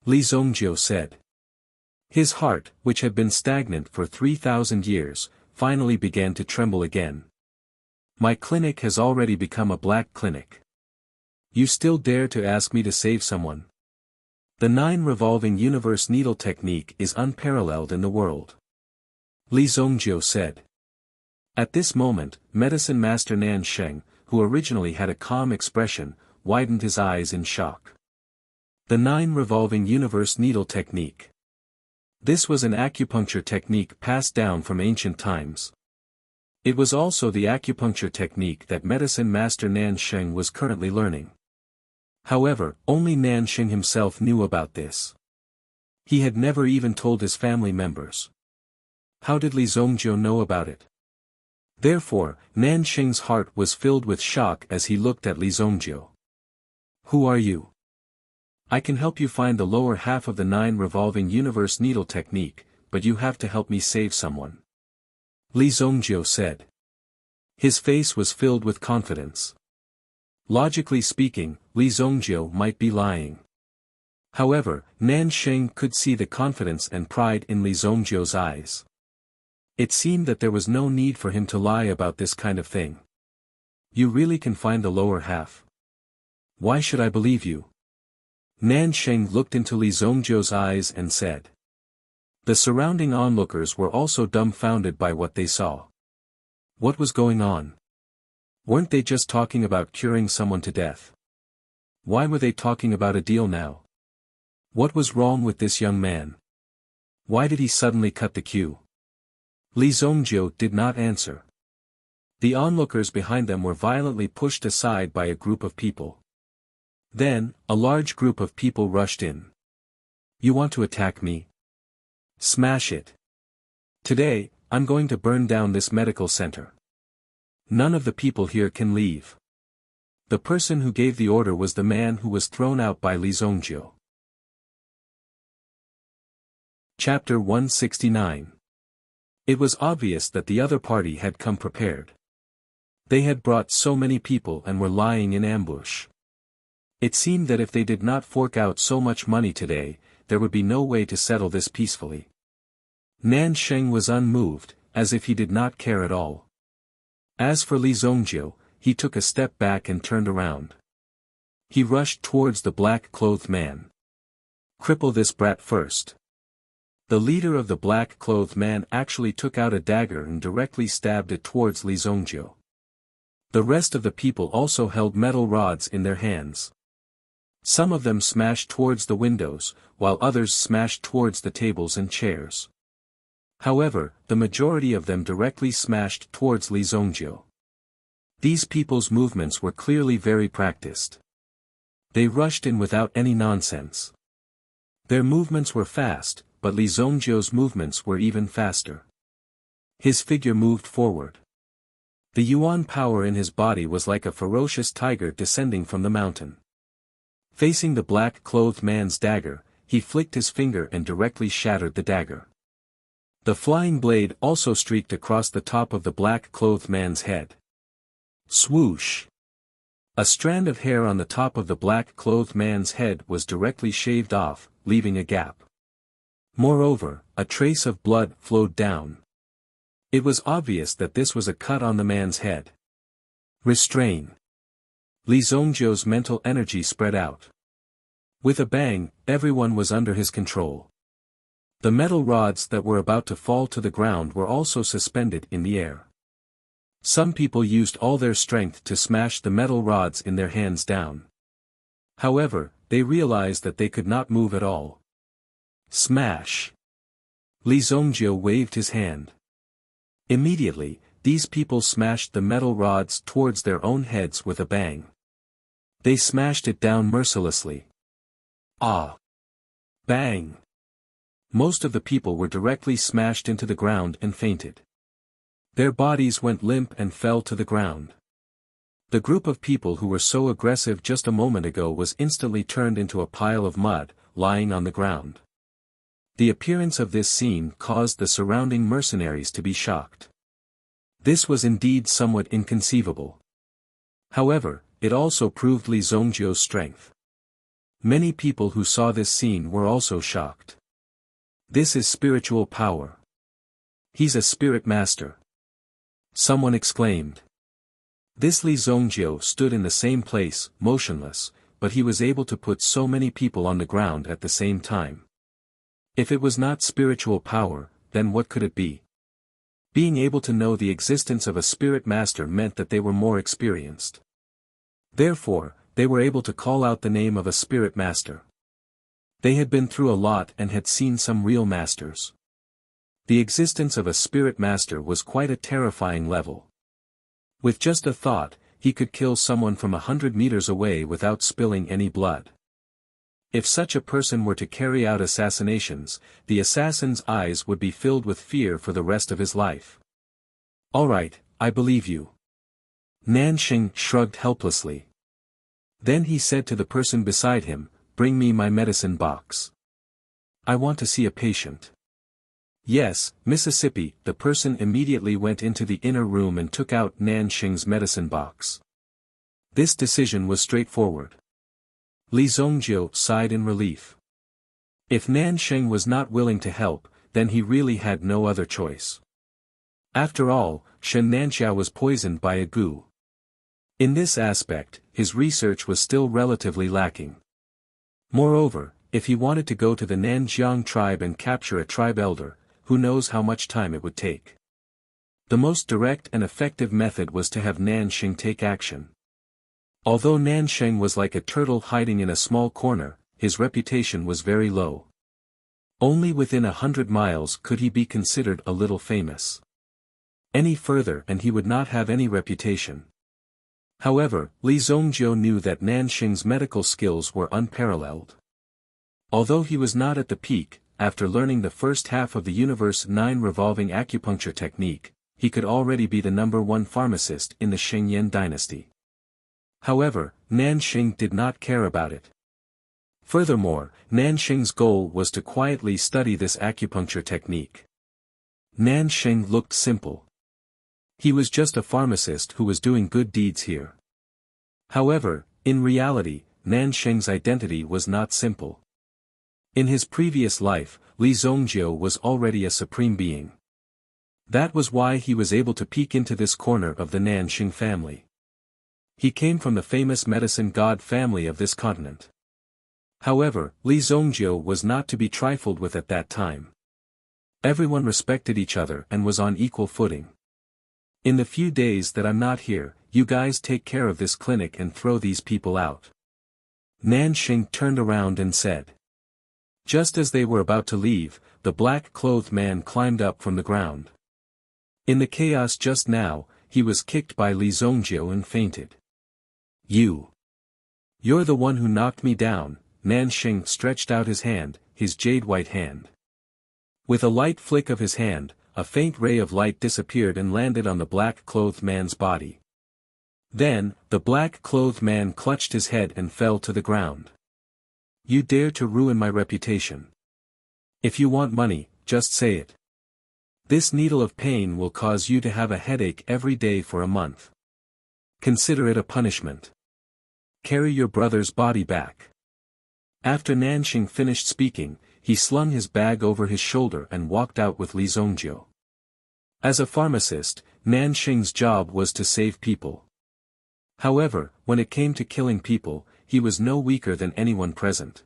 Li Zongjiu said. His heart, which had been stagnant for 3,000 years, finally began to tremble again. My clinic has already become a black clinic. You still dare to ask me to save someone? The 9 revolving universe needle technique is unparalleled in the world. Li Zongjiu said. At this moment, Medicine Master Nan Sheng, who originally had a calm expression, widened his eyes in shock. The 9 revolving universe needle technique. This was an acupuncture technique passed down from ancient times. It was also the acupuncture technique that Medicine Master Nan Sheng was currently learning. However, only Nan Sheng himself knew about this. He had never even told his family members. How did Li Zongjiu know about it? Therefore, Nan Sheng's heart was filled with shock as he looked at Li Zongjiu. Who are you? I can help you find the lower half of the 9 revolving universe needle technique, but you have to help me save someone. Li Zongjiu said. His face was filled with confidence. Logically speaking, Li Zongjiu might be lying. However, Nan Sheng could see the confidence and pride in Li Zongjiu's eyes. It seemed that there was no need for him to lie about this kind of thing. You really can find the lower half. Why should I believe you? Nan Sheng looked into Li Zongjiu's eyes and said. The surrounding onlookers were also dumbfounded by what they saw. What was going on? Weren't they just talking about curing someone to death? Why were they talking about a deal now? What was wrong with this young man? Why did he suddenly cut the queue? Li Zongjiu did not answer. The onlookers behind them were violently pushed aside by a group of people. Then, a large group of people rushed in. You want to attack me? Smash it. Today, I'm going to burn down this medical center. None of the people here can leave. The person who gave the order was the man who was thrown out by Li Zongjiu. Chapter 169. It was obvious that the other party had come prepared. They had brought so many people and were lying in ambush. It seemed that if they did not fork out so much money today, there would be no way to settle this peacefully. Nan Sheng was unmoved, as if he did not care at all. As for Li Zongjiu, he took a step back and turned around. He rushed towards the black-clothed man. Cripple this brat first. The leader of the black-clothed man actually took out a dagger and directly stabbed it towards Li Zongjiu. The rest of the people also held metal rods in their hands. Some of them smashed towards the windows, while others smashed towards the tables and chairs. However, the majority of them directly smashed towards Li Zongjiu. These people's movements were clearly very practiced. They rushed in without any nonsense. Their movements were fast, but Li Zongjiu's movements were even faster. His figure moved forward. The yuan power in his body was like a ferocious tiger descending from the mountain. Facing the black-clothed man's dagger, he flicked his finger and directly shattered the dagger. The flying blade also streaked across the top of the black-clothed man's head. Swoosh! A strand of hair on the top of the black-clothed man's head was directly shaved off, leaving a gap. Moreover, a trace of blood flowed down. It was obvious that this was a cut on the man's head. Restrain. Li Zongjiu's mental energy spread out. With a bang, everyone was under his control. The metal rods that were about to fall to the ground were also suspended in the air. Some people used all their strength to smash the metal rods in their hands down. However, they realized that they could not move at all. Smash! Li Zongjiu waved his hand. Immediately, these people smashed the metal rods towards their own heads with a bang. They smashed it down mercilessly. Ah! Bang! Most of the people were directly smashed into the ground and fainted. Their bodies went limp and fell to the ground. The group of people who were so aggressive just a moment ago was instantly turned into a pile of mud, lying on the ground. The appearance of this scene caused the surrounding mercenaries to be shocked. This was indeed somewhat inconceivable. However, it also proved Li Zongjiu's strength. Many people who saw this scene were also shocked. This is spiritual power. He's a spirit master. Someone exclaimed. This Li Zongjiu stood in the same place, motionless, but he was able to put so many people on the ground at the same time. If it was not spiritual power, then what could it be? Being able to know the existence of a spirit master meant that they were more experienced. Therefore, they were able to call out the name of a spirit master. They had been through a lot and had seen some real masters. The existence of a spirit master was quite a terrifying level. With just a thought, he could kill someone from 100 meters away without spilling any blood. If such a person were to carry out assassinations, the assassin's eyes would be filled with fear for the rest of his life. All right, I believe you. Nanxing shrugged helplessly. Then he said to the person beside him, "Bring me my medicine box. I want to see a patient." Yes, Mississippi. The person immediately went into the inner room and took out Nanxing's medicine box. This decision was straightforward. Li Zongjiu sighed in relief. If Nanxing was not willing to help, then he really had no other choice. After all, Shen Nanxia was poisoned by a gu. In this aspect, his research was still relatively lacking. Moreover, if he wanted to go to the Nanjiang tribe and capture a tribe elder, who knows how much time it would take. The most direct and effective method was to have Nanxing take action. Although Nanxing was like a turtle hiding in a small corner, his reputation was very low. Only within 100 miles could he be considered a little famous. Any further and he would not have any reputation. However, Li Zongjiu knew that Nanxing's medical skills were unparalleled. Although he was not at the peak, after learning the first half of the Universe 9 revolving acupuncture technique, he could already be the #1 pharmacist in the Shengyan dynasty. However, Nanxing did not care about it. Furthermore, Nanxing's goal was to quietly study this acupuncture technique. Nanxing looked simple. He was just a pharmacist who was doing good deeds here. However, in reality, Nanxing's identity was not simple. In his previous life, Li Zongjiu was already a supreme being. That was why he was able to peek into this corner of the Nanxing family. He came from the famous medicine god family of this continent. However, Li Zongjiu was not to be trifled with at that time. Everyone respected each other and was on equal footing. In the few days that I'm not here, you guys take care of this clinic and throw these people out. Nanxing turned around and said. Just as they were about to leave, the black-clothed man climbed up from the ground. In the chaos just now, he was kicked by Li Zongjiu and fainted. You're the one who knocked me down. Nanxing stretched out his hand, his jade-white hand. With a light flick of his hand, a faint ray of light disappeared and landed on the black-clothed man's body. Then, the black-clothed man clutched his head and fell to the ground. You dare to ruin my reputation. If you want money, just say it. This needle of pain will cause you to have a headache every day for a month. Consider it a punishment. Carry your brother's body back. After Nanxing finished speaking, he slung his bag over his shoulder and walked out with Li Zongjiu. As a pharmacist, Nanxing's job was to save people. However, when it came to killing people, he was no weaker than anyone present.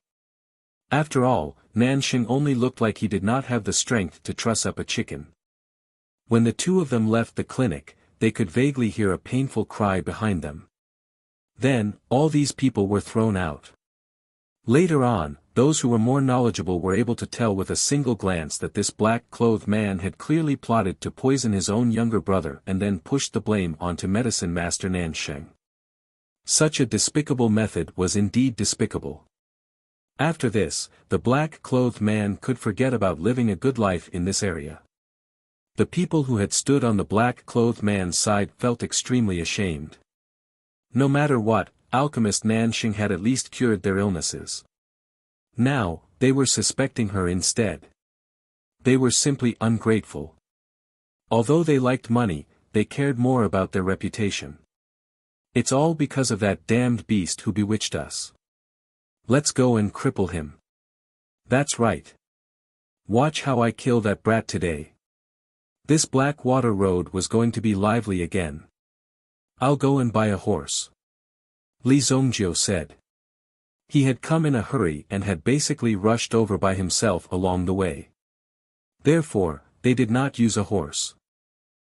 After all, Nanxing only looked like he did not have the strength to truss up a chicken. When the two of them left the clinic, they could vaguely hear a painful cry behind them. Then, all these people were thrown out. Later on, those who were more knowledgeable were able to tell with a single glance that this black-clothed man had clearly plotted to poison his own younger brother and then pushed the blame onto medicine master Nanxing. Such a despicable method was indeed despicable. After this, the black-clothed man could forget about living a good life in this area. The people who had stood on the black-clothed man's side felt extremely ashamed. No matter what, alchemist Nanxing had at least cured their illnesses. Now, they were suspecting her instead. They were simply ungrateful. Although they liked money, they cared more about their reputation. It's all because of that damned beast who bewitched us. Let's go and cripple him. That's right. Watch how I kill that brat today. This Blackwater Road was going to be lively again. I'll go and buy a horse. Li Zongjiu said. He had come in a hurry and had basically rushed over by himself along the way. Therefore, they did not use a horse.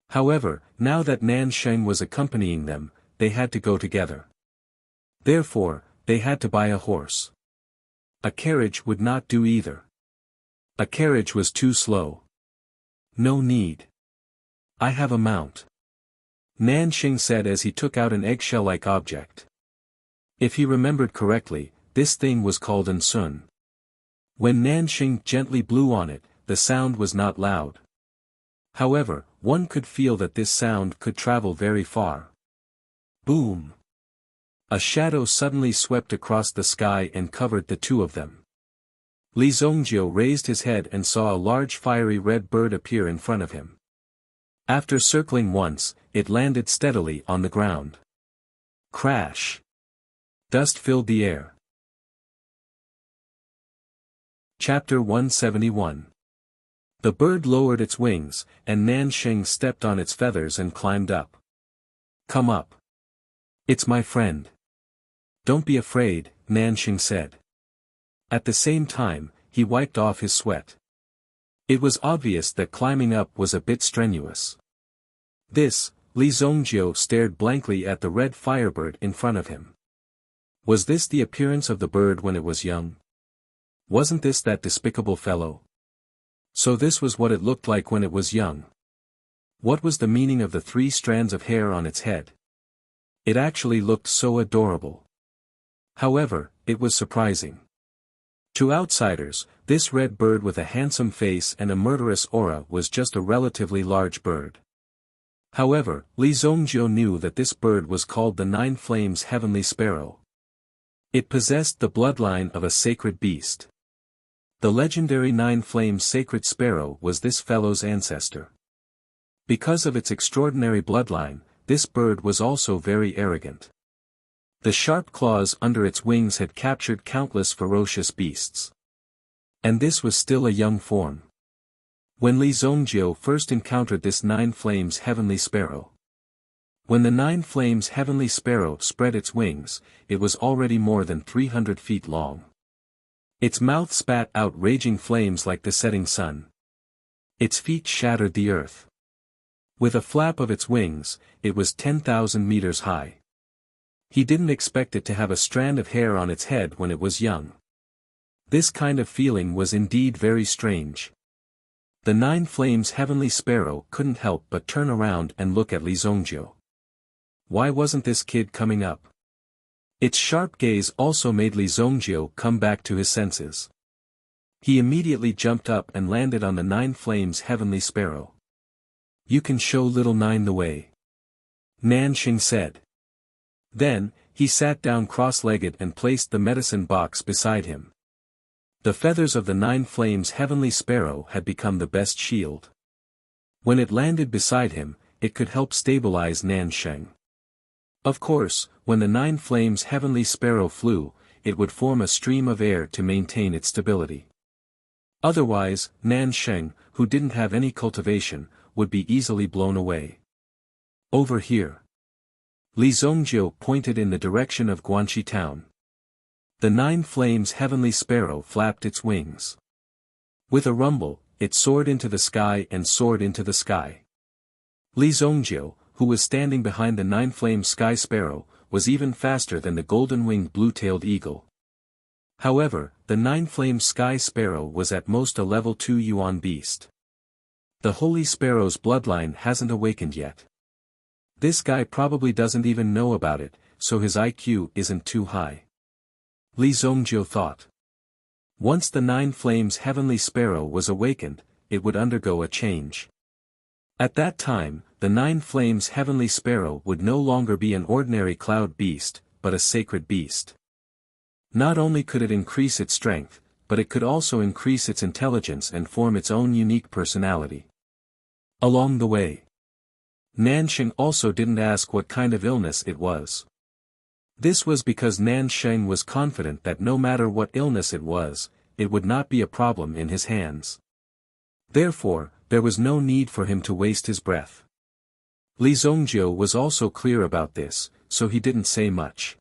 However, now that Nanxing was accompanying them, they had to go together. Therefore, they had to buy a horse. A carriage would not do either. A carriage was too slow. No need. I have a mount. Nanxing said as he took out an eggshell-like object. If he remembered correctly, this thing was called an sun. When Nanxing gently blew on it, the sound was not loud. However, one could feel that this sound could travel very far. Boom! A shadow suddenly swept across the sky and covered the two of them. Li Zongjiu raised his head and saw a large fiery red bird appear in front of him. After circling once, it landed steadily on the ground. Crash! Dust filled the air. Chapter 171. The bird lowered its wings, and Nanxing stepped on its feathers and climbed up. Come up. It's my friend. Don't be afraid, Nanxing said. At the same time, he wiped off his sweat. It was obvious that climbing up was a bit strenuous. Li Zongjiu stared blankly at the red firebird in front of him. Was this the appearance of the bird when it was young? Wasn't this that despicable fellow? So this was what it looked like when it was young. What was the meaning of the 3 strands of hair on its head? It actually looked so adorable. However, it was surprising. To outsiders, this red bird with a handsome face and a murderous aura was just a relatively large bird. However, Li Zongjiu knew that this bird was called the Nine Flames Heavenly Sparrow. It possessed the bloodline of a sacred beast. The legendary Nine Flames Sacred Sparrow was this fellow's ancestor. Because of its extraordinary bloodline, this bird was also very arrogant. The sharp claws under its wings had captured countless ferocious beasts. And this was still a young form. When Li Zongjiu first encountered this Nine Flames Heavenly Sparrow. When the Nine Flames Heavenly Sparrow spread its wings, it was already more than 300 feet long. Its mouth spat out raging flames like the setting sun. Its feet shattered the earth. With a flap of its wings, it was 10,000 meters high. He didn't expect it to have a strand of hair on its head when it was young. This kind of feeling was indeed very strange. The Nine Flames Heavenly Sparrow couldn't help but turn around and look at Li Zongjiu. Why wasn't this kid coming up? Its sharp gaze also made Li Zongjiu come back to his senses. He immediately jumped up and landed on the Nine Flames Heavenly Sparrow. You can show little Nine the way, Nanxing said. Then, he sat down cross-legged and placed the medicine box beside him. The feathers of the Nine Flames Heavenly Sparrow had become the best shield. When it landed beside him, it could help stabilize Nanxing. Of course, when the Nine Flames Heavenly Sparrow flew, it would form a stream of air to maintain its stability. Otherwise, Nanxing, who didn't have any cultivation, would be easily blown away. Over here. Li Zongjiu pointed in the direction of Guanxi town. The Nine Flames Heavenly Sparrow flapped its wings. With a rumble, it soared into the sky and soared into the sky. Li Zongjiu, who was standing behind the Nine Flames Sky Sparrow, was even faster than the golden-winged blue-tailed eagle. However, the Nine Flames Sky Sparrow was at most a level 2 Yuan beast. The Holy Sparrow's bloodline hasn't awakened yet. This guy probably doesn't even know about it, so his IQ isn't too high. Li Zongjiu thought. Once the Nine Flames Heavenly Sparrow was awakened, it would undergo a change. At that time, the Nine Flames Heavenly Sparrow would no longer be an ordinary cloud beast, but a sacred beast. Not only could it increase its strength, but it could also increase its intelligence and form its own unique personality. Along the way, Nanxing also didn't ask what kind of illness it was. This was because Nanxing was confident that no matter what illness it was, it would not be a problem in his hands. Therefore, there was no need for him to waste his breath. Li Zongjiu was also clear about this, so he didn't say much.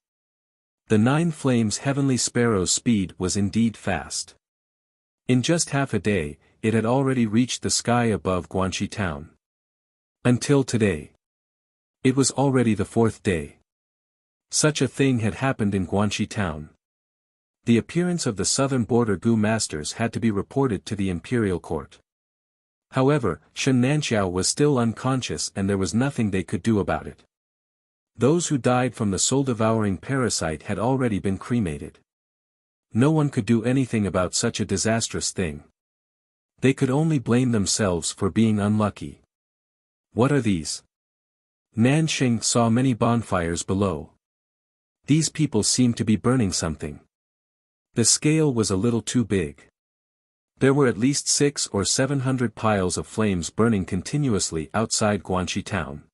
The Nine Flames Heavenly Sparrow's speed was indeed fast. In just half a day, it had already reached the sky above Guanxi town. Until today. It was already the 4th day. Such a thing had happened in Guanxi town. The appearance of the southern border Gu masters had to be reported to the imperial court. However, Shen Nanxiao was still unconscious and there was nothing they could do about it. Those who died from the soul-devouring parasite had already been cremated. No one could do anything about such a disastrous thing. They could only blame themselves for being unlucky. What are these? Nanxing saw many bonfires below. These people seemed to be burning something. The scale was a little too big. There were at least 600 or 700 piles of flames burning continuously outside Guanxi town.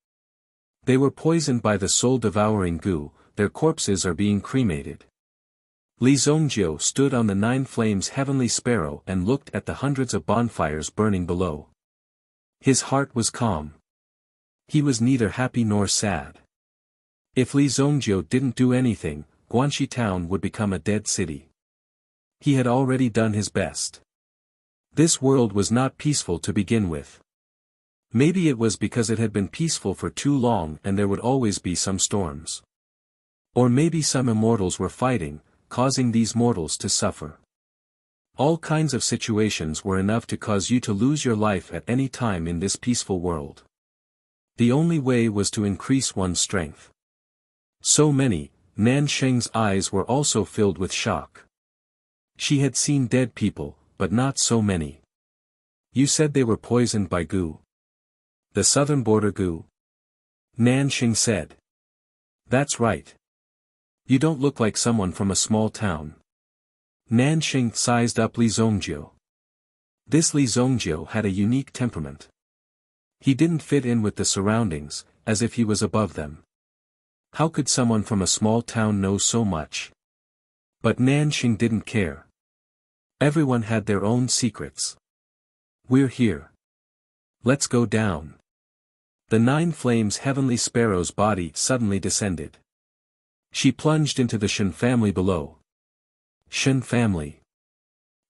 They were poisoned by the soul-devouring Gu, their corpses are being cremated. Li Zongjiu stood on the Nine Flames Heavenly Sparrow and looked at the hundreds of bonfires burning below. His heart was calm. He was neither happy nor sad. If Li Zongjiu didn't do anything, Guanxi town would become a dead city. He had already done his best. This world was not peaceful to begin with. Maybe it was because it had been peaceful for too long and there would always be some storms. Or maybe some immortals were fighting, causing these mortals to suffer. All kinds of situations were enough to cause you to lose your life at any time in this peaceful world. The only way was to increase one's strength. So many, Nan Sheng's eyes were also filled with shock. She had seen dead people, but not so many. You said they were poisoned by goo. The southern border goo? Nan Sheng said. That's right. You don't look like someone from a small town. Nan Sheng sized up Li Zongjiu. This Li Zongjiu had a unique temperament. He didn't fit in with the surroundings, as if he was above them. How could someone from a small town know so much? But Nan Sheng didn't care. Everyone had their own secrets. We're here. Let's go down. The 9 Flames Heavenly Sparrow's body suddenly descended. She plunged into the Shen family below. Shen family.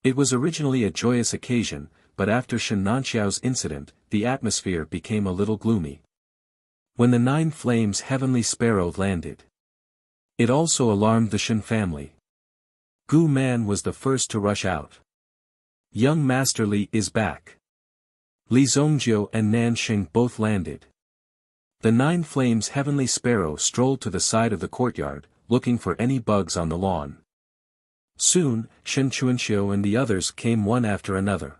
It was originally a joyous occasion, but after Shen Nanxiao's incident, the atmosphere became a little gloomy. When the 9 Flames Heavenly Sparrow landed, it also alarmed the Shen family. Gu Man was the first to rush out. Young Master Li is back. Li Zongjiu and Nan Sheng both landed. The 9 Flames Heavenly Sparrow strolled to the side of the courtyard, looking for any bugs on the lawn. Soon, Shen Chuanxiu and the others came one after another.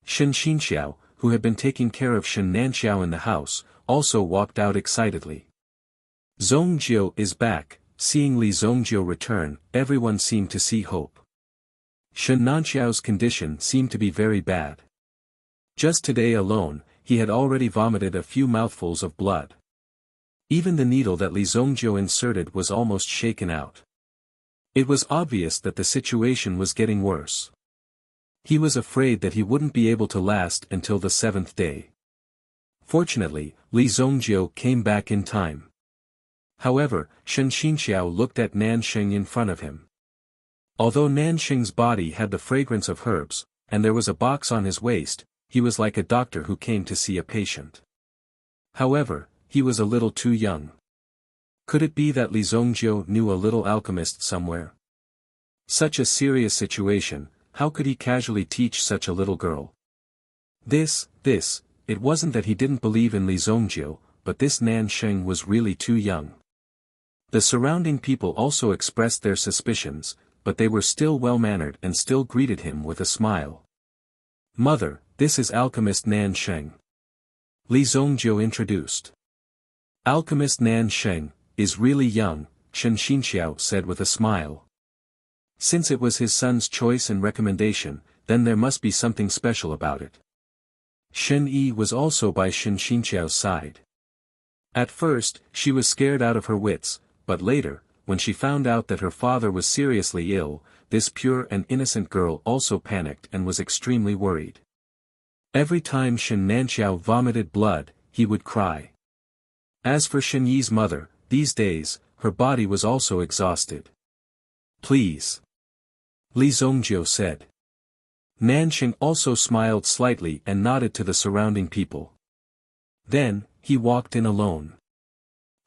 Shen Xinxiao, who had been taking care of Shen Nanxiao in the house, also walked out excitedly. Zongjiu is back. Seeing Li Zongjiu return, everyone seemed to see hope. Shen Nanxiao's condition seemed to be very bad. Just today alone, he had already vomited a few mouthfuls of blood. Even the needle that Li Zongjiu inserted was almost shaken out. It was obvious that the situation was getting worse. He was afraid that he wouldn't be able to last until the 7th day. Fortunately, Li Zongjiu came back in time. However, Shen Xinxiao looked at Nan Sheng in front of him. Although Nan Sheng's body had the fragrance of herbs, and there was a box on his waist, he was like a doctor who came to see a patient. However, he was a little too young. Could it be that Li Zongjiu knew a little alchemist somewhere? Such a serious situation, how could he casually teach such a little girl? It wasn't that he didn't believe in Li Zongjiu, but this Nan Sheng was really too young. The surrounding people also expressed their suspicions, but they were still well-mannered and still greeted him with a smile. Mother, this is Alchemist Nan Sheng. Li Zongjiu introduced. Alchemist Nan Sheng is really young, Shen Xinxiao said with a smile. Since it was his son's choice and recommendation, then there must be something special about it. Shen Yi was also by Shen Xinxiao's side. At first, she was scared out of her wits, but later, when she found out that her father was seriously ill, this pure and innocent girl also panicked and was extremely worried. Every time Shen Nanxiao vomited blood, he would cry. As for Shen Yi's mother, these days, her body was also exhausted. Please. Li Zongjiu said. Nan Sheng also smiled slightly and nodded to the surrounding people. Then, he walked in alone.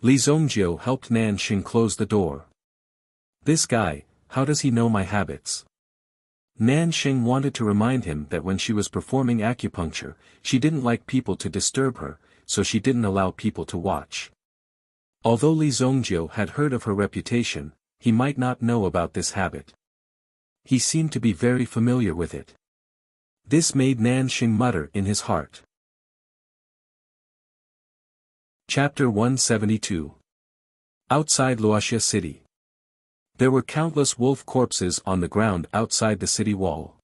Li Zongjiu helped Nan Sheng close the door. This guy, how does he know my habits? Nan Sheng wanted to remind him that when she was performing acupuncture, she didn't like people to disturb her, so she didn't allow people to watch. Although Li Zongjiu had heard of her reputation, he might not know about this habit. He seemed to be very familiar with it. This made Nan Sheng mutter in his heart. Chapter 172. Outside Luoxia City. There were countless wolf corpses on the ground outside the city wall.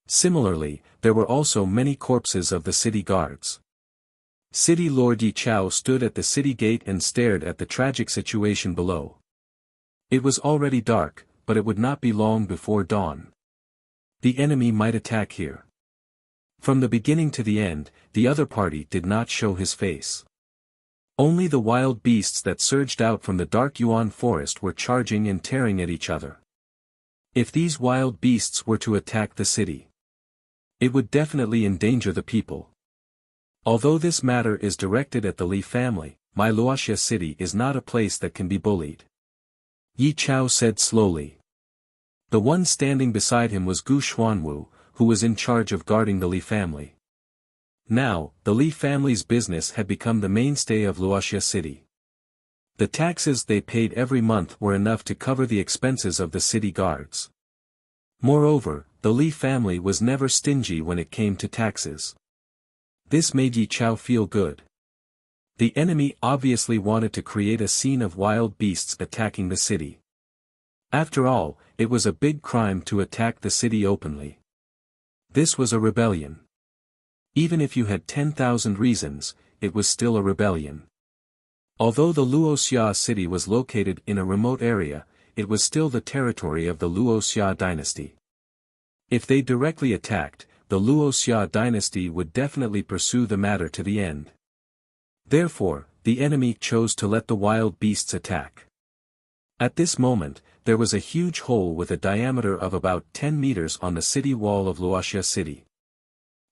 Similarly, there were also many corpses of the city guards. City Lord Yi Chao stood at the city gate and stared at the tragic situation below. It was already dark, but it would not be long before dawn. The enemy might attack here. From the beginning to the end, the other party did not show his face. Only the wild beasts that surged out from the dark Yuan forest were charging and tearing at each other. If these wild beasts were to attack the city, it would definitely endanger the people. Although this matter is directed at the Li family, my Luoxia city is not a place that can be bullied. Yi Chao said slowly. The one standing beside him was Gu Xuanwu, who was in charge of guarding the Li family. Now, the Li family's business had become the mainstay of Luoxia city. The taxes they paid every month were enough to cover the expenses of the city guards. Moreover, the Li family was never stingy when it came to taxes. This made Yi Chao feel good. The enemy obviously wanted to create a scene of wild beasts attacking the city. After all, it was a big crime to attack the city openly. This was a rebellion. Even if you had 10,000 reasons, it was still a rebellion. Although the Luoxia city was located in a remote area, it was still the territory of the Luoxia dynasty. If they directly attacked, the Luoxia dynasty would definitely pursue the matter to the end. Therefore, the enemy chose to let the wild beasts attack. At this moment, there was a huge hole with a diameter of about 10 meters on the city wall of Luoxia city.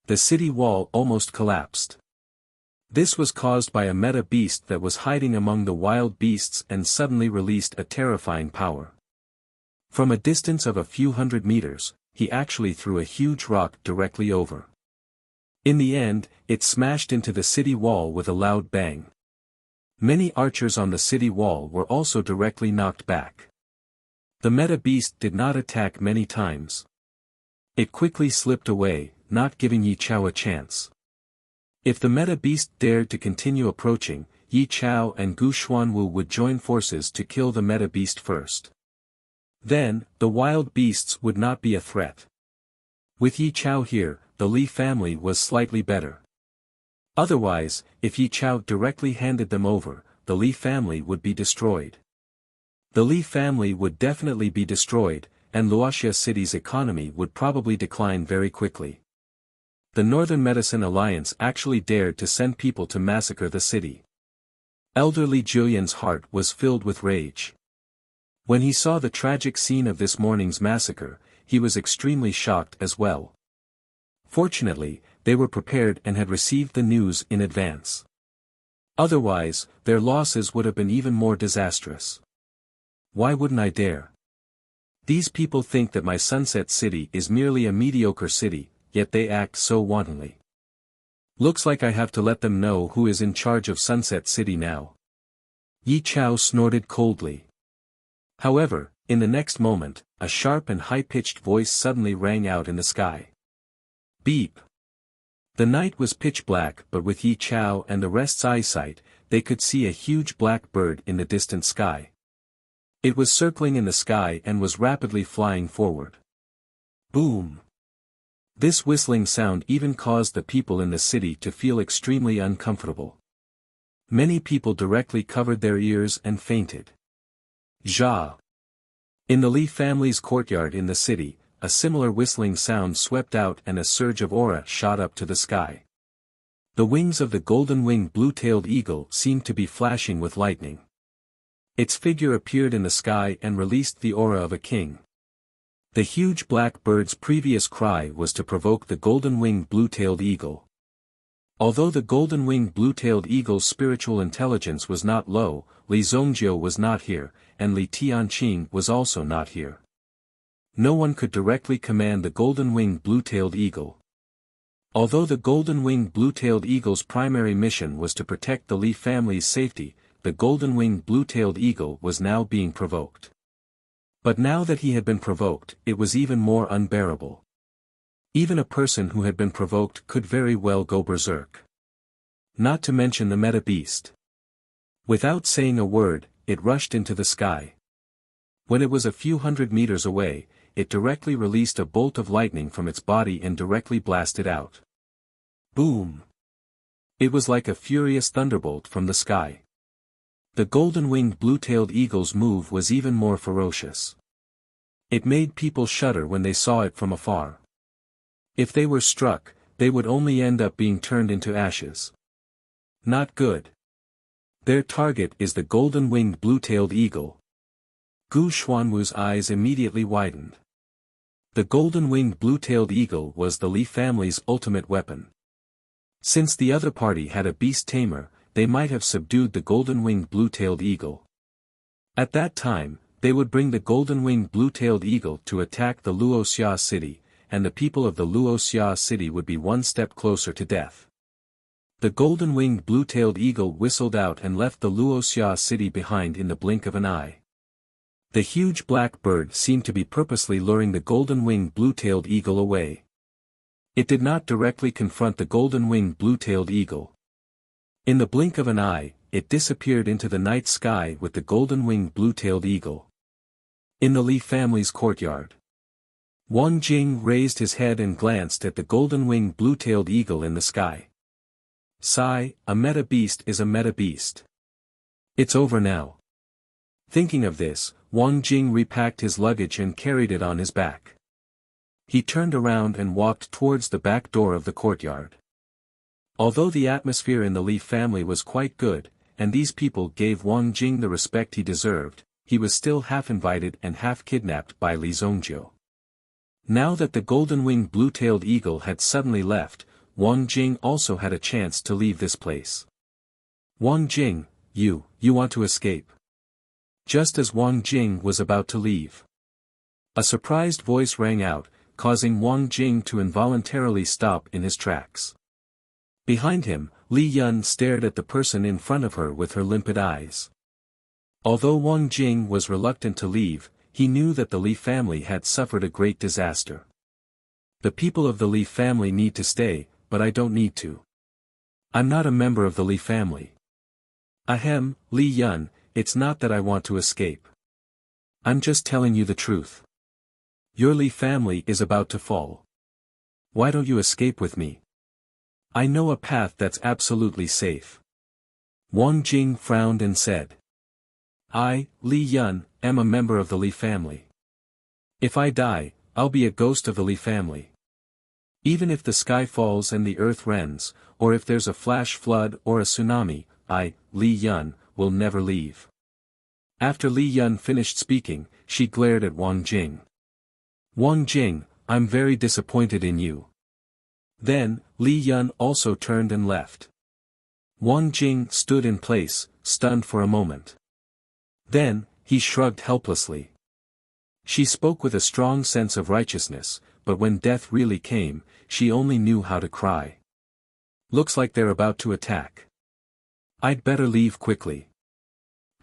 The city wall almost collapsed. This was caused by a meta beast that was hiding among the wild beasts and suddenly released a terrifying power. From a distance of a few hundred meters, he actually threw a huge rock directly over. In the end, it smashed into the city wall with a loud bang. Many archers on the city wall were also directly knocked back. The meta beast did not attack many times. It quickly slipped away, not giving Yi Chao a chance. If the meta beast dared to continue approaching, Yi Chao and Gu Xuanwu would join forces to kill the meta beast first. Then, the wild beasts would not be a threat. With Yi Chao here, the Li family was slightly better. Otherwise, if Yi Chao directly handed them over, the Li family would be destroyed. The Li family would definitely be destroyed, and Luoxia city's economy would probably decline very quickly. The Northern Medicine Alliance actually dared to send people to massacre the city. Elderly Julian's heart was filled with rage. When he saw the tragic scene of this morning's massacre, he was extremely shocked as well. Fortunately, they were prepared and had received the news in advance. Otherwise, their losses would have been even more disastrous. Why wouldn't I dare? These people think that my Sunset City is merely a mediocre city, yet they act so wantonly. Looks like I have to let them know who is in charge of Sunset City now. Yi Chao snorted coldly. However, in the next moment, a sharp and high-pitched voice suddenly rang out in the sky. Beep! The night was pitch black, but with Yi Chao and the rest's eyesight, they could see a huge black bird in the distant sky. It was circling in the sky and was rapidly flying forward. Boom! This whistling sound even caused the people in the city to feel extremely uncomfortable. Many people directly covered their ears and fainted. Zha! In the Li family's courtyard in the city, a similar whistling sound swept out and a surge of aura shot up to the sky. The wings of the golden-winged blue-tailed eagle seemed to be flashing with lightning. Its figure appeared in the sky and released the aura of a king. The huge black bird's previous cry was to provoke the golden-winged blue-tailed eagle. Although the golden-winged blue-tailed eagle's spiritual intelligence was not low, Li Zongjiu was not here, and Li Tianqing was also not here. No one could directly command the golden-winged blue-tailed eagle. Although the golden-winged blue-tailed eagle's primary mission was to protect the Li family's safety, the golden-winged blue-tailed eagle was now being provoked. But now that he had been provoked, it was even more unbearable. Even a person who had been provoked could very well go berserk. Not to mention the meta beast. Without saying a word, it rushed into the sky. When it was a few hundred meters away, it directly released a bolt of lightning from its body and directly blasted out. Boom! It was like a furious thunderbolt from the sky. The golden-winged blue-tailed eagle's move was even more ferocious. It made people shudder when they saw it from afar. If they were struck, they would only end up being turned into ashes. Not good. Their target is the golden-winged blue-tailed eagle. Gu Xuanwu's eyes immediately widened. The golden-winged blue-tailed eagle was the Li family's ultimate weapon. Since the other party had a beast tamer, they might have subdued the golden-winged blue-tailed eagle. At that time, they would bring the golden-winged blue-tailed eagle to attack the Luoxia city, and the people of the Luoxia city would be one step closer to death. The golden-winged blue-tailed eagle whistled out and left the Wuxia city behind in the blink of an eye. The huge black bird seemed to be purposely luring the golden-winged blue-tailed eagle away. It did not directly confront the golden-winged blue-tailed eagle. In the blink of an eye, it disappeared into the night sky with the golden-winged blue-tailed eagle. In the Li family's courtyard, Wang Jing raised his head and glanced at the golden-winged blue-tailed eagle in the sky. Sigh, a meta beast is a meta beast. It's over now. Thinking of this, Wang Jing repacked his luggage and carried it on his back. He turned around and walked towards the back door of the courtyard. Although the atmosphere in the Li family was quite good, and these people gave Wang Jing the respect he deserved, he was still half invited and half kidnapped by Li Zongjiu. Now that the golden-winged blue-tailed eagle had suddenly left, Wang Jing also had a chance to leave this place. Wang Jing, you want to escape? Just as Wang Jing was about to leave, a surprised voice rang out, causing Wang Jing to involuntarily stop in his tracks. Behind him, Li Yun stared at the person in front of her with her limpid eyes. Although Wang Jing was reluctant to leave, he knew that the Li family had suffered a great disaster. The people of the Li family need to stay, but I don't need to. I'm not a member of the Li family. Ahem, Li Yun, it's not that I want to escape. I'm just telling you the truth. Your Li family is about to fall. Why don't you escape with me? I know a path that's absolutely safe. Wang Jing frowned and said. I, Li Yun, am a member of the Li family. If I die, I'll be a ghost of the Li family. Even if the sky falls and the earth rends, or if there's a flash flood or a tsunami, I, Li Yun, will never leave. After Li Yun finished speaking, she glared at Wang Jing. Wang Jing, I'm very disappointed in you. Then, Li Yun also turned and left. Wang Jing stood in place, stunned for a moment. Then, he shrugged helplessly. She spoke with a strong sense of righteousness, but when death really came, she only knew how to cry. Looks like they're about to attack. I'd better leave quickly.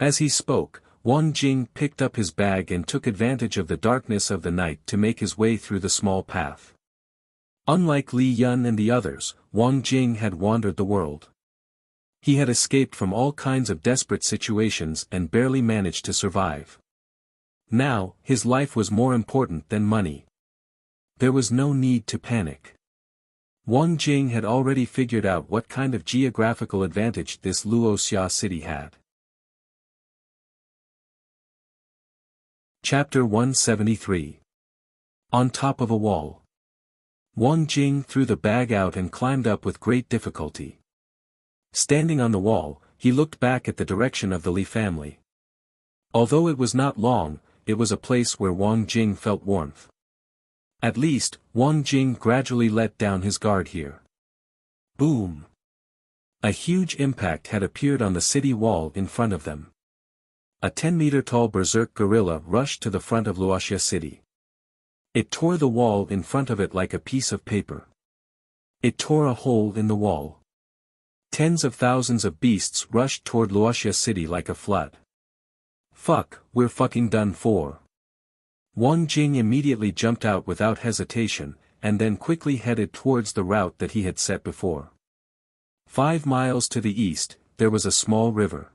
As he spoke, Wang Jing picked up his bag and took advantage of the darkness of the night to make his way through the small path. Unlike Li Yun and the others, Wang Jing had wandered the world. He had escaped from all kinds of desperate situations and barely managed to survive. Now, his life was more important than money. There was no need to panic. Wang Jing had already figured out what kind of geographical advantage this Wuxia city had. Chapter 173. On top of a wall. Wang Jing threw the bag out and climbed up with great difficulty. Standing on the wall, he looked back at the direction of the Li family. Although it was not long, it was a place where Wang Jing felt warmth. At least, Wang Jing gradually let down his guard here. Boom! A huge impact had appeared on the city wall in front of them. A 10-meter-tall berserk gorilla rushed to the front of Wuxia city. It tore the wall in front of it like a piece of paper. It tore a hole in the wall. Tens of thousands of beasts rushed toward Wuxia city like a flood. Fuck, we're fucking done for. Wang Jing immediately jumped out without hesitation, and then quickly headed towards the route that he had set before. 5 miles to the east, there was a small river.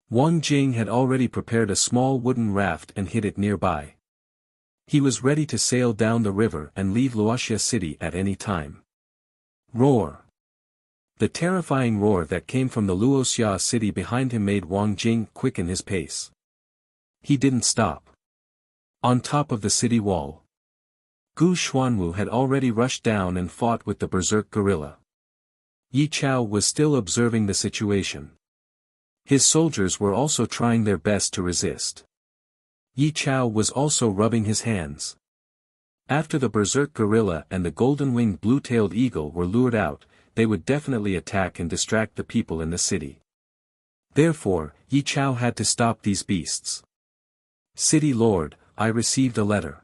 Wang Jing had already prepared a small wooden raft and hid it nearby. He was ready to sail down the river and leave Wuxia city at any time. Roar! The terrifying roar that came from the Wuxia city behind him made Wang Jing quicken his pace. He didn't stop. On top of the city wall, Gu Xuanwu had already rushed down and fought with the berserk gorilla. Yi Chao was still observing the situation. His soldiers were also trying their best to resist. Yi Chao was also rubbing his hands. After the berserk gorilla and the golden-winged blue-tailed eagle were lured out, they would definitely attack and distract the people in the city. Therefore, Yi Chao had to stop these beasts. City Lord, I received a letter.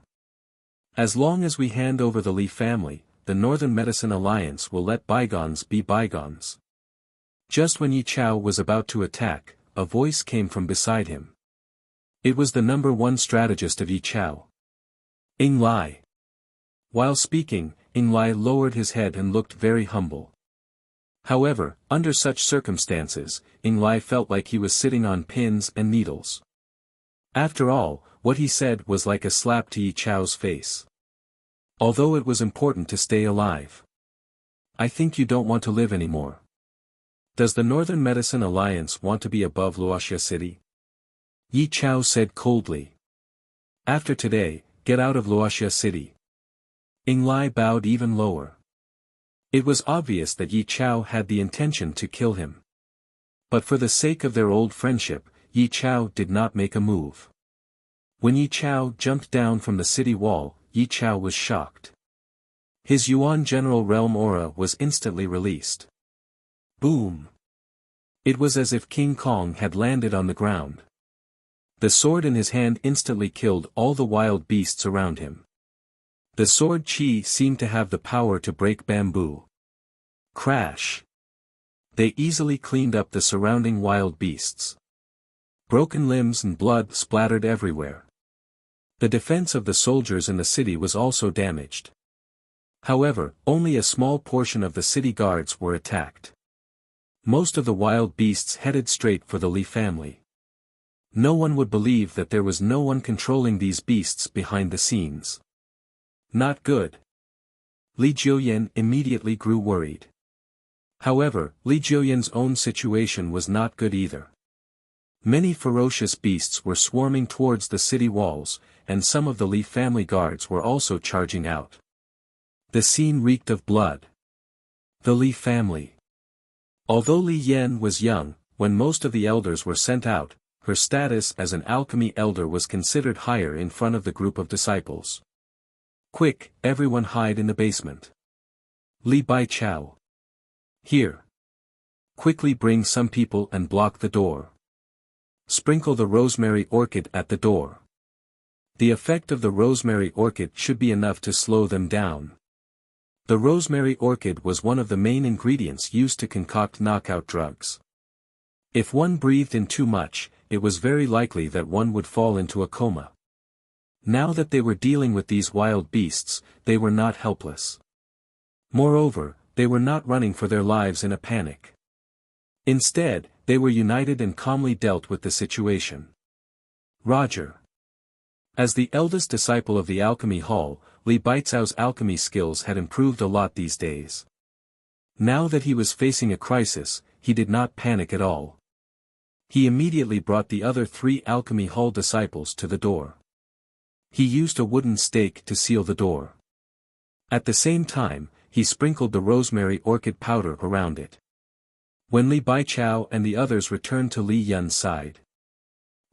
As long as we hand over the Li family, the Northern Medicine Alliance will let bygones be bygones. Just when Yi Chao was about to attack, a voice came from beside him. It was the number one strategist of Yi Chao. Ying Lai. While speaking, Ying Lai lowered his head and looked very humble. However, under such circumstances, Ying Lai felt like he was sitting on pins and needles. After all, what he said was like a slap to Yi Chao's face. Although it was important to stay alive. I think you don't want to live anymore. Does the Northern Medicine Alliance want to be above Wuxia City? Yi Chao said coldly. After today, get out of Wuxia City. Ying Lai bowed even lower. It was obvious that Yi Chao had the intention to kill him. But for the sake of their old friendship, Yi Chao did not make a move. When Yi Chao jumped down from the city wall, Yi Chao was shocked. His Yuan General Realm aura was instantly released. Boom! It was as if King Kong had landed on the ground. The sword in his hand instantly killed all the wild beasts around him. The sword chi seemed to have the power to break bamboo. Crash! They easily cleaned up the surrounding wild beasts. Broken limbs and blood splattered everywhere. The defense of the soldiers in the city was also damaged. However, only a small portion of the city guards were attacked. Most of the wild beasts headed straight for the Li family. No one would believe that there was no one controlling these beasts behind the scenes. Not good. Li Jiuyan immediately grew worried. However, Li Jiuyan's own situation was not good either. Many ferocious beasts were swarming towards the city walls, and some of the Li family guards were also charging out. The scene reeked of blood. The Li family. Although Li Yan was young, when most of the elders were sent out, her status as an alchemy elder was considered higher in front of the group of disciples. Quick, everyone hide in the basement. Li Baichao. Here. Quickly bring some people and block the door. Sprinkle the rosemary orchid at the door. The effect of the rosemary orchid should be enough to slow them down. The rosemary orchid was one of the main ingredients used to concoct knockout drugs. If one breathed in too much, it was very likely that one would fall into a coma. Now that they were dealing with these wild beasts, they were not helpless. Moreover, they were not running for their lives in a panic. Instead, they were united and calmly dealt with the situation. Roger. As the eldest disciple of the alchemy hall, Li Baicao's alchemy skills had improved a lot these days. Now that he was facing a crisis, he did not panic at all. He immediately brought the other 3 alchemy hall disciples to the door. He used a wooden stake to seal the door. At the same time, he sprinkled the rosemary orchid powder around it. When Li Baichao and the others returned to Li Yun's side,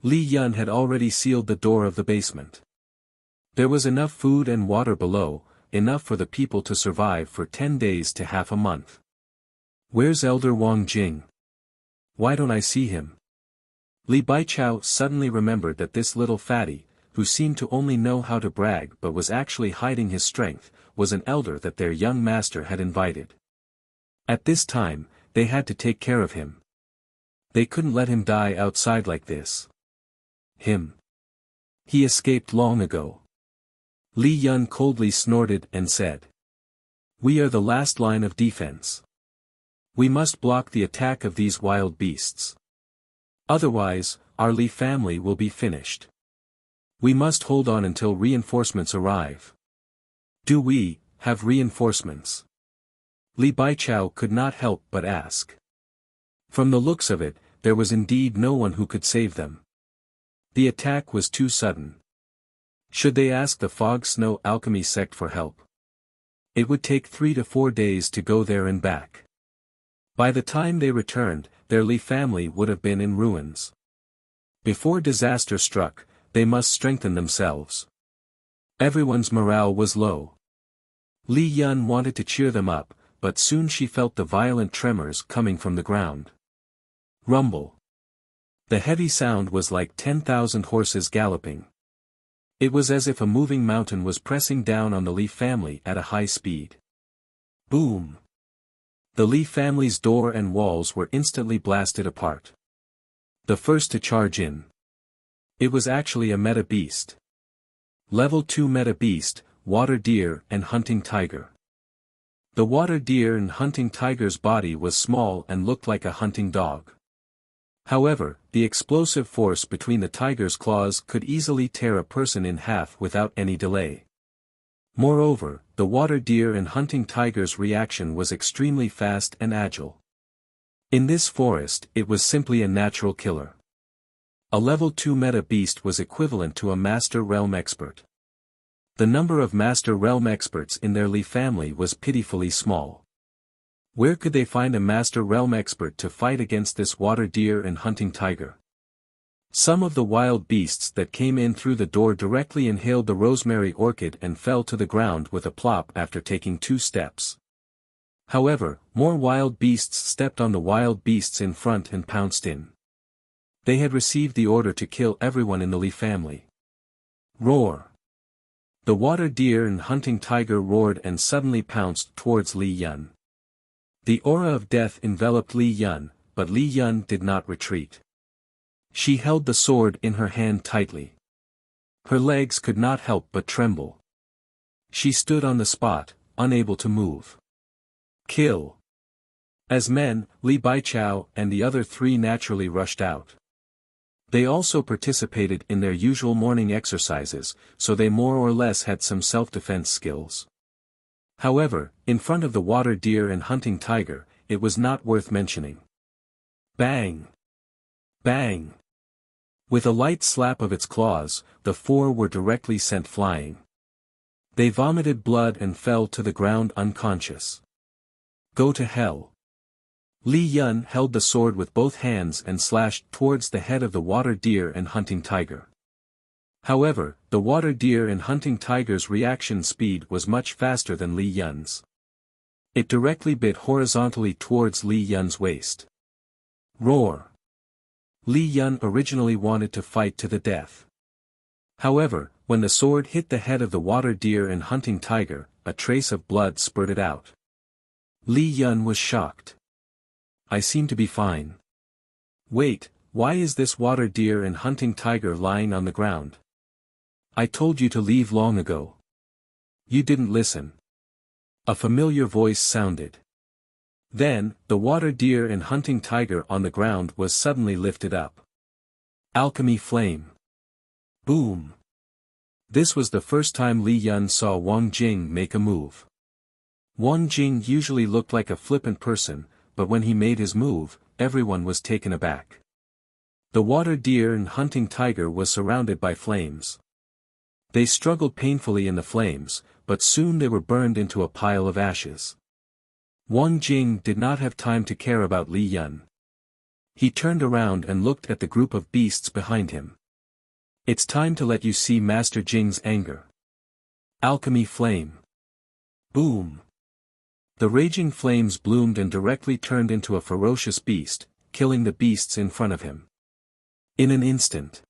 Li Yun had already sealed the door of the basement. There was enough food and water below, enough for the people to survive for 10 days to half a month. Where's Elder Wang Jing? Why don't I see him? Li Baichao suddenly remembered that this little fatty, who seemed to only know how to brag but was actually hiding his strength, was an elder that their young master had invited. At this time, they had to take care of him. They couldn't let him die outside like this. Him. He escaped long ago. Li Yun coldly snorted and said. We are the last line of defense. We must block the attack of these wild beasts. Otherwise, our Li family will be finished. We must hold on until reinforcements arrive. Do we have reinforcements? Li Baichao could not help but ask. From the looks of it, there was indeed no one who could save them. The attack was too sudden. Should they ask the Fog Snow Alchemy sect for help? It would take 3 to 4 days to go there and back. By the time they returned, their Li family would have been in ruins. Before disaster struck, they must strengthen themselves. Everyone's morale was low. Li Yun wanted to cheer them up, but soon she felt the violent tremors coming from the ground. Rumble. The heavy sound was like 10,000 horses galloping. It was as if a moving mountain was pressing down on the Li family at a high speed. Boom! The Li family's door and walls were instantly blasted apart. The first to charge in. It was actually a meta beast. Level 2 meta beast, water deer and hunting tiger. The water deer and hunting tiger's body was small and looked like a hunting dog. However, the explosive force between the tiger's claws could easily tear a person in half without any delay. Moreover, the water deer and hunting tiger's reaction was extremely fast and agile. In this forest, it was simply a natural killer. A level 2 meta beast was equivalent to a Master Realm expert. The number of Master Realm experts in their Li family was pitifully small. Where could they find a Master Realm expert to fight against this water deer and hunting tiger? Some of the wild beasts that came in through the door directly inhaled the rosemary orchid and fell to the ground with a plop after taking 2 steps. However, more wild beasts stepped on the wild beasts in front and pounced in. They had received the order to kill everyone in the Li family. Roar! The water deer and hunting tiger roared and suddenly pounced towards Li Yun. The aura of death enveloped Li Yun, but Li Yun did not retreat. She held the sword in her hand tightly. Her legs could not help but tremble. She stood on the spot, unable to move. Kill! As men, Li Baichao and the other 3 naturally rushed out. They also participated in their usual morning exercises, so they more or less had some self-defense skills. However, in front of the water deer and hunting tiger, it was not worth mentioning. Bang! Bang! With a light slap of its claws, the 4 were directly sent flying. They vomited blood and fell to the ground unconscious. Go to hell! Li Yun held the sword with both hands and slashed towards the head of the water deer and hunting tiger. However, the water deer and hunting tiger's reaction speed was much faster than Li Yun's. It directly bit horizontally towards Li Yun's waist. Roar! Li Yun originally wanted to fight to the death. However, when the sword hit the head of the water deer and hunting tiger, a trace of blood spurted out. Li Yun was shocked. I seem to be fine. Wait, why is this water deer and hunting tiger lying on the ground? I told you to leave long ago. You didn't listen. A familiar voice sounded. Then, the water deer and hunting tiger on the ground was suddenly lifted up. Alchemy flame. Boom. This was the first time Li Yun saw Wang Jing make a move. Wang Jing usually looked like a flippant person, but when he made his move, everyone was taken aback. The water deer and hunting tiger was surrounded by flames. They struggled painfully in the flames, but soon they were burned into a pile of ashes. Wang Jing did not have time to care about Li Yun. He turned around and looked at the group of beasts behind him. It's time to let you see Master Jing's anger. Alchemy flame. Boom. The raging flames bloomed and directly turned into a ferocious beast, killing the beasts in front of him. In an instant,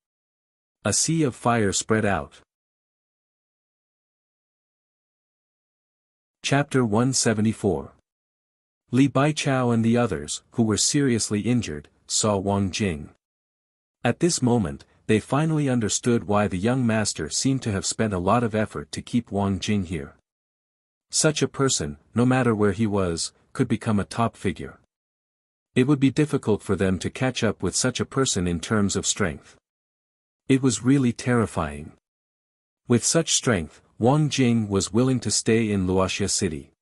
a sea of fire spread out. Chapter 174. Li Baichao and the others, who were seriously injured, saw Wang Jing. At this moment, they finally understood why the young master seemed to have spent a lot of effort to keep Wang Jing here. Such a person, no matter where he was, could become a top figure. It would be difficult for them to catch up with such a person in terms of strength. It was really terrifying. With such strength, Wang Jing was willing to stay in Wuxia city.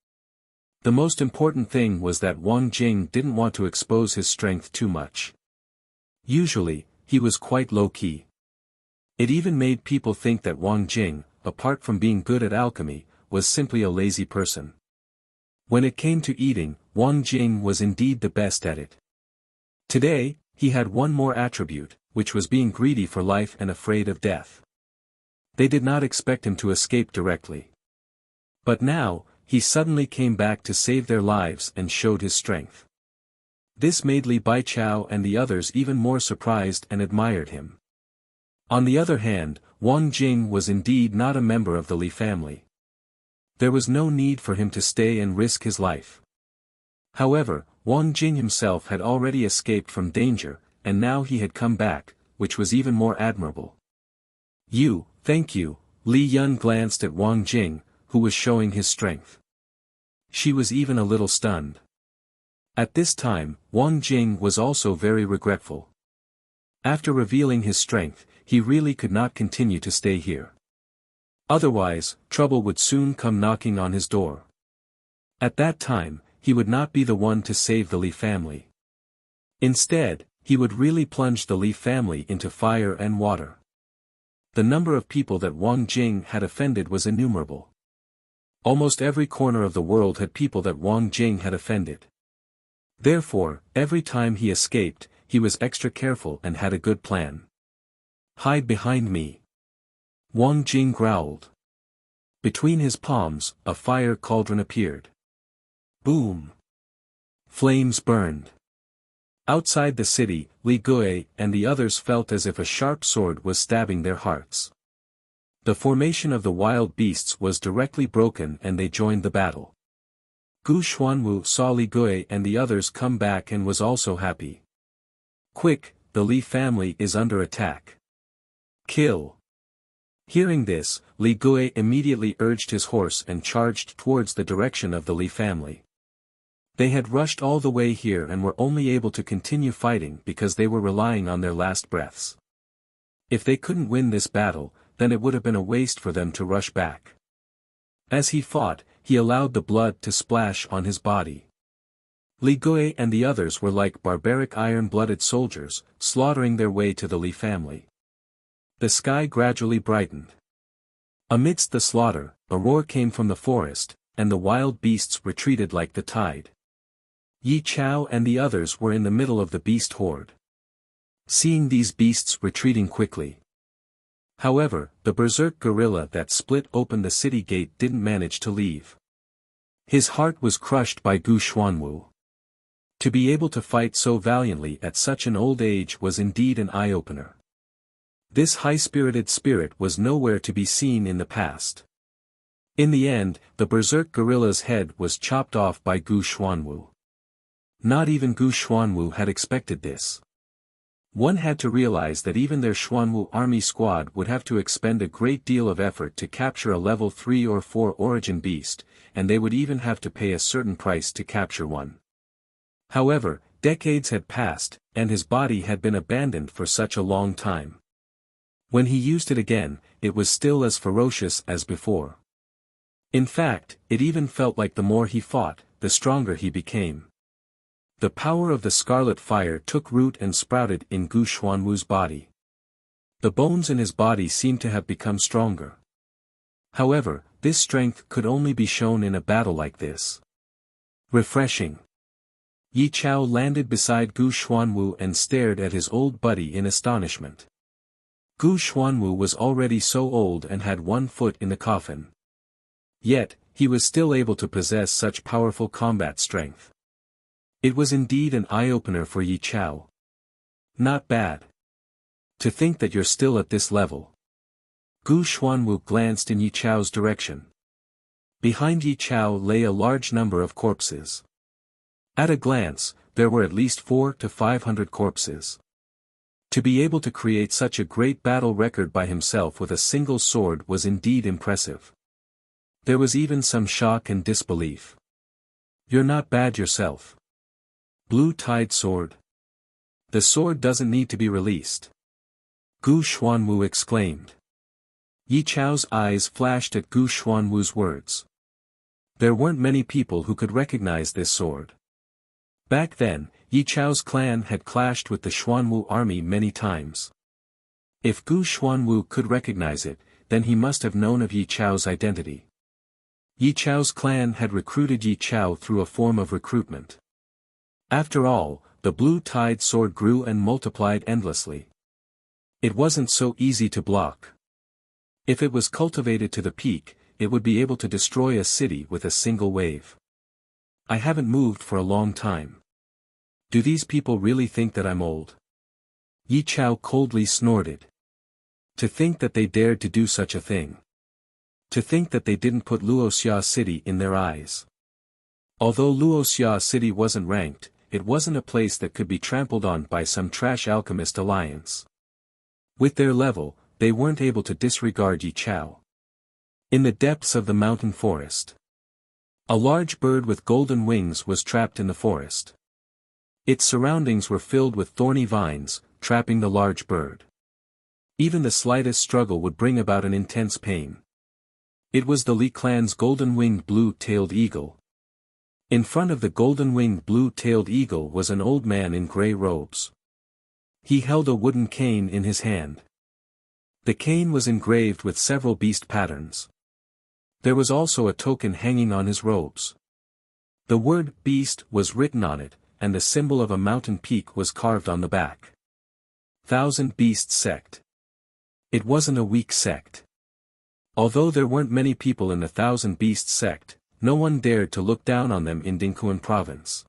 The most important thing was that Wang Jing didn't want to expose his strength too much. Usually, he was quite low-key. It even made people think that Wang Jing, apart from being good at alchemy, was simply a lazy person. When it came to eating, Wang Jing was indeed the best at it. Today, he had one more attribute, which was being greedy for life and afraid of death. They did not expect him to escape directly. But now, he suddenly came back to save their lives and showed his strength. This made Li Baichao and the others even more surprised and admired him. On the other hand, Wang Jing was indeed not a member of the Li family. There was no need for him to stay and risk his life. However, Wang Jing himself had already escaped from danger, and now he had come back, which was even more admirable. Thank you, Li Yun glanced at Wang Jing, who was showing his strength. She was even a little stunned. At this time, Wang Jing was also very regretful. After revealing his strength, he really could not continue to stay here. Otherwise, trouble would soon come knocking on his door. At that time, he would not be the one to save the Li family. Instead, he would really plunge the Li family into fire and water. The number of people that Wang Jing had offended was innumerable. Almost every corner of the world had people that Wang Jing had offended. Therefore, every time he escaped, he was extra careful and had a good plan. Hide behind me. Wang Jing growled. Between his palms, a fire cauldron appeared. Boom! Flames burned. Outside the city, Li Gui and the others felt as if a sharp sword was stabbing their hearts. The formation of the wild beasts was directly broken and they joined the battle. Gu Xuanwu saw Li Gui and the others come back and was also happy. Quick, the Li family is under attack. Kill! Hearing this, Li Gui immediately urged his horse and charged towards the direction of the Li family. They had rushed all the way here and were only able to continue fighting because they were relying on their last breaths. If they couldn't win this battle, then it would have been a waste for them to rush back. As he fought, he allowed the blood to splash on his body. Li Gui and the others were like barbaric iron-blooded soldiers, slaughtering their way to the Li family. The sky gradually brightened. Amidst the slaughter, a roar came from the forest, and the wild beasts retreated like the tide. Yi Chao and the others were in the middle of the beast horde. Seeing these beasts retreating quickly. However, the berserk gorilla that split open the city gate didn't manage to leave. His heart was crushed by Gu Xuanwu. To be able to fight so valiantly at such an old age was indeed an eye-opener. This high-spirited spirit was nowhere to be seen in the past. In the end, the berserk gorilla's head was chopped off by Gu Xuanwu. Not even Gu Xuanwu had expected this. One had to realize that even their Xuanwu army squad would have to expend a great deal of effort to capture a level 3 or 4 origin beast, and they would even have to pay a certain price to capture one. However, decades had passed, and his body had been abandoned for such a long time. When he used it again, it was still as ferocious as before. In fact, it even felt like the more he fought, the stronger he became. The power of the scarlet fire took root and sprouted in Gu Xuanwu's body. The bones in his body seemed to have become stronger. However, this strength could only be shown in a battle like this. Refreshing. Yi Chao landed beside Gu Xuanwu and stared at his old buddy in astonishment. Gu Xuanwu was already so old and had one foot in the coffin. Yet, he was still able to possess such powerful combat strength. It was indeed an eye-opener for Yi Chao. Not bad. To think that you're still at this level. Gu Xuanwu glanced in Yi Chao's direction. Behind Yi Chao lay a large number of corpses. At a glance, there were at least 400 to 500 corpses. To be able to create such a great battle record by himself with a single sword was indeed impressive. There was even some shock and disbelief. You're not bad yourself. Blue Tide Sword. The sword doesn't need to be released. Gu Xuanwu exclaimed. Yi Chao's eyes flashed at Gu Xuanwu's words. There weren't many people who could recognize this sword. Back then, Yi Chao's clan had clashed with the Xuanwu army many times. If Gu Xuanwu could recognize it, then he must have known of Yi Chao's identity. Yi Chao's clan had recruited Yi Chao through a form of recruitment. After all, the Blue Tide Sword grew and multiplied endlessly. It wasn't so easy to block. If it was cultivated to the peak, it would be able to destroy a city with a single wave. I haven't moved for a long time. Do these people really think that I'm old? Yi Chao coldly snorted. To think that they dared to do such a thing. To think that they didn't put Luoxia City in their eyes. Although Wuxia City wasn't ranked, it wasn't a place that could be trampled on by some trash alchemist alliance. With their level, they weren't able to disregard Yi Chao. In the depths of the mountain forest, a large bird with golden wings was trapped in the forest. Its surroundings were filled with thorny vines, trapping the large bird. Even the slightest struggle would bring about an intense pain. It was the Li clan's golden-winged blue-tailed eagle. In front of the golden-winged blue-tailed eagle was an old man in grey robes. He held a wooden cane in his hand. The cane was engraved with several beast patterns. There was also a token hanging on his robes. The word beast was written on it, and the symbol of a mountain peak was carved on the back. Thousand Beast Sect. It wasn't a weak sect. Although there weren't many people in the Thousand Beast Sect, no one dared to look down on them in Dingquan Province.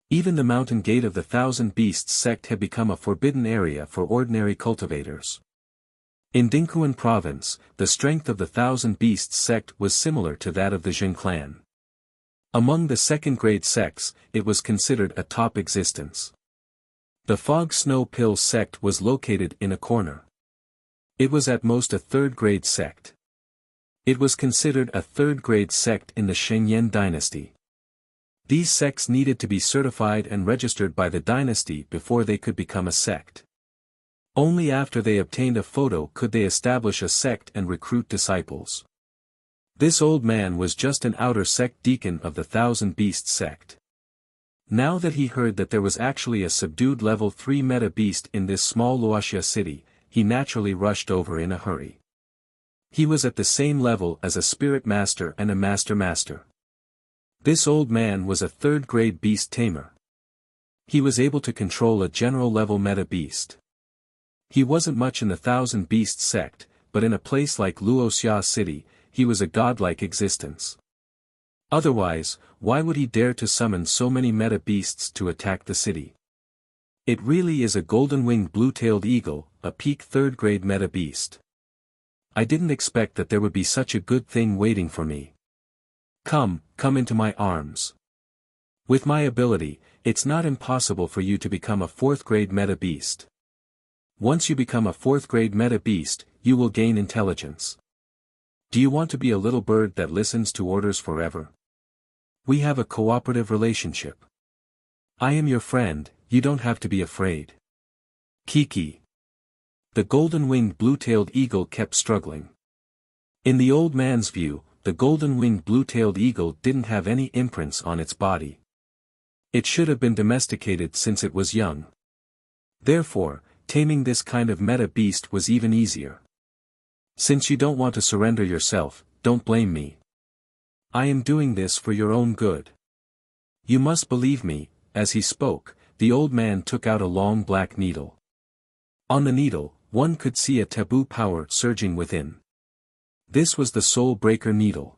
Even the mountain gate of the Thousand Beasts Sect had become a forbidden area for ordinary cultivators. In Dingquan Province, the strength of the Thousand Beasts Sect was similar to that of the Jin clan. Among the second-grade sects, it was considered a top existence. The Fog Snow Pill sect was located in a corner. It was at most a third-grade sect. It was considered a third-grade sect in the Shengyan dynasty. These sects needed to be certified and registered by the dynasty before they could become a sect. Only after they obtained a photo could they establish a sect and recruit disciples. This old man was just an outer sect deacon of the Thousand Beast sect. Now that he heard that there was actually a subdued level 3 meta beast in this small Wuxia city, he naturally rushed over in a hurry. He was at the same level as a spirit master and a master. This old man was a third-grade beast tamer. He was able to control a general-level meta beast. He wasn't much in the Thousand Beast sect, but in a place like Wuxia City, he was a godlike existence. Otherwise, why would he dare to summon so many meta beasts to attack the city? It really is a golden-winged blue-tailed eagle, a peak third-grade meta beast. I didn't expect that there would be such a good thing waiting for me. Come into my arms. With my ability, it's not impossible for you to become a fourth-grade meta beast. Once you become a fourth-grade meta beast, you will gain intelligence. Do you want to be a little bird that listens to orders forever? We have a cooperative relationship. I am your friend, you don't have to be afraid. Kiki. The golden-winged blue-tailed eagle kept struggling. In the old man's view, the golden-winged blue-tailed eagle didn't have any imprints on its body. It should have been domesticated since it was young. Therefore, taming this kind of meta beast was even easier. Since you don't want to surrender yourself, don't blame me. I am doing this for your own good. You must believe me. As he spoke, the old man took out a long black needle. On the needle, one could see a taboo power surging within. This was the Soul Breaker Needle.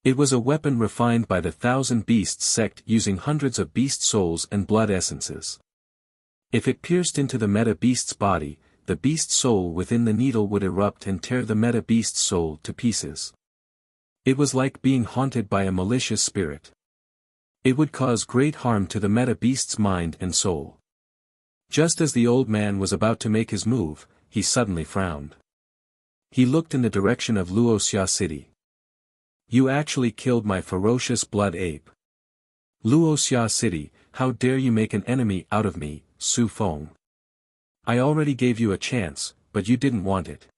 It was a weapon refined by the Thousand Beasts sect using hundreds of beast souls and blood essences. If it pierced into the meta beast's body, the beast soul within the needle would erupt and tear the meta beast's soul to pieces. It was like being haunted by a malicious spirit. It would cause great harm to the meta beast's mind and soul. Just as the old man was about to make his move, he suddenly frowned. He looked in the direction of Wuxia City. You actually killed my ferocious blood ape. Wuxia City, how dare you make an enemy out of me, Su Feng. I already gave you a chance, but you didn't want it.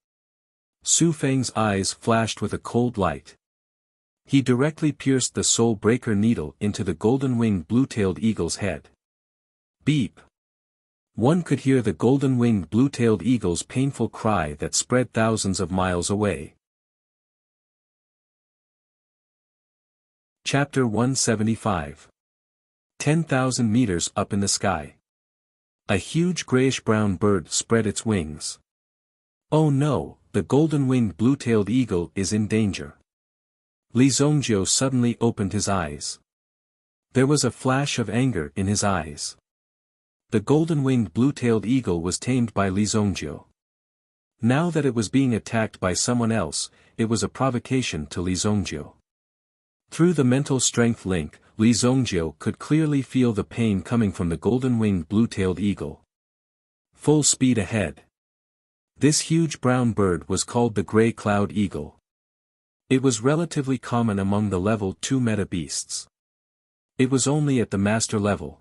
Su Feng's eyes flashed with a cold light. He directly pierced the Soul Breaker Needle into the golden-winged blue-tailed eagle's head. Beep. One could hear the golden-winged blue-tailed eagle's painful cry that spread thousands of miles away. Chapter 175. 10,000 meters up in the sky. A huge grayish-brown bird spread its wings. Oh no, the golden-winged blue-tailed eagle is in danger. Li Zhongjiu suddenly opened his eyes. There was a flash of anger in his eyes. The golden-winged blue-tailed eagle was tamed by Li Zhongjiu. Now that it was being attacked by someone else, it was a provocation to Li Zhongjiu. Through the mental strength link, Li Zongjiu could clearly feel the pain coming from the golden-winged blue-tailed eagle. Full speed ahead. This huge brown bird was called the gray cloud eagle. It was relatively common among the level 2 meta beasts. It was only at the master level.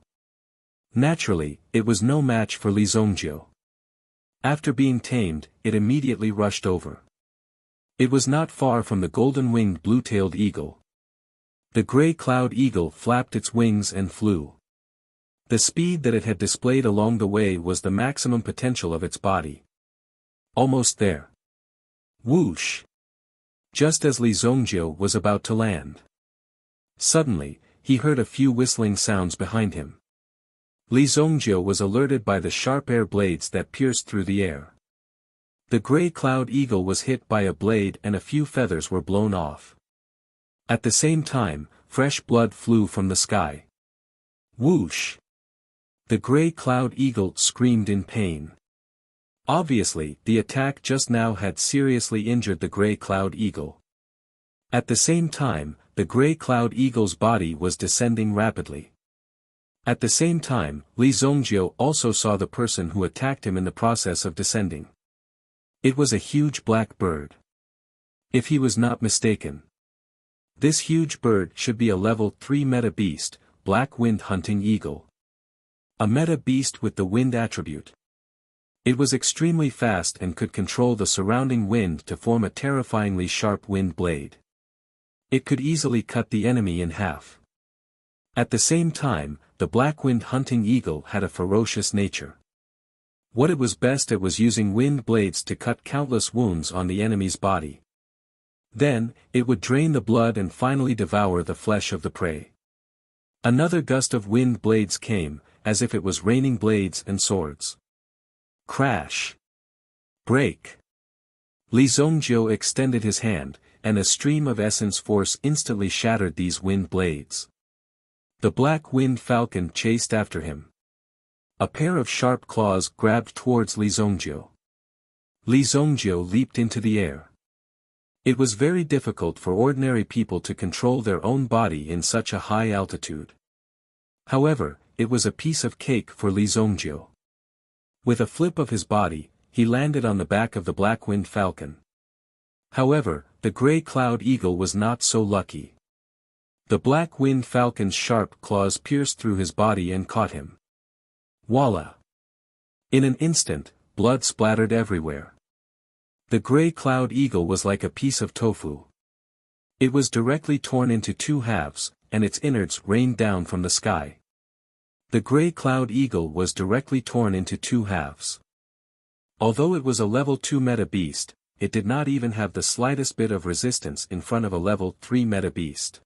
Naturally, it was no match for Li Zongjiu. After being tamed, it immediately rushed over. It was not far from the golden-winged blue-tailed eagle. The gray cloud eagle flapped its wings and flew. The speed that it had displayed along the way was the maximum potential of its body. Almost there. Whoosh! Just as Li Zongjiu was about to land. Suddenly, he heard a few whistling sounds behind him. Li Zongjiu was alerted by the sharp air blades that pierced through the air. The gray cloud eagle was hit by a blade and a few feathers were blown off. At the same time, fresh blood flew from the sky. Whoosh! The gray cloud eagle screamed in pain. Obviously, the attack just now had seriously injured the gray cloud eagle. At the same time, the gray cloud eagle's body was descending rapidly. At the same time, Li Zongjiu also saw the person who attacked him in the process of descending. It was a huge black bird. If he was not mistaken. This huge bird should be a level 3 meta beast, black wind hunting eagle. A meta beast with the wind attribute. It was extremely fast and could control the surrounding wind to form a terrifyingly sharp wind blade. It could easily cut the enemy in half. At the same time, the black wind hunting eagle had a ferocious nature. What it was best at was using wind blades to cut countless wounds on the enemy's body. Then, it would drain the blood and finally devour the flesh of the prey. Another gust of wind blades came, as if it was raining blades and swords. Crash! Break! Li Zongjiu extended his hand, and a stream of essence force instantly shattered these wind blades. The black wind falcon chased after him. A pair of sharp claws grabbed towards Li Zongjiu. Li Zongjiu leaped into the air. It was very difficult for ordinary people to control their own body in such a high altitude. However, it was a piece of cake for Li Zongjiu. With a flip of his body, he landed on the back of the black wind falcon. However, the gray cloud eagle was not so lucky. The black wind falcon's sharp claws pierced through his body and caught him. Voila! In an instant, blood splattered everywhere. The gray cloud eagle was like a piece of tofu. It was directly torn into two halves, and its innards rained down from the sky. The gray cloud eagle was directly torn into two halves. Although it was a level 2 meta beast, it did not even have the slightest bit of resistance in front of a level 3 meta beast.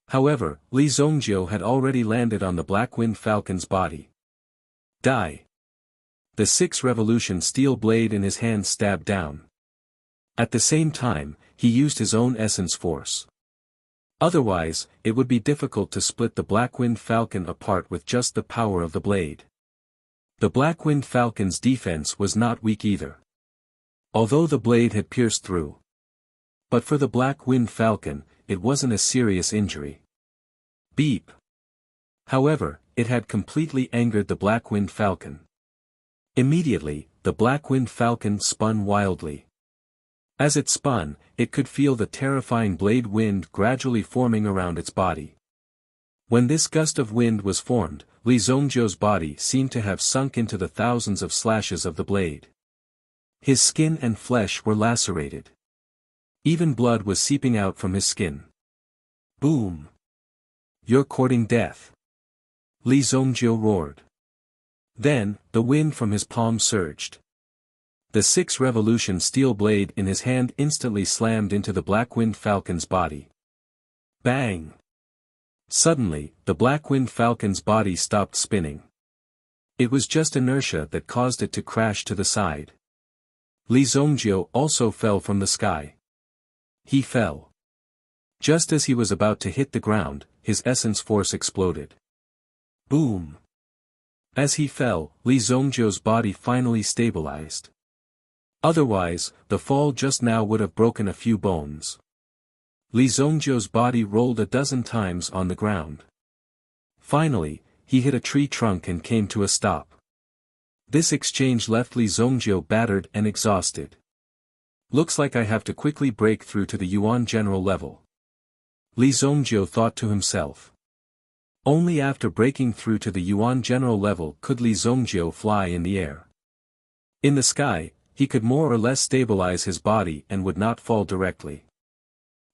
However, Li Zongjiu had already landed on the black wind falcon's body. Die! The 6 revolution steel blade in his hand stabbed down. At the same time, he used his own essence force. Otherwise, it would be difficult to split the black wind falcon apart with just the power of the blade. The black wind falcon's defense was not weak either. Although the blade had pierced through. But for the black wind falcon, it wasn't a serious injury. Beep! However, it had completely angered the black wind falcon. Immediately, the black wind falcon spun wildly. As it spun, it could feel the terrifying blade wind gradually forming around its body. When this gust of wind was formed, Li Zongjiu's body seemed to have sunk into the thousands of slashes of the blade. His skin and flesh were lacerated. Even blood was seeping out from his skin. Boom! You're courting death! Li Zongjiu roared. Then, the wind from his palm surged. The 6 revolution steel blade in his hand instantly slammed into the black wind falcon's body. Bang! Suddenly, the black wind falcon's body stopped spinning. It was just inertia that caused it to crash to the side. Li Zongjiu also fell from the sky. He fell. Just as he was about to hit the ground, his essence force exploded. Boom! As he fell, Li Zongjiu's body finally stabilized. Otherwise, the fall just now would have broken a few bones. Li Zongjiu's body rolled a dozen times on the ground. Finally, he hit a tree trunk and came to a stop. This exchange left Li Zongjiu battered and exhausted. Looks like I have to quickly break through to the Yuan general level. Li Zongjiu thought to himself. Only after breaking through to the Yuan general level could Li Zongjiu fly in the air. In the sky, he could more or less stabilize his body and would not fall directly.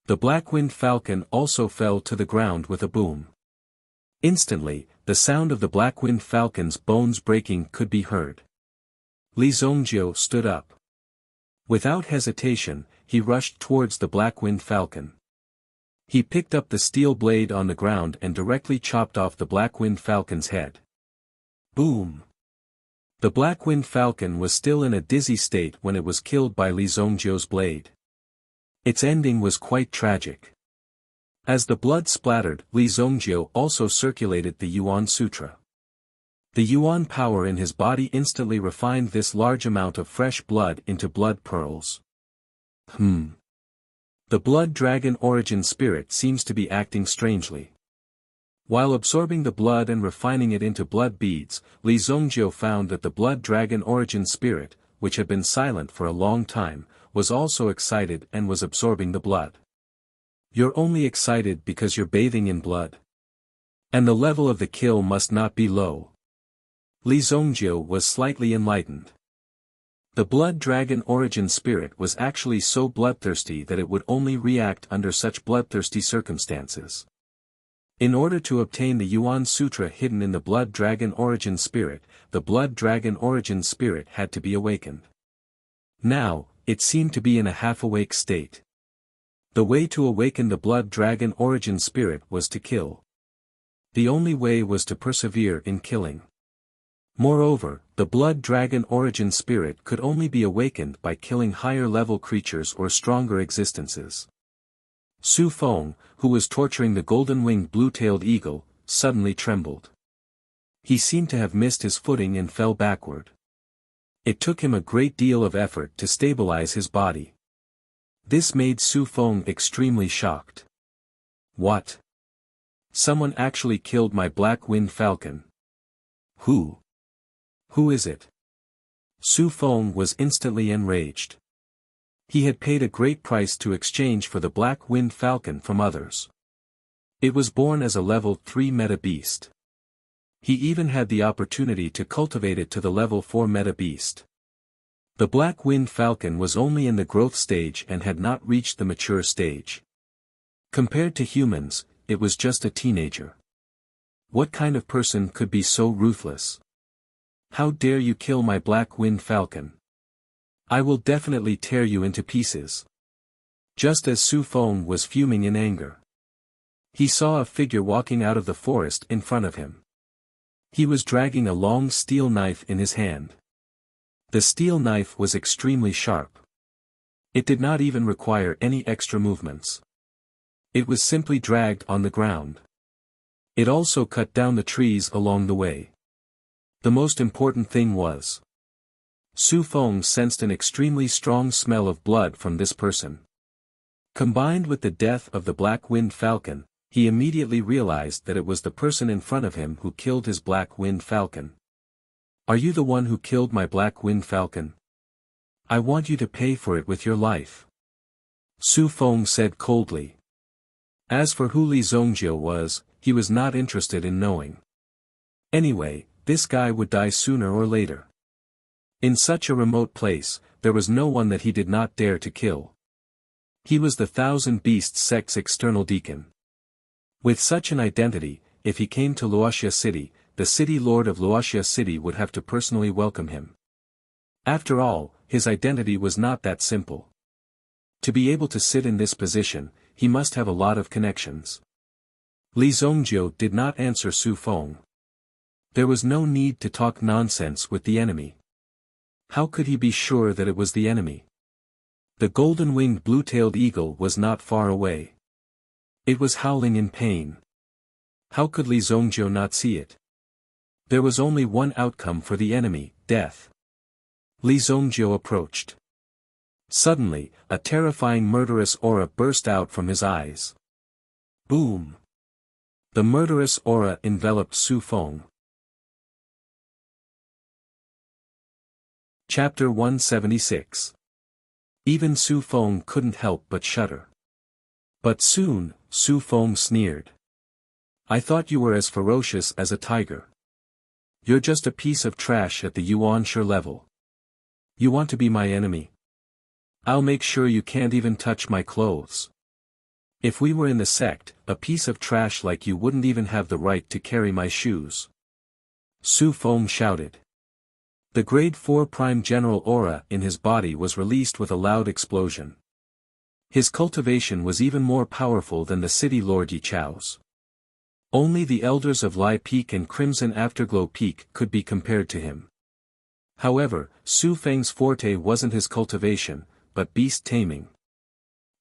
The black-winged falcon also fell to the ground with a boom. Instantly, the sound of the black-winged falcon's bones breaking could be heard. Li Zongjiu stood up. Without hesitation, he rushed towards the black-winged falcon. He picked up the steel blade on the ground and directly chopped off the black-winged falcon's head. Boom! The black-winged falcon was still in a dizzy state when it was killed by Li Zongjiu's blade. Its ending was quite tragic. As the blood splattered, Li Zongjiu also circulated the Yuan Sutra. The Yuan power in his body instantly refined this large amount of fresh blood into blood pearls. The blood dragon origin spirit seems to be acting strangely. While absorbing the blood and refining it into blood beads, Li Zongjiu found that the blood dragon origin spirit, which had been silent for a long time, was also excited and was absorbing the blood. You're only excited because you're bathing in blood. And the level of the kill must not be low. Li Zongjiu was slightly enlightened. The blood dragon origin spirit was actually so bloodthirsty that it would only react under such bloodthirsty circumstances. In order to obtain the Yuan Sutra hidden in the blood dragon origin spirit, the blood dragon origin spirit had to be awakened. Now, it seemed to be in a half-awake state. The way to awaken the blood dragon origin spirit was to kill. The only way was to persevere in killing. Moreover, the blood dragon origin spirit could only be awakened by killing higher-level creatures or stronger existences. Su Feng, who was torturing the golden-winged blue-tailed eagle, suddenly trembled. He seemed to have missed his footing and fell backward. It took him a great deal of effort to stabilize his body. This made Su Feng extremely shocked. What? Someone actually killed my black-winged falcon. Who? Who is it? Su Feng was instantly enraged. He had paid a great price to exchange for the black-winged falcon from others. It was born as a level 3 meta beast. He even had the opportunity to cultivate it to the level 4 meta beast. The black-winged falcon was only in the growth stage and had not reached the mature stage. Compared to humans, it was just a teenager. What kind of person could be so ruthless? How dare you kill my black-winged falcon? I will definitely tear you into pieces. Just as Su Feng was fuming in anger, he saw a figure walking out of the forest in front of him. He was dragging a long steel knife in his hand. The steel knife was extremely sharp. It did not even require any extra movements. It was simply dragged on the ground. It also cut down the trees along the way. The most important thing was, Su Feng sensed an extremely strong smell of blood from this person. Combined with the death of the black-winged falcon, he immediately realized that it was the person in front of him who killed his black-winged falcon. Are you the one who killed my black-winged falcon? I want you to pay for it with your life. Su Feng said coldly. As for who Li Zongjiu was, he was not interested in knowing. Anyway, this guy would die sooner or later. In such a remote place, there was no one that he did not dare to kill. He was the Thousand Beasts sect's external deacon. With such an identity, if he came to Wuxia City, the city lord of Wuxia City would have to personally welcome him. After all, his identity was not that simple. To be able to sit in this position, he must have a lot of connections. Li Zongjiu did not answer Su Feng. There was no need to talk nonsense with the enemy. How could he be sure that it was the enemy? The golden-winged blue-tailed eagle was not far away. It was howling in pain. How could Li Zongjiu not see it? There was only one outcome for the enemy, death. Li Zongjiu approached. Suddenly, a terrifying murderous aura burst out from his eyes. Boom! The murderous aura enveloped Su Feng. Chapter 176. Even Su Feng couldn't help but shudder. But soon, Su Feng sneered. I thought you were as ferocious as a tiger. You're just a piece of trash at the Yuanshi level. You want to be my enemy? I'll make sure you can't even touch my clothes. If we were in the sect, a piece of trash like you wouldn't even have the right to carry my shoes. Su Feng shouted. The grade 4 prime general aura in his body was released with a loud explosion. His cultivation was even more powerful than the city lord Yi Chao's. Only the elders of Lai Peak and Crimson Afterglow Peak could be compared to him. However, Su Feng's forte wasn't his cultivation, but beast taming.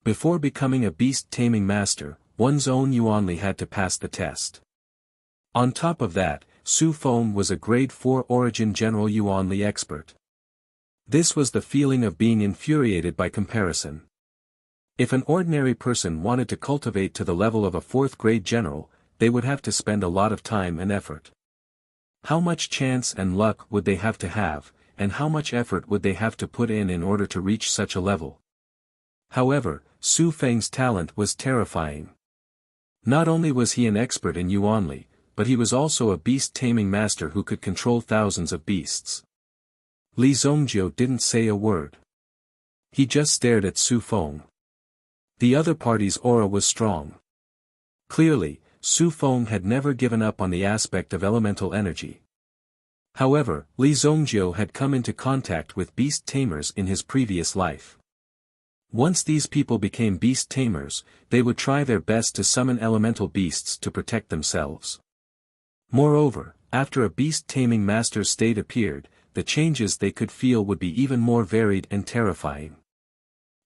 Before becoming a beast taming master, one's own Yuanli had to pass the test. On top of that, Su Feng was a grade 4 origin general Yuanli expert. This was the feeling of being infuriated by comparison. If an ordinary person wanted to cultivate to the level of a 4th grade general, they would have to spend a lot of time and effort. How much chance and luck would they have to have, and how much effort would they have to put in order to reach such a level? However, Su Feng's talent was terrifying. Not only was he an expert in Yuanli, but he was also a beast-taming master who could control thousands of beasts. Li Zongjiu didn't say a word. He just stared at Su Feng. The other party's aura was strong. Clearly, Su Feng had never given up on the aspect of elemental energy. However, Li Zongjiu had come into contact with beast tamers in his previous life. Once these people became beast tamers, they would try their best to summon elemental beasts to protect themselves. Moreover, after a beast-taming master's state appeared, the changes they could feel would be even more varied and terrifying.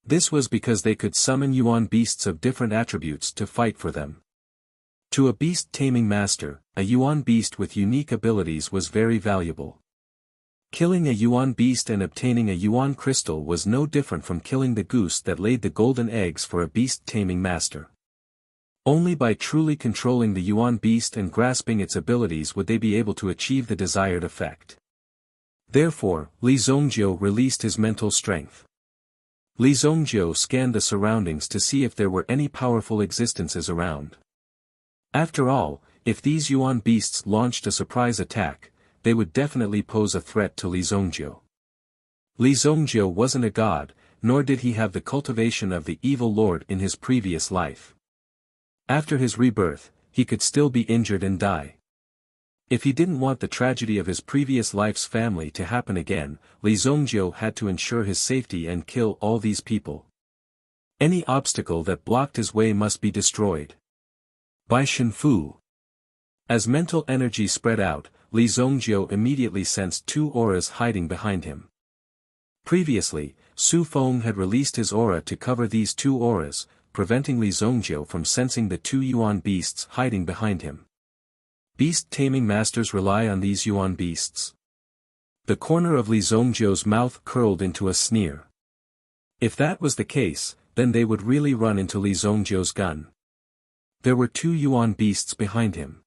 This was because they could summon Yuan beasts of different attributes to fight for them. To a beast-taming master, a Yuan beast with unique abilities was very valuable. Killing a Yuan beast and obtaining a Yuan crystal was no different from killing the goose that laid the golden eggs for a beast-taming master. Only by truly controlling the Yuan beast and grasping its abilities would they be able to achieve the desired effect. Therefore, Li Zongjiu released his mental strength. Li Zongjiu scanned the surroundings to see if there were any powerful existences around. After all, if these Yuan beasts launched a surprise attack, they would definitely pose a threat to Li Zongjiu. Li Zongjiu wasn't a god, nor did he have the cultivation of the evil lord in his previous life. After his rebirth, he could still be injured and die. If he didn't want the tragedy of his previous life's family to happen again, Li Zongjiu had to ensure his safety and kill all these people. Any obstacle that blocked his way must be destroyed. By Shenfu. As mental energy spread out, Li Zongjiu immediately sensed 2 auras hiding behind him. Previously, Su Feng had released his aura to cover these 2 auras, preventing Li Zongjiu from sensing the 2 Yuan beasts hiding behind him. Beast-taming masters rely on these Yuan beasts. The corner of Li Zongjiu's mouth curled into a sneer. If that was the case, then they would really run into Li Zongjiu's gun. There were 2 Yuan beasts behind him.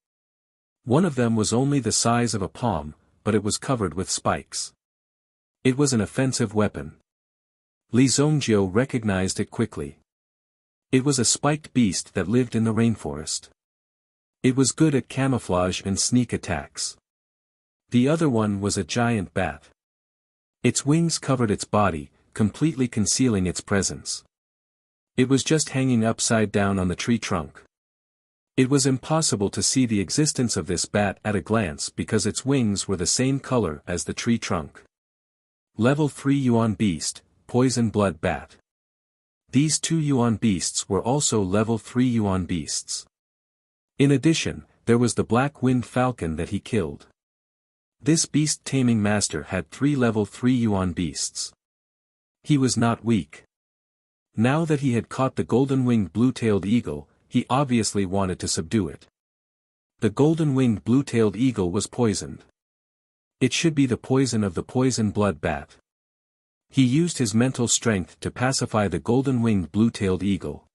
One of them was only the size of a palm, but it was covered with spikes. It was an offensive weapon. Li Zongjiu recognized it quickly. It was a spiked beast that lived in the rainforest. It was good at camouflage and sneak attacks. The other one was a giant bat. Its wings covered its body, completely concealing its presence. It was just hanging upside down on the tree trunk. It was impossible to see the existence of this bat at a glance because its wings were the same color as the tree trunk. Level 3 Yuan Beast, Poison Blood Bat. These 2 Yuan Beasts were also level 3 Yuan Beasts. In addition, there was the Black Wind Falcon that he killed. This beast-taming master had 3 level 3 Yuan Beasts. He was not weak. Now that he had caught the golden-winged blue-tailed eagle, he obviously wanted to subdue it. The golden-winged blue-tailed eagle was poisoned. It should be the poison of the poison blood bat. He used his mental strength to pacify the golden-winged blue-tailed eagle.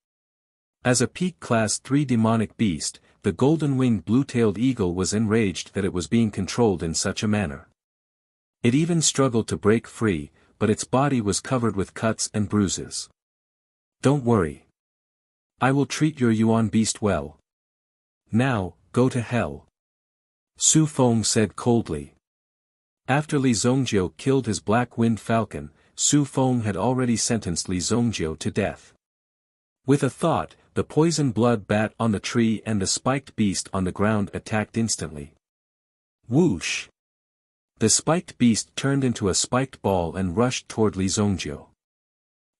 As a peak Class 3 demonic beast, the golden-winged blue-tailed eagle was enraged that it was being controlled in such a manner. It even struggled to break free, but its body was covered with cuts and bruises. Don't worry. I will treat your Yuan beast well. Now, go to hell. Su Feng said coldly. After Li Zongjiu killed his black-winged falcon, Su Feng had already sentenced Li Zongjiu to death. With a thought, the poison blood bat on the tree and the spiked beast on the ground attacked instantly. Whoosh! The spiked beast turned into a spiked ball and rushed toward Li Zongjiu.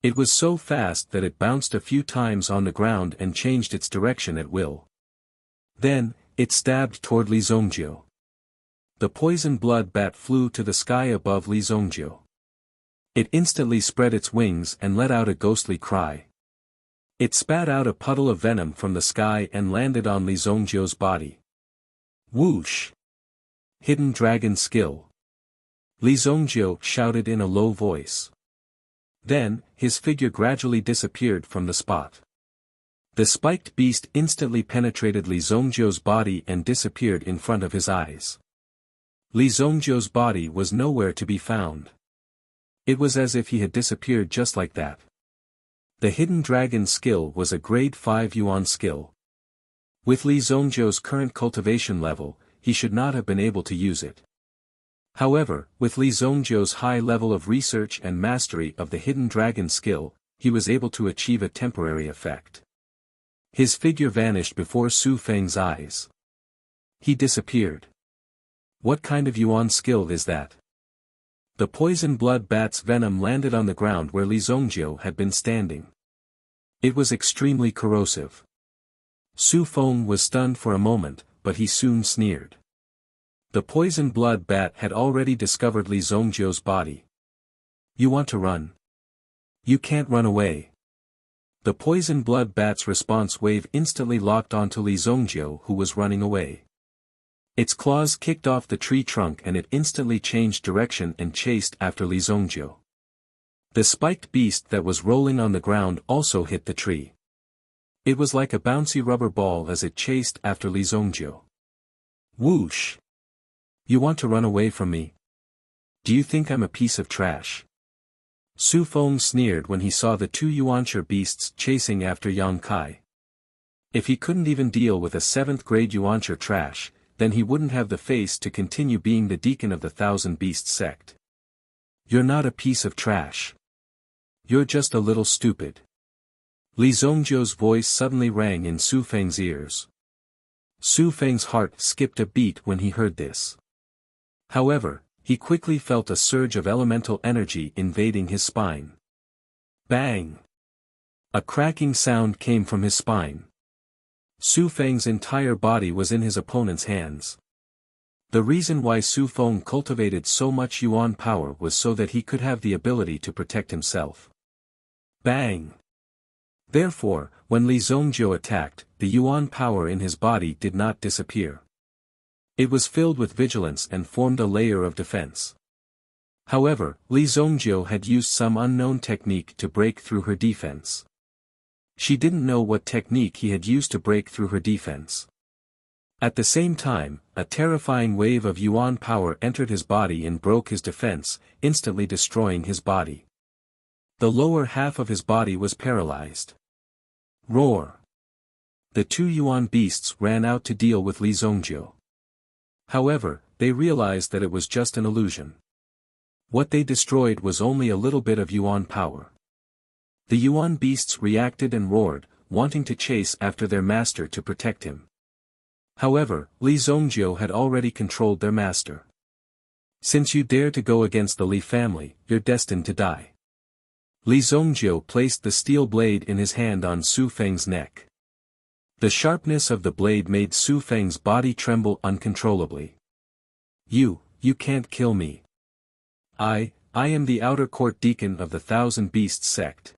It was so fast that it bounced a few times on the ground and changed its direction at will. Then, it stabbed toward Li Zongjiu. The poison blood bat flew to the sky above Li Zongjiu. It instantly spread its wings and let out a ghostly cry. It spat out a puddle of venom from the sky and landed on Li Zongjiu's body. Whoosh! Hidden dragon skill. Li Zongjiu shouted in a low voice. Then, his figure gradually disappeared from the spot. The spiked beast instantly penetrated Li Zongjiu's body and disappeared in front of his eyes. Li Zongjiu's body was nowhere to be found. It was as if he had disappeared just like that. The hidden dragon skill was a grade 5 Yuan skill. With Li Zongjiu's current cultivation level, he should not have been able to use it. However, with Li Zongjiu's high level of research and mastery of the hidden dragon skill, he was able to achieve a temporary effect. His figure vanished before Su Feng's eyes. He disappeared. What kind of Yuan skill is that? The poison blood bat's venom landed on the ground where Li Zongjiu had been standing. It was extremely corrosive. Su Feng was stunned for a moment, but he soon sneered. The poison blood bat had already discovered Li Zongjiu's body. You want to run? You can't run away. The poison blood bat's response wave instantly locked onto Li Zongjiu, who was running away. Its claws kicked off the tree trunk and it instantly changed direction and chased after Li Zongjiu. The spiked beast that was rolling on the ground also hit the tree. It was like a bouncy rubber ball as it chased after Li Zongjiu. Whoosh! You want to run away from me? Do you think I'm a piece of trash? Su Feng sneered when he saw the two Yuancher beasts chasing after Yang Kai. If he couldn't even deal with a 7th grade Yuancher trash, then he wouldn't have the face to continue being the deacon of the Thousand Beasts sect. You're not a piece of trash. You're just a little stupid. Li Zongjiu's voice suddenly rang in Su Feng's ears. Su Feng's heart skipped a beat when he heard this. However, he quickly felt a surge of elemental energy invading his spine. Bang! A cracking sound came from his spine. Su Feng's entire body was in his opponent's hands. The reason why Su Feng cultivated so much Yuan power was so that he could have the ability to protect himself. Bang! Therefore, when Li Zongjiu attacked, the Yuan power in his body did not disappear. It was filled with vigilance and formed a layer of defense. However, Li Zongjiu had used some unknown technique to break through her defense. She didn't know what technique he had used to break through her defense. At the same time, a terrifying wave of Yuan power entered his body and broke his defense, instantly destroying his body. The lower half of his body was paralyzed. Roar! The two Yuan beasts ran out to deal with Li Zongjiu. However, they realized that it was just an illusion. What they destroyed was only a little bit of Yuan power. The Yuan beasts reacted and roared, wanting to chase after their master to protect him. However, Li Zongjiu had already controlled their master. Since you dare to go against the Li family, you're destined to die. Li Zongjiu placed the steel blade in his hand on Su Feng's neck. The sharpness of the blade made Su Feng's body tremble uncontrollably. You can't kill me. I am the outer court deacon of the Thousand Beasts sect.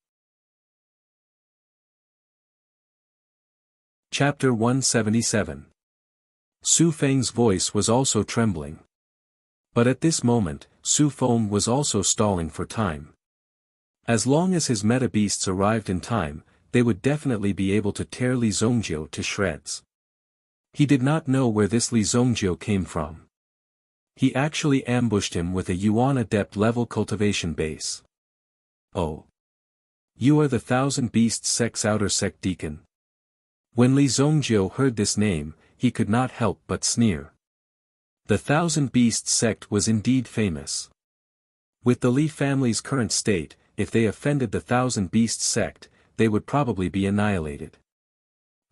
Chapter 177. Su Feng's voice was also trembling. But at this moment, Su Feng was also stalling for time. As long as his meta beasts arrived in time, they would definitely be able to tear Li Zongjiu to shreds. He did not know where this Li Zongjiu came from. He actually ambushed him with a Yuan Adept level cultivation base. Oh. You are the Thousand Beasts Sect's outer sect deacon. When Li Zongjiu heard this name, he could not help but sneer. The Thousand Beasts sect was indeed famous. With the Li family's current state, if they offended the Thousand Beasts sect, they would probably be annihilated.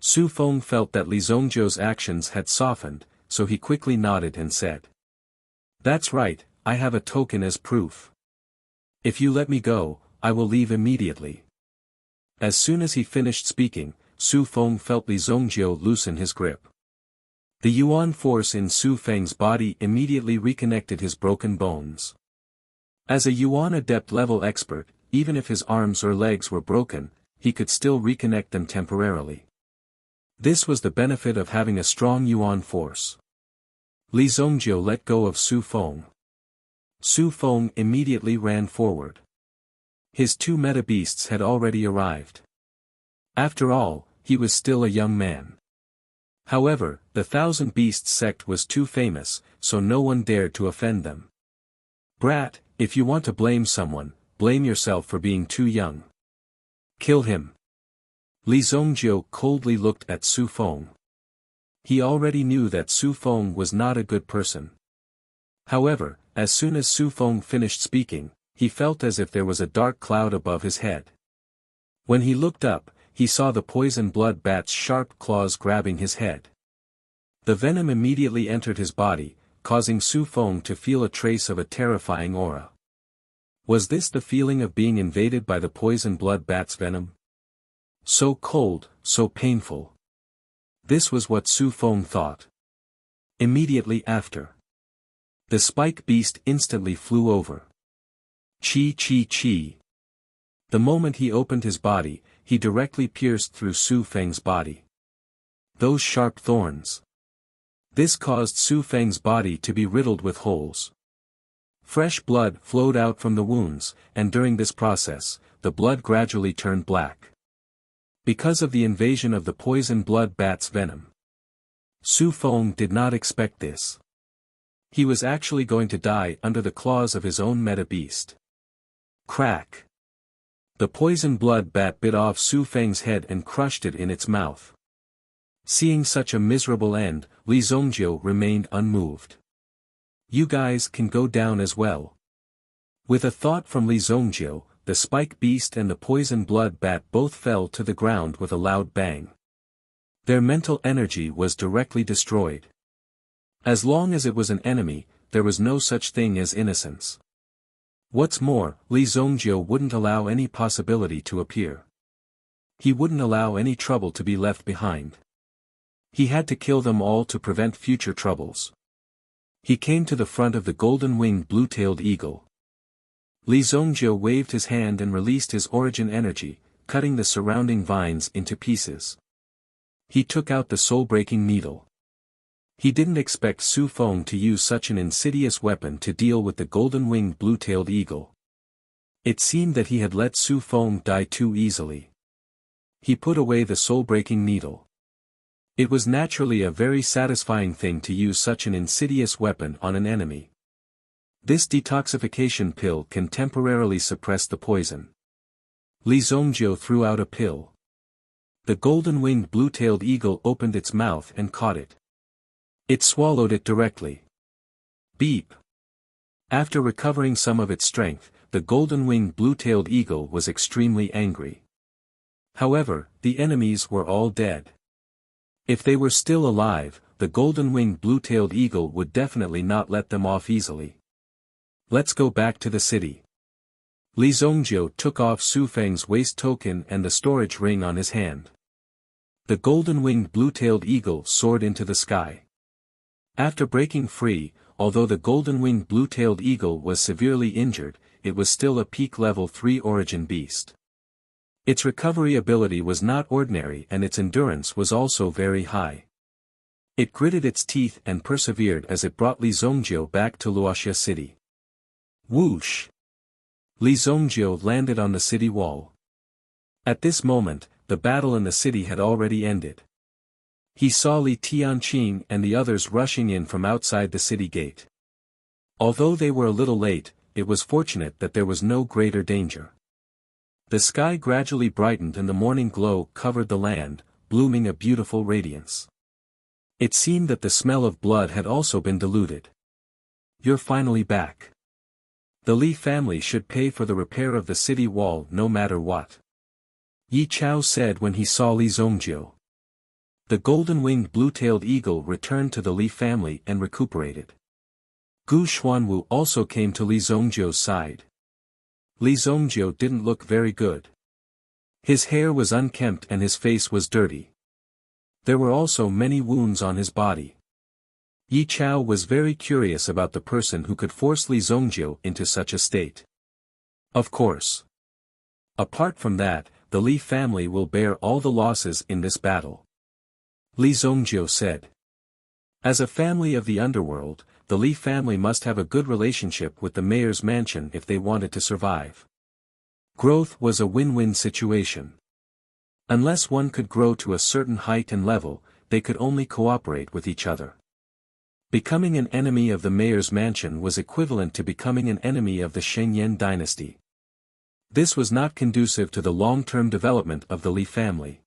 Su Feng felt that Li Zongjiu's actions had softened, so he quickly nodded and said, "That's right, I have a token as proof. If you let me go, I will leave immediately." As soon as he finished speaking, Su Feng felt Li Zongjiu loosen his grip. The Yuan force in Su Feng's body immediately reconnected his broken bones. As a Yuan Adept level expert, even if his arms or legs were broken, he could still reconnect them temporarily. This was the benefit of having a strong Yuan force. Li Zongjiu let go of Su Feng. Su Feng immediately ran forward. His two meta beasts had already arrived. After all, he was still a young man. However, the Thousand Beasts sect was too famous, so no one dared to offend them. "Brat, if you want to blame someone, blame yourself for being too young. Kill him." Li Zongjiu coldly looked at Su Feng. He already knew that Su Feng was not a good person. However, as soon as Su Feng finished speaking, he felt as if there was a dark cloud above his head. When he looked up, he saw the poison blood bat's sharp claws grabbing his head. The venom immediately entered his body, causing Su Feng to feel a trace of a terrifying aura. Was this the feeling of being invaded by the poison blood bat's venom? So cold, so painful. This was what Su Feng thought. Immediately after, the spike beast instantly flew over. Chi chi chi. The moment he opened his body, he directly pierced through Su Feng's body. Those sharp thorns. This caused Su Feng's body to be riddled with holes. Fresh blood flowed out from the wounds, and during this process, the blood gradually turned black. Because of the invasion of the poison blood bat's venom. Su Feng did not expect this. He was actually going to die under the claws of his own meta beast. Crack. The poison blood bat bit off Su Feng's head and crushed it in its mouth. Seeing such a miserable end, Li Zongjiu remained unmoved. "You guys can go down as well." With a thought from Li Zongjiu, the spike beast and the poison blood bat both fell to the ground with a loud bang. Their mental energy was directly destroyed. As long as it was an enemy, there was no such thing as innocence. What's more, Li Zongjiu wouldn't allow any possibility to appear. He wouldn't allow any trouble to be left behind. He had to kill them all to prevent future troubles. He came to the front of the golden-winged blue-tailed eagle. Li Zongjiu waved his hand and released his origin energy, cutting the surrounding vines into pieces. He took out the soul-breaking needle. He didn't expect Su Feng to use such an insidious weapon to deal with the golden-winged blue-tailed eagle. It seemed that he had let Su Feng die too easily. He put away the soul-breaking needle. It was naturally a very satisfying thing to use such an insidious weapon on an enemy. This detoxification pill can temporarily suppress the poison. Li Zongjiu threw out a pill. The golden-winged blue-tailed eagle opened its mouth and caught it. It swallowed it directly. Beep. After recovering some of its strength, the golden-winged blue-tailed eagle was extremely angry. However, the enemies were all dead. If they were still alive, the golden-winged blue-tailed eagle would definitely not let them off easily. "Let's go back to the city." Li Zongjiu took off Su Feng's waist token and the storage ring on his hand. The golden-winged blue-tailed eagle soared into the sky. After breaking free, although the golden-winged blue-tailed eagle was severely injured, it was still a peak level 3 origin beast. Its recovery ability was not ordinary and its endurance was also very high. It gritted its teeth and persevered as it brought Li Zongjiu back to Wuxia city. Whoosh! Li Zongjiu landed on the city wall. At this moment, the battle in the city had already ended. He saw Li Tianqing and the others rushing in from outside the city gate. Although they were a little late, it was fortunate that there was no greater danger. The sky gradually brightened and the morning glow covered the land, blooming a beautiful radiance. It seemed that the smell of blood had also been diluted. "You're finally back. The Li family should pay for the repair of the city wall no matter what," Yi Chao said when he saw Li Zongjiu. The golden-winged blue-tailed eagle returned to the Li family and recuperated. Gu Xuanwu also came to Li Zongjiu's side. Li Zongjiu didn't look very good. His hair was unkempt and his face was dirty. There were also many wounds on his body. Yi Chao was very curious about the person who could force Li Zongjiu into such a state. Of course. Apart from that, the Li family will bear all the losses in this battle, Li Zongjiu said. As a family of the underworld, the Li family must have a good relationship with the mayor's mansion if they wanted to survive. Growth was a win-win situation. Unless one could grow to a certain height and level, they could only cooperate with each other. Becoming an enemy of the mayor's mansion was equivalent to becoming an enemy of the Shengyan dynasty. This was not conducive to the long-term development of the Li family.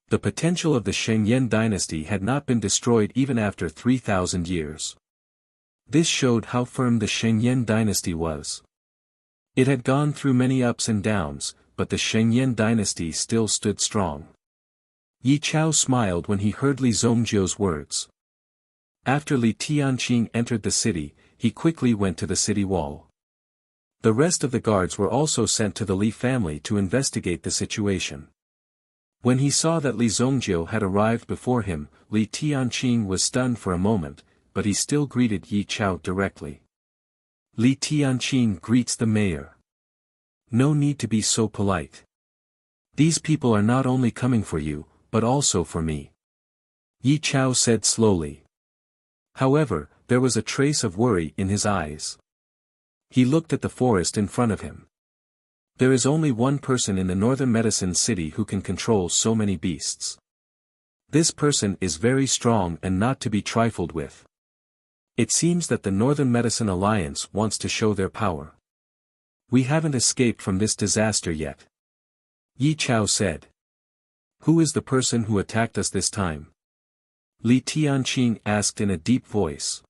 The potential of the Shengyan dynasty had not been destroyed even after 3,000 years. This showed how firm the Shengyan dynasty was. It had gone through many ups and downs, but the Shengyan dynasty still stood strong. Yi Chao smiled when he heard Li Zongjiu's words. After Li Tianqing entered the city, he quickly went to the city wall. The rest of the guards were also sent to the Li family to investigate the situation. When he saw that Li Zongjiu had arrived before him, Li Tianqing was stunned for a moment, but he still greeted Yi Chao directly. Li Tianqing greets the mayor. No need to be so polite. These people are not only coming for you, but also for me, Yi Chao said slowly. However, there was a trace of worry in his eyes. He looked at the forest in front of him. There is only one person in the northern medicine city who can control so many beasts. This person is very strong and not to be trifled with. It seems that the Northern Medicine Alliance wants to show their power. We haven't escaped from this disaster yet, Yi Chao said. Who is the person who attacked us this time? Li Tianqing asked in a deep voice.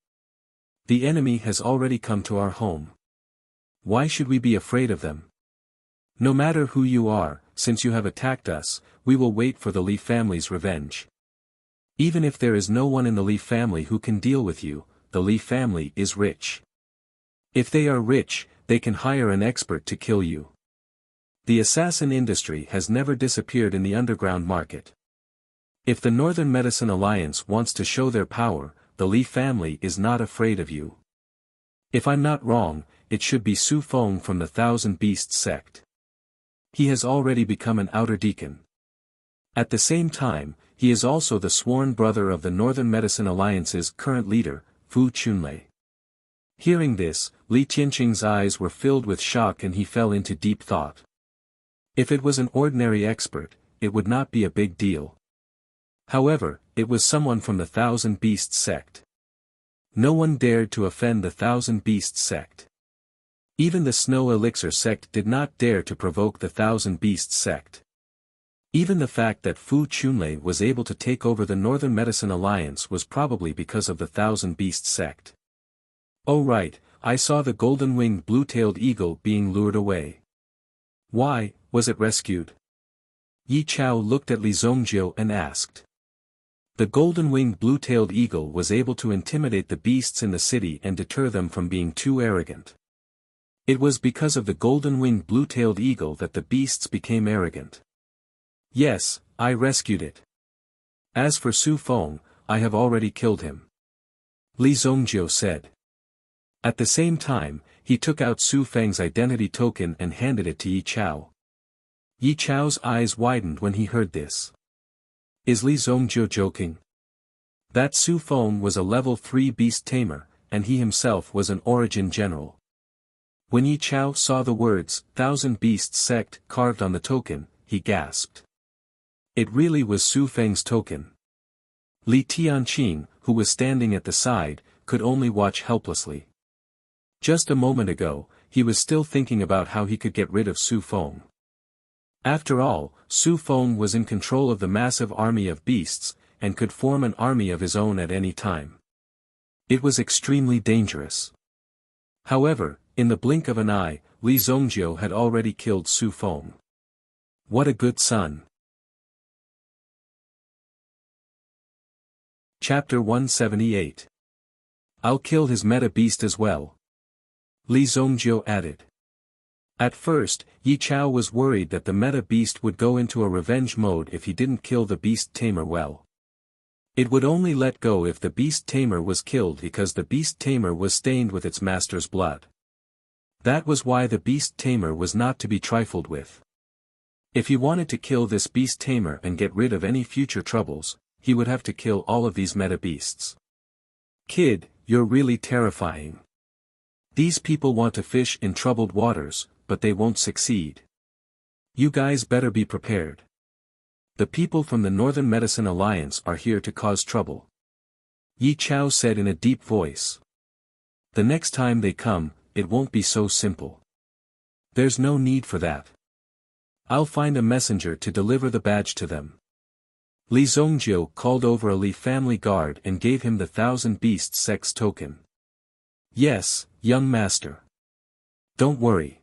The enemy has already come to our home. Why should we be afraid of them? No matter who you are, since you have attacked us, we will wait for the Li family's revenge. Even if there is no one in the Li family who can deal with you, the Li family is rich. If they are rich, they can hire an expert to kill you. The assassin industry has never disappeared in the underground market. If the Northern Medicine Alliance wants to show their power, the Li family is not afraid of you. If I'm not wrong, it should be Su Feng from the Thousand Beasts sect. He has already become an outer deacon. At the same time, he is also the sworn brother of the Northern Medicine Alliance's current leader, Fu Chunlei. Hearing this, Li Tianqing's eyes were filled with shock and he fell into deep thought. If it was an ordinary expert, it would not be a big deal. However, it was someone from the Thousand Beasts sect. No one dared to offend the Thousand Beasts sect. Even the Snow Elixir sect did not dare to provoke the Thousand Beasts sect. Even the fact that Fu Chunlei was able to take over the Northern Medicine Alliance was probably because of the Thousand Beasts sect. Oh right, I saw the golden-winged blue-tailed eagle being lured away. Why, was it rescued? Yi Chao looked at Li Zongjiu and asked. The golden-winged blue-tailed eagle was able to intimidate the beasts in the city and deter them from being too arrogant. It was because of the golden-winged blue-tailed eagle that the beasts became arrogant. Yes, I rescued it. As for Su Feng, I have already killed him, Li Zongjiu said. At the same time, he took out Su Feng's identity token and handed it to Yi Chao. Yi Chao's eyes widened when he heard this. Is Li Zongjiu joking? That Su Feng was a level 3 beast tamer, and he himself was an origin general. When Yi Chao saw the words, "Thousand Beasts Sect," carved on the token, he gasped. It really was Su Feng's token. Li Tianqing, who was standing at the side, could only watch helplessly. Just a moment ago, he was still thinking about how he could get rid of Su Feng. After all, Su Feng was in control of the massive army of beasts, and could form an army of his own at any time. It was extremely dangerous. However, in the blink of an eye, Li Zongjiu had already killed Su Feng. What a good son! Chapter 178. I'll kill his meta beast as well. Li Zongjiu added. At first, Yi Chao was worried that the meta beast would go into a revenge mode if he didn't kill the beast tamer well. It would only let go if the beast tamer was killed because the beast tamer was stained with its master's blood. That was why the beast tamer was not to be trifled with. If he wanted to kill this beast tamer and get rid of any future troubles, he would have to kill all of these meta beasts. Kid, you're really terrifying. These people want to fish in troubled waters, but they won't succeed. You guys better be prepared. The people from the Northern Medicine Alliance are here to cause trouble. Yi Chao said in a deep voice. The next time they come, it won't be so simple. There's no need for that. I'll find a messenger to deliver the badge to them. Li Zongjiu called over a Li family guard and gave him the Thousand Beasts Sect's token. Yes, young master. Don't worry.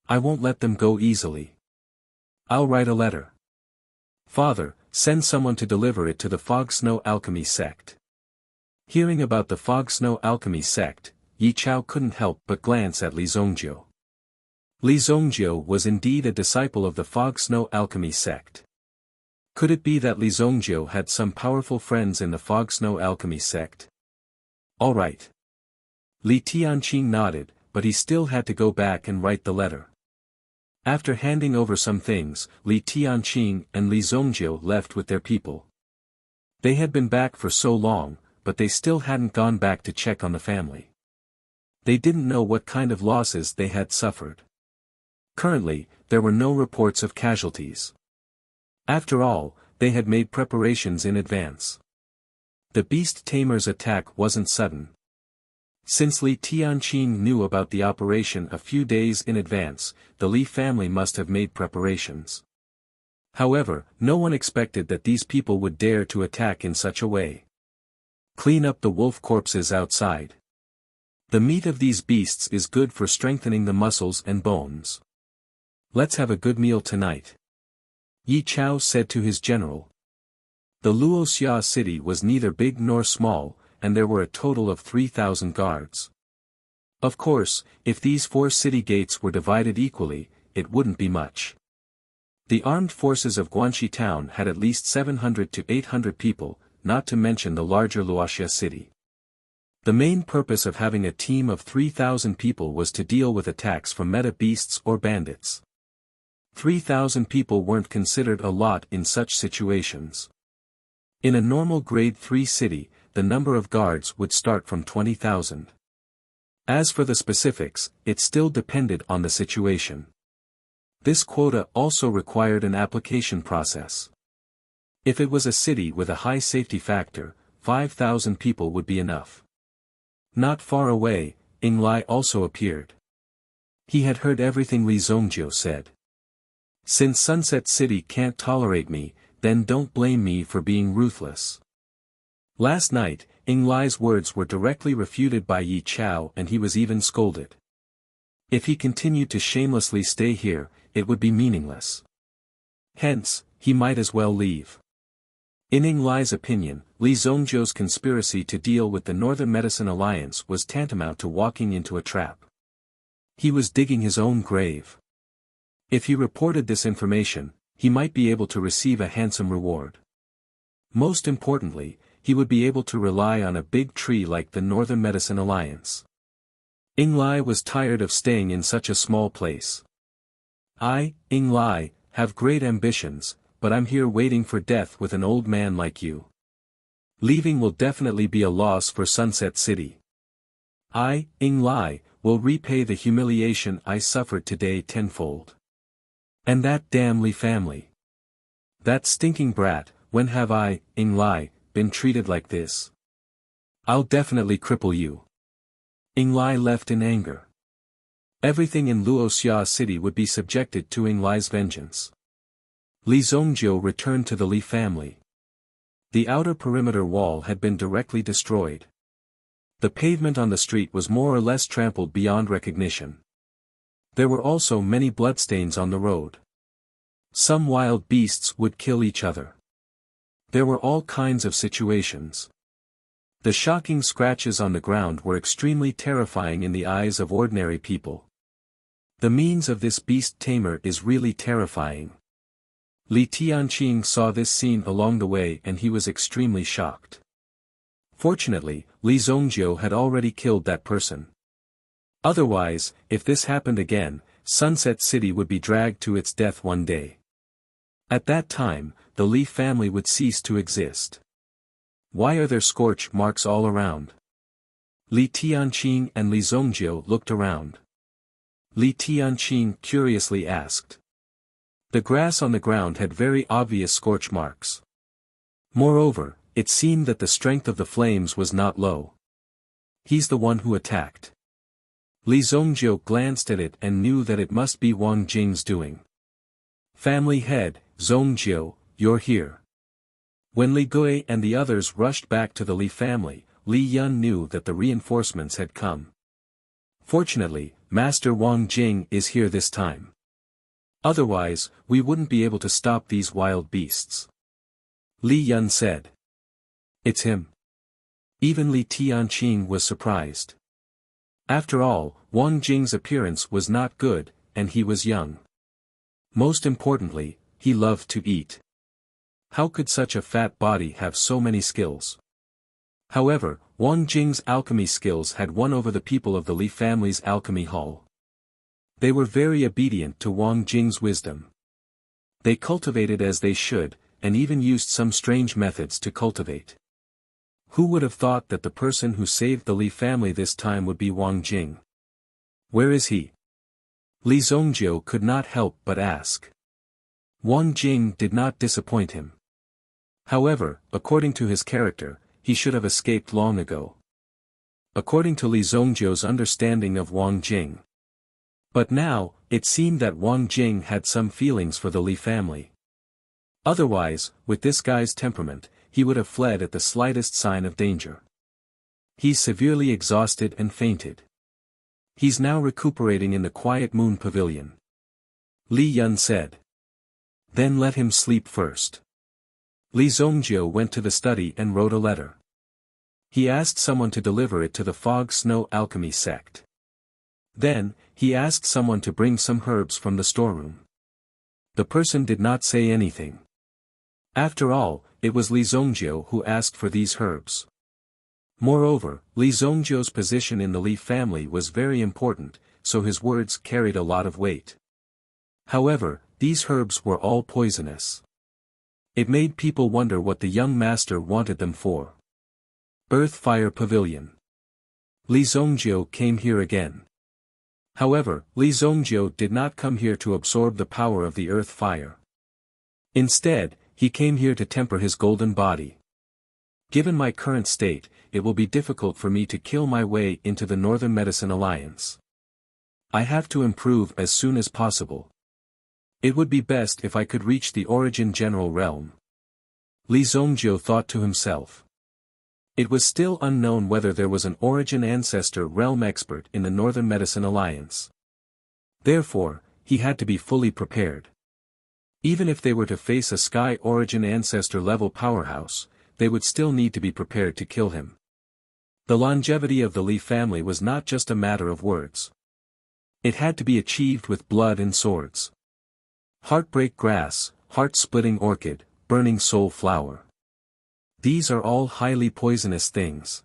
I won't let them go easily. I'll write a letter. Father, send someone to deliver it to the Fog Snow Alchemy Sect. Hearing about the Fog Snow Alchemy Sect, Yi Chao couldn't help but glance at Li Zongjiu. Li Zongjiu was indeed a disciple of the Fog Snow Alchemy Sect. Could it be that Li Zongjiu had some powerful friends in the Fog Snow Alchemy Sect? All right. Li Tianqing nodded, but he still had to go back and write the letter. After handing over some things, Li Tianqing and Li Zongjiu left with their people. They had been back for so long, but they still hadn't gone back to check on the family. They didn't know what kind of losses they had suffered. Currently, there were no reports of casualties. After all, they had made preparations in advance. The beast tamer's attack wasn't sudden. Since Li Tianqing knew about the operation a few days in advance, the Li family must have made preparations. However, no one expected that these people would dare to attack in such a way. Clean up the wolf corpses outside. The meat of these beasts is good for strengthening the muscles and bones. Let's have a good meal tonight. Yi Chao said to his general. The Luoxia city was neither big nor small, and there were a total of 3,000 guards. Of course, if these 4 city gates were divided equally, it wouldn't be much. The armed forces of Guanxi town had at least 700 to 800 people, not to mention the larger Luoxia city. The main purpose of having a team of 3,000 people was to deal with attacks from meta beasts or bandits. 3,000 people weren't considered a lot in such situations. In a normal grade 3 city, the number of guards would start from 20,000. As for the specifics, it still depended on the situation. This quota also required an application process. If it was a city with a high safety factor, 5,000 people would be enough. Not far away, Ing Lai also appeared. He had heard everything Li Zongjiu said. Since Sunset City can't tolerate me, then don't blame me for being ruthless. Last night, Ing Lai's words were directly refuted by Yi Chao and he was even scolded. If he continued to shamelessly stay here, it would be meaningless. Hence, he might as well leave. In Ing Lai's opinion, Li Zongjiu's conspiracy to deal with the Northern Medicine Alliance was tantamount to walking into a trap. He was digging his own grave. If he reported this information, he might be able to receive a handsome reward. Most importantly, he would be able to rely on a big tree like the Northern Medicine Alliance. Ing Lai was tired of staying in such a small place. I, Ing Lai, have great ambitions, but I'm here waiting for death with an old man like you. Leaving will definitely be a loss for Sunset City. I, Ing Lai, will repay the humiliation I suffered today tenfold. And that damn Li family. That stinking brat, when have I, Ying Lai, been treated like this? I'll definitely cripple you. Ying Lai left in anger. Everything in Luoxia city would be subjected to Ying Lai's vengeance. Li Zongjiu returned to the Li family. The outer perimeter wall had been directly destroyed. The pavement on the street was more or less trampled beyond recognition. There were also many bloodstains on the road. Some wild beasts would kill each other. There were all kinds of situations. The shocking scratches on the ground were extremely terrifying in the eyes of ordinary people. The means of this beast tamer is really terrifying. Li Tianqing saw this scene along the way and he was extremely shocked. Fortunately, Li Zongjiu had already killed that person. Otherwise, if this happened again, Sunset City would be dragged to its death one day. At that time, the Li family would cease to exist. Why are there scorch marks all around? Li Tianqing and Li Zongjiu looked around. Li Tianqing curiously asked. The grass on the ground had very obvious scorch marks. Moreover, it seemed that the strength of the flames was not low. He's the one who attacked. Li Zongjiu glanced at it and knew that it must be Wang Jing's doing. Family head, Zongjiu, you're here. When Li Gui and the others rushed back to the Li family, Li Yun knew that the reinforcements had come. Fortunately, Master Wang Jing is here this time. Otherwise, we wouldn't be able to stop these wild beasts. Li Yun said. It's him. Even Li Tianqing was surprised. After all, Wang Jing's appearance was not good, and he was young. Most importantly, he loved to eat. How could such a fat body have so many skills? However, Wang Jing's alchemy skills had won over the people of the Li family's alchemy hall. They were very obedient to Wang Jing's wisdom. They cultivated as they should, and even used some strange methods to cultivate. Who would have thought that the person who saved the Li family this time would be Wang Jing? Where is he? Li Zongjiu could not help but ask. Wang Jing did not disappoint him. However, according to his character, he should have escaped long ago. According to Li Zongjiu's understanding of Wang Jing. But now, it seemed that Wang Jing had some feelings for the Li family. Otherwise, with this guy's temperament, he would have fled at the slightest sign of danger. He's severely exhausted and fainted. He's now recuperating in the Quiet Moon Pavilion. Li Yun said. Then let him sleep first. Li Zongjiu went to the study and wrote a letter. He asked someone to deliver it to the Fog Snow Alchemy sect. Then, he asked someone to bring some herbs from the storeroom. The person did not say anything. After all, it was Li Zongjiu who asked for these herbs. Moreover, Li Zongjiu's position in the Li family was very important, so his words carried a lot of weight. However, these herbs were all poisonous. It made people wonder what the young master wanted them for. Earth Fire Pavilion. Li Zongjiu came here again. However, Li Zongjiu did not come here to absorb the power of the earth fire. Instead, he came here to temper his golden body. Given my current state, it will be difficult for me to kill my way into the Northern Medicine Alliance. I have to improve as soon as possible. It would be best if I could reach the Origin General Realm. Li Zongjiu thought to himself. It was still unknown whether there was an Origin Ancestor Realm expert in the Northern Medicine Alliance. Therefore, he had to be fully prepared. Even if they were to face a Sky Origin Ancestor level powerhouse, they would still need to be prepared to kill him. The longevity of the Li family was not just a matter of words. It had to be achieved with blood and swords. Heartbreak grass, heart-splitting orchid, burning soul flower. These are all highly poisonous things.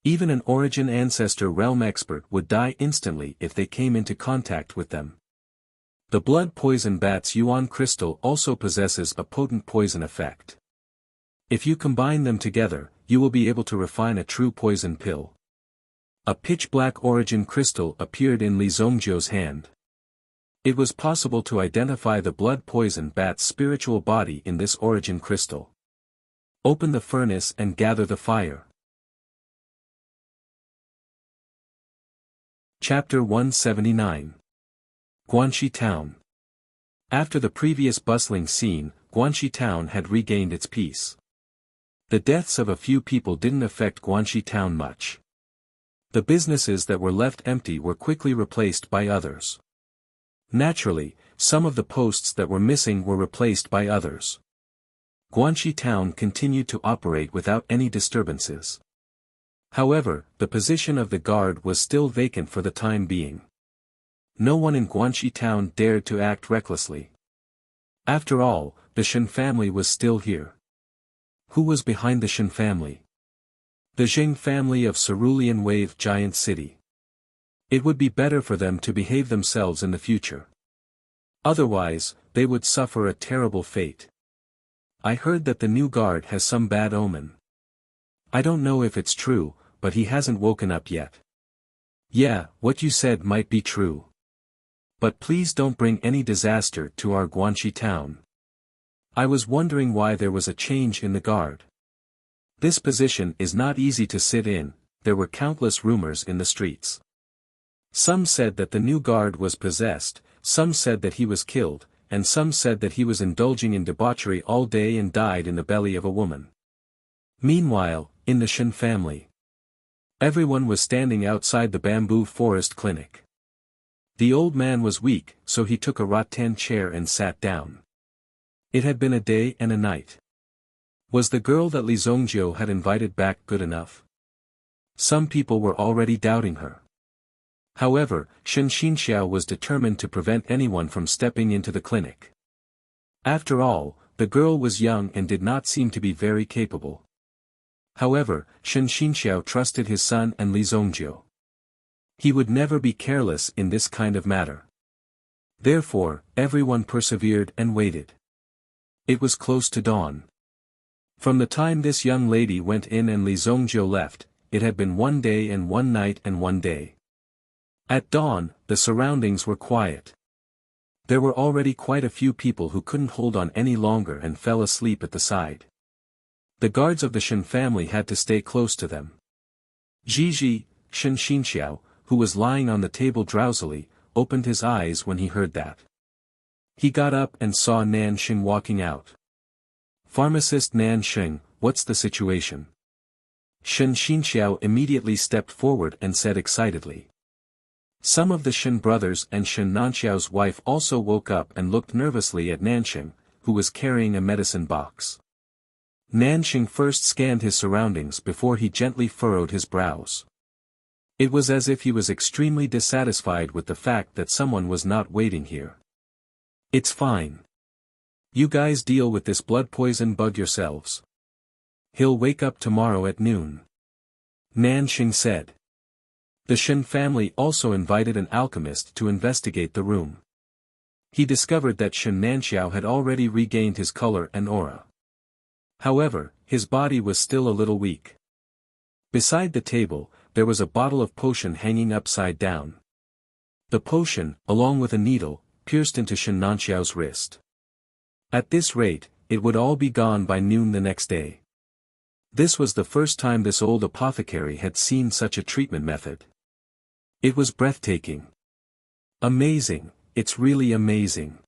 Even an Origin Ancestor Realm expert would die instantly if they came into contact with them. The blood poison bat's Yuan crystal also possesses a potent poison effect. If you combine them together, you will be able to refine a true poison pill. A pitch-black origin crystal appeared in Li Zongjiu's hand. It was possible to identify the blood-poisoned bat's spiritual body in this origin crystal. Open the furnace and gather the fire. Chapter 179. Guanxi Town. After the previous bustling scene, Guanxi Town had regained its peace. The deaths of a few people didn't affect Guanxi Town much. The businesses that were left empty were quickly replaced by others. Naturally, some of the posts that were missing were replaced by others. Guanxi Town continued to operate without any disturbances. However, the position of the guard was still vacant for the time being. No one in Guanxi Town dared to act recklessly. After all, the Shen family was still here. Who was behind the Shen family? The Jing family of Cerulean Wave Giant City. It would be better for them to behave themselves in the future. Otherwise, they would suffer a terrible fate. I heard that the new guard has some bad omen. I don't know if it's true, but he hasn't woken up yet. Yeah, what you said might be true. But please don't bring any disaster to our Guanxi Town. I was wondering why there was a change in the guard. This position is not easy to sit in. There were countless rumors in the streets. Some said that the new guard was possessed, some said that he was killed, and some said that he was indulging in debauchery all day and died in the belly of a woman. Meanwhile, in the Shen family, everyone was standing outside the bamboo forest clinic. The old man was weak, so he took a rattan chair and sat down. It had been a day and a night. Was the girl that Li Zongjiu had invited back good enough? Some people were already doubting her. However, Shen Xinxiao was determined to prevent anyone from stepping into the clinic. After all, the girl was young and did not seem to be very capable. However, Shen Xinxiao trusted his son and Li Zongjiu. He would never be careless in this kind of matter. Therefore, everyone persevered and waited. It was close to dawn. From the time this young lady went in and Li Zongjiu left, it had been 1 day and 1 night and 1 day. At dawn, the surroundings were quiet. There were already quite a few people who couldn't hold on any longer and fell asleep at the side. The guards of the Shen family had to stay close to them. Jiji, Shen Xinxiao, who was lying on the table drowsily, opened his eyes when he heard that. He got up and saw Nanxing walking out. Pharmacist Nanxing, what's the situation? Shen Xinxiao immediately stepped forward and said excitedly. Some of the Shen brothers and Shen Nanxiao's wife also woke up and looked nervously at Nanxing, who was carrying a medicine box. Nanxing first scanned his surroundings before he gently furrowed his brows. It was as if he was extremely dissatisfied with the fact that someone was not waiting here. It's fine. You guys deal with this blood poison bug yourselves. He'll wake up tomorrow at noon. Nanxing said. The Shen family also invited an alchemist to investigate the room. He discovered that Shen Nanxiao had already regained his color and aura. However, his body was still a little weak. Beside the table, there was a bottle of potion hanging upside down. The potion, along with a needle, pierced into Shen Nanxiao's wrist. At this rate, it would all be gone by noon the next day. This was the first time this old apothecary had seen such a treatment method. It was breathtaking. Amazing, it's really amazing.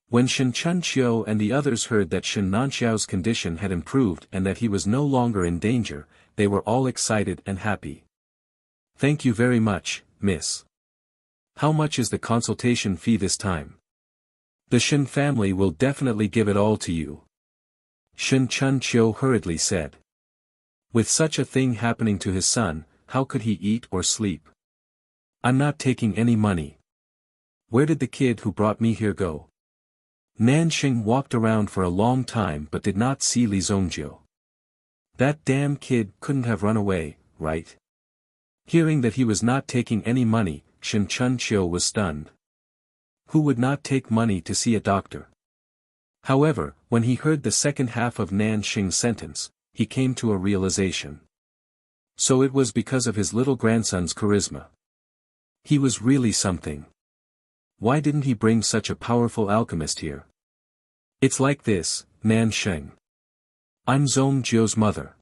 When Shen Chunqiu and the others heard that Shen Nanxiao's condition had improved and that he was no longer in danger, they were all excited and happy. Thank you very much, miss. How much is the consultation fee this time? The Shen family will definitely give it all to you. Shen Chunqiu hurriedly said. With such a thing happening to his son, how could he eat or sleep? I'm not taking any money. Where did the kid who brought me here go? Nanxing walked around for a long time but did not see Li Zongjiu. That damn kid couldn't have run away, right? Hearing that he was not taking any money, Shen Chunqiu was stunned. Who would not take money to see a doctor? However, when he heard the second half of Nanxing's sentence, he came to a realization. So it was because of his little grandson's charisma. He was really something. Why didn't he bring such a powerful alchemist here? It's like this, Nan Sheng. I'm Zhongjiu's mother.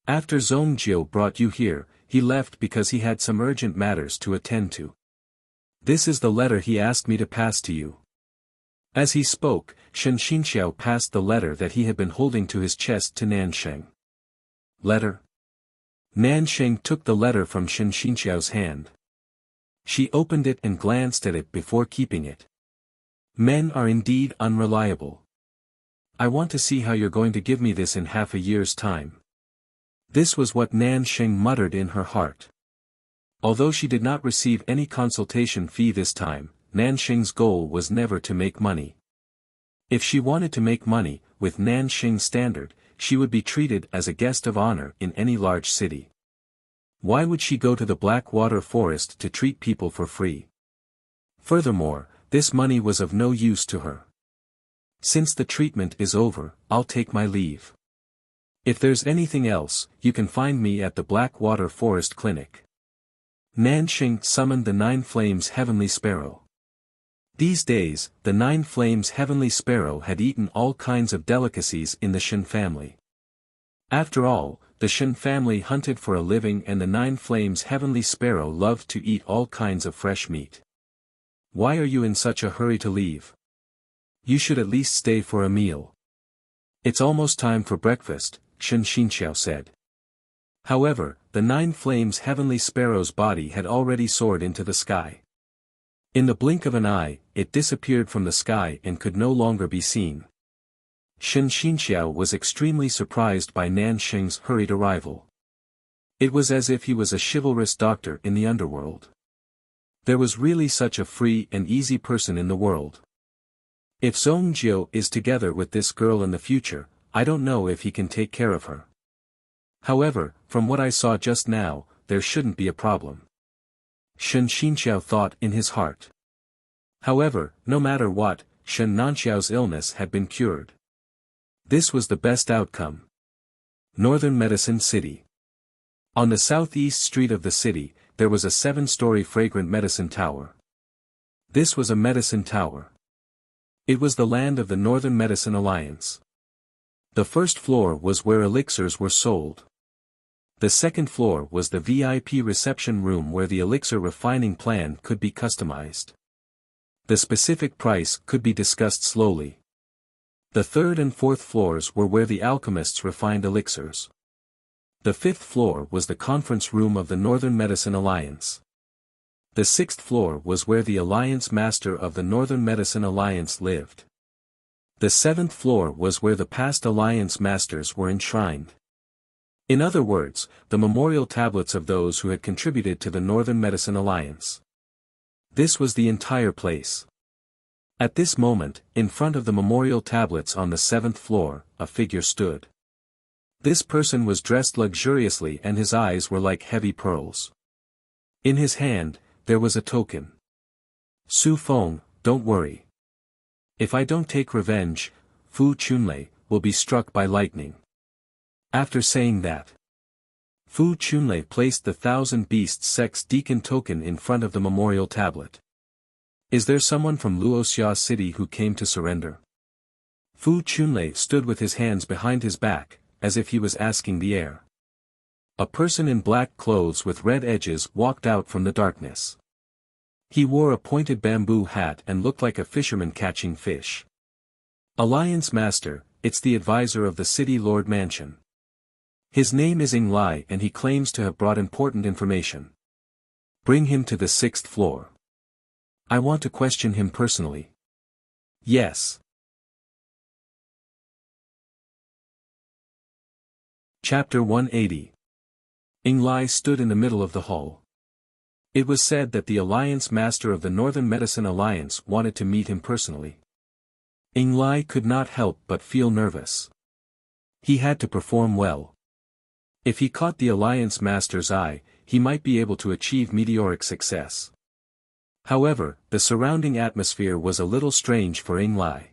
After Zhongjiu brought you here, he left because he had some urgent matters to attend to. This is the letter he asked me to pass to you. As he spoke, Shen Xinxiao passed the letter that he had been holding to his chest to Nan Sheng. Letter? Nan Sheng took the letter from Shen Xinxiao's hand. She opened it and glanced at it before keeping it. Men are indeed unreliable. I want to see how you're going to give me this in half a year's time. This was what Nan Sheng muttered in her heart. Although she did not receive any consultation fee this time, Nan Sheng's goal was never to make money. If she wanted to make money, with Nan Sheng's standard, she would be treated as a guest of honor in any large city. Why would she go to the Blackwater Forest to treat people for free? Furthermore, this money was of no use to her. Since the treatment is over, I'll take my leave. If there's anything else, you can find me at the Blackwater Forest Clinic. Nan Sheng summoned the Nine Flames Heavenly Sparrow. These days, the Nine Flames Heavenly Sparrow had eaten all kinds of delicacies in the Shen family. After all, the Shen family hunted for a living and the Nine Flames Heavenly Sparrow loved to eat all kinds of fresh meat. Why are you in such a hurry to leave? You should at least stay for a meal. It's almost time for breakfast, Shen Xinxiao said. However, the Nine Flames Heavenly Sparrow's body had already soared into the sky. In the blink of an eye, it disappeared from the sky and could no longer be seen. Shen Xinxiao was extremely surprised by Nan Sheng's hurried arrival. It was as if he was a chivalrous doctor in the underworld. There was really such a free and easy person in the world. If Zhongjiu is together with this girl in the future, I don't know if he can take care of her. However, from what I saw just now, there shouldn't be a problem. Shen Xinxiao thought in his heart. However, no matter what, Shen Nanxiao's illness had been cured. This was the best outcome. Northern Medicine City. On the southeast street of the city, there was a 7-story fragrant medicine tower. This was a medicine tower. It was the land of the Northern Medicine Alliance. The first floor was where elixirs were sold. The second floor was the VIP reception room where the elixir refining plan could be customized. The specific price could be discussed slowly. The third and fourth floors were where the alchemists refined elixirs. The fifth floor was the conference room of the Northern Medicine Alliance. The sixth floor was where the Alliance Master of the Northern Medicine Alliance lived. The seventh floor was where the past Alliance Masters were enshrined. In other words, the memorial tablets of those who had contributed to the Northern Medicine Alliance. This was the entire place. At this moment, in front of the memorial tablets on the 7th floor, a figure stood. This person was dressed luxuriously and his eyes were like heavy pearls. In his hand, there was a token. Su Feng, don't worry. If I don't take revenge, Fu Chunlei will be struck by lightning. After saying that, Fu Chunlei placed the 1,000 Beasts Sex Deacon token in front of the memorial tablet. Is there someone from Luoxia City who came to surrender? Fu Chunlei stood with his hands behind his back, as if he was asking the air. A person in black clothes with red edges walked out from the darkness. He wore a pointed bamboo hat and looked like a fisherman catching fish. Alliance Master, it's the advisor of the City Lord Mansion. His name is Ying Lai and he claims to have brought important information. Bring him to the 6th floor. I want to question him personally. Yes. Chapter 180. Ying Lai stood in the middle of the hall. It was said that the Alliance Master of the Northern Medicine Alliance wanted to meet him personally. Ying Lai could not help but feel nervous. He had to perform well. If he caught the Alliance Master's eye, he might be able to achieve meteoric success. However, the surrounding atmosphere was a little strange for Ying Lai.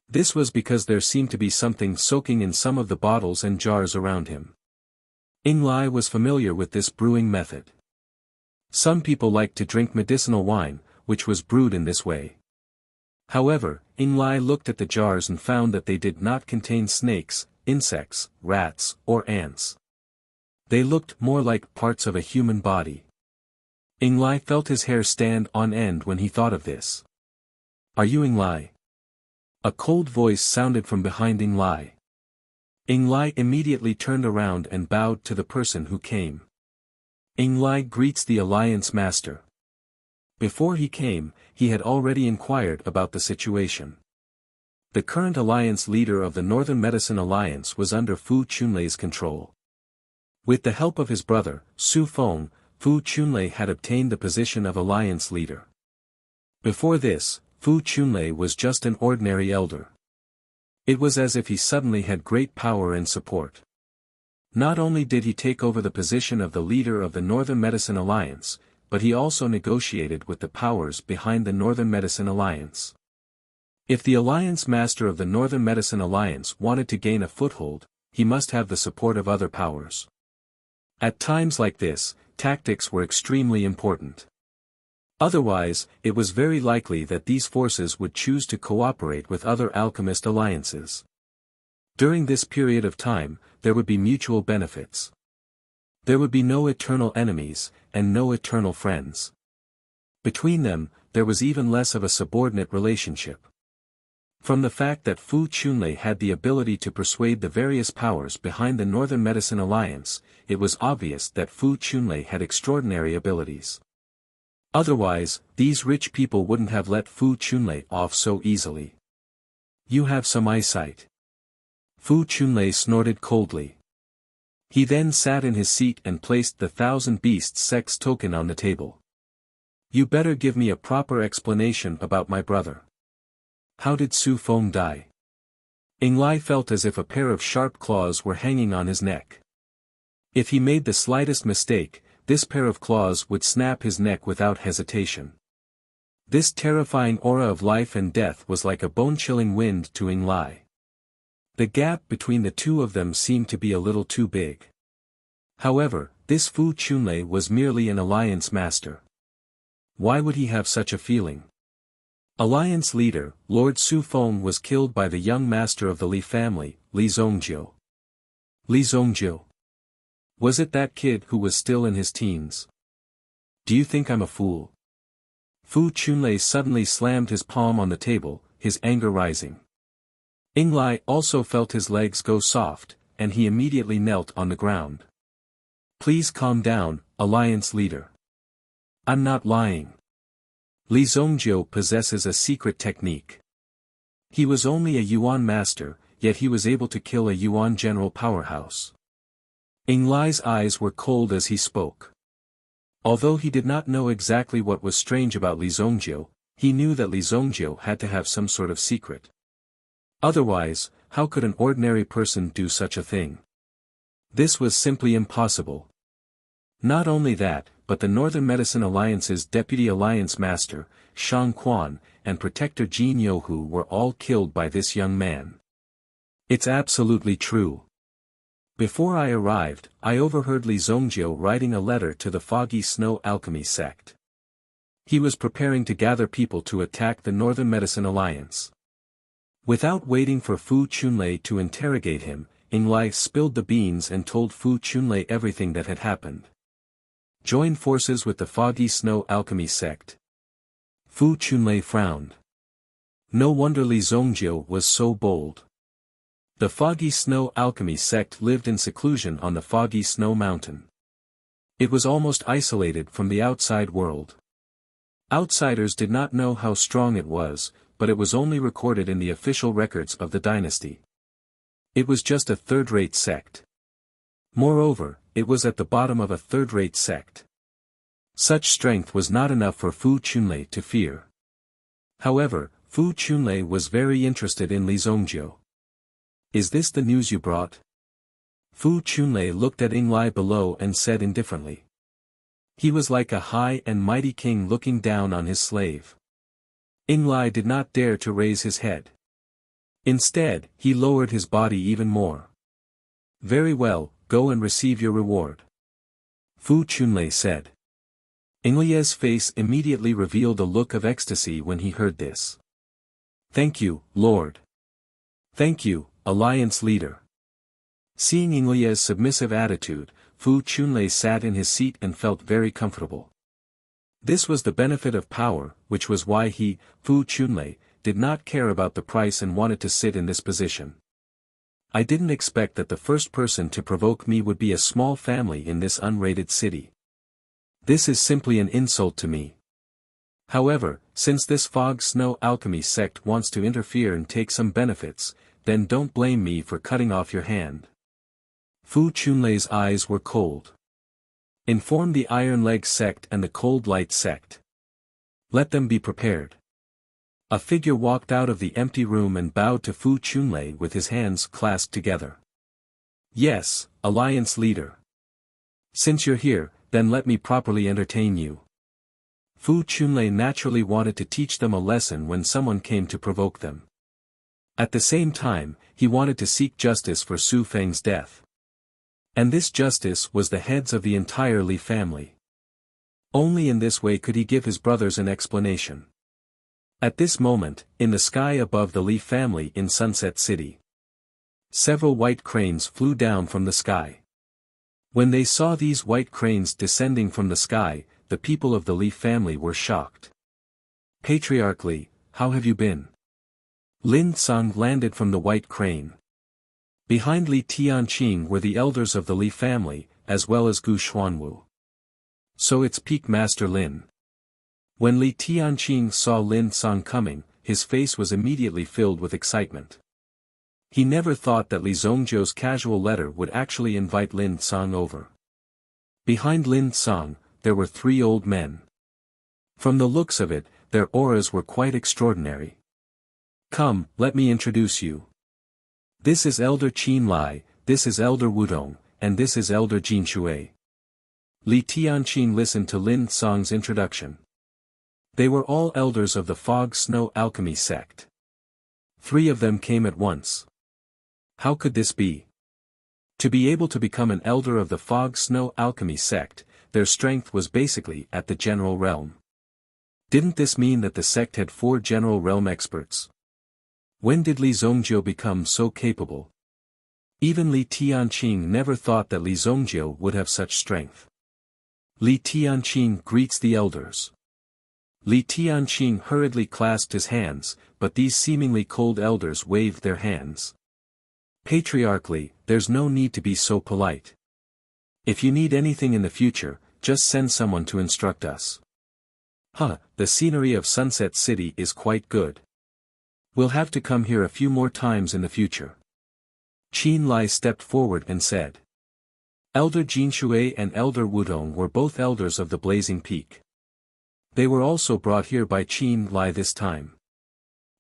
This was because there seemed to be something soaking in some of the bottles and jars around him. Ing Lai was familiar with this brewing method. Some people liked to drink medicinal wine, which was brewed in this way. However, Ing Lai looked at the jars and found that they did not contain snakes, insects, rats, or ants. They looked more like parts of a human body. Ing Lai felt his hair stand on end when he thought of this. "Are you Ing Lai?" A cold voice sounded from behind Ing Lai. Ing Lai immediately turned around and bowed to the person who came. Ing Lai greets the Alliance Master. Before he came, he had already inquired about the situation. The current alliance leader of the Northern Medicine Alliance was under Fu Chunlei's control. With the help of his brother, Su Feng, Fu Chunlei had obtained the position of alliance leader. Before this, Fu Chunlei was just an ordinary elder. It was as if he suddenly had great power and support. Not only did he take over the position of the leader of the Northern Medicine Alliance, but he also negotiated with the powers behind the Northern Medicine Alliance. If the Alliance Master of the Northern Medicine Alliance wanted to gain a foothold, he must have the support of other powers. At times like this, tactics were extremely important. Otherwise, it was very likely that these forces would choose to cooperate with other alchemist alliances. During this period of time, there would be mutual benefits. There would be no eternal enemies, and no eternal friends. Between them, there was even less of a subordinate relationship. From the fact that Fu Chunlei had the ability to persuade the various powers behind the Northern Medicine Alliance, it was obvious that Fu Chunlei had extraordinary abilities. Otherwise, these rich people wouldn't have let Fu Chunlei off so easily. "You have some eyesight." Fu Chunlei snorted coldly. He then sat in his seat and placed the 1,000 Beasts Sex token on the table. "You better give me a proper explanation about my brother. How did Su Feng die?" Ing Lai felt as if a pair of sharp claws were hanging on his neck. If he made the slightest mistake, this pair of claws would snap his neck without hesitation. This terrifying aura of life and death was like a bone-chilling wind to Ing Lai. The gap between the two of them seemed to be a little too big. However, this Fu Chunlei was merely an alliance master. Why would he have such a feeling? Alliance leader, Lord Su Feng was killed by the young master of the Li family, Li Zongjiu. Li Zongjiu? Was it that kid who was still in his teens? Do you think I'm a fool? Fu Chunlei suddenly slammed his palm on the table, his anger rising. Ing Lai also felt his legs go soft, and he immediately knelt on the ground. "Please calm down, alliance leader. I'm not lying. Li Zongjiu possesses a secret technique. He was only a Yuan master, yet he was able to kill a Yuan general powerhouse." Ing Lai's eyes were cold as he spoke. Although he did not know exactly what was strange about Li Zongjiu, he knew that Li Zongjiu had to have some sort of secret. Otherwise, how could an ordinary person do such a thing? This was simply impossible. Not only that, but the Northern Medicine Alliance's Deputy Alliance Master, Shang Quan, and Protector Jin Youhu were all killed by this young man. It's absolutely true. Before I arrived, I overheard Li Zongjiu writing a letter to the Foggy Snow Alchemy sect. He was preparing to gather people to attack the Northern Medicine Alliance. Without waiting for Fu Chunlei to interrogate him, Ing Lai spilled the beans and told Fu Chunlei everything that had happened. Join forces with the Foggy Snow Alchemy sect. Fu Chunlei frowned. No wonder Li Zongjiu was so bold. The Foggy Snow Alchemy sect lived in seclusion on the Foggy Snow Mountain. It was almost isolated from the outside world. Outsiders did not know how strong it was, but it was only recorded in the official records of the dynasty. It was just a third-rate sect. Moreover, it was at the bottom of a third-rate sect. Such strength was not enough for Fu Chunlei to fear. However, Fu Chunlei was very interested in Li Zongjiu. "Is this the news you brought?" Fu Chunlei looked at Ing Lai below and said indifferently. He was like a high and mighty king looking down on his slave. Ing Lai did not dare to raise his head. Instead, he lowered his body even more. "Very well, go and receive your reward. Fu Chunlei said. Englie's face immediately revealed a look of ecstasy when he heard this. Thank you, Lord. Thank you, Alliance Leader. Seeing Englie's submissive attitude, Fu Chunlei sat in his seat and felt very comfortable. This was the benefit of power, which was why he, Fu Chunlei, did not care about the price and wanted to sit in this position. I didn't expect that the first person to provoke me would be a small family in this unrated city. This is simply an insult to me. However, since this fog-snow alchemy sect wants to interfere and take some benefits, then don't blame me for cutting off your hand. Fu Chunlei's eyes were cold. Inform the Iron Leg sect and the Cold Light sect. Let them be prepared. A figure walked out of the empty room and bowed to Fu Chunlei with his hands clasped together. Yes, Alliance Leader. Since you're here, then let me properly entertain you. Fu Chunlei naturally wanted to teach them a lesson when someone came to provoke them. At the same time, he wanted to seek justice for Su Feng's death. And this justice was the heads of the entire Li family. Only in this way could he give his brothers an explanation. At this moment, in the sky above the Li family in Sunset City, several white cranes flew down from the sky. When they saw these white cranes descending from the sky, the people of the Li family were shocked. Patriarch Li, how have you been? Lin Song landed from the white crane. Behind Li Tianqing were the elders of the Li family, as well as Gu Xuanwu. So it's Peak Master Lin. When Li Tianqing saw Lin Song coming, his face was immediately filled with excitement. He never thought that Li Zongjiu's casual letter would actually invite Lin Song over. Behind Lin Song, there were 3 old men. From the looks of it, their auras were quite extraordinary. Come, let me introduce you. This is Elder Qin Lai, this is Elder Wudong, and this is Elder Jin Shui. Li Tianqing listened to Lin Song's introduction. They were all elders of the Fog-Snow Alchemy sect. 3 of them came at once. How could this be? To be able to become an elder of the Fog-Snow Alchemy sect, their strength was basically at the general realm. Didn't this mean that the sect had 4 general realm experts? When did Li Zongjiu become so capable? Even Li Tianqing never thought that Li Zongjiu would have such strength. Li Tianqing greets the elders. Li Tianqing hurriedly clasped his hands, but these seemingly cold elders waved their hands. Patriarch Li, there's no need to be so polite. If you need anything in the future, just send someone to instruct us. The scenery of Sunset City is quite good. We'll have to come here a few more times in the future. Qin Lai stepped forward and said. Elder Jin Shui and Elder Wudong were both elders of the Blazing Peak. They were also brought here by Qin Lai this time.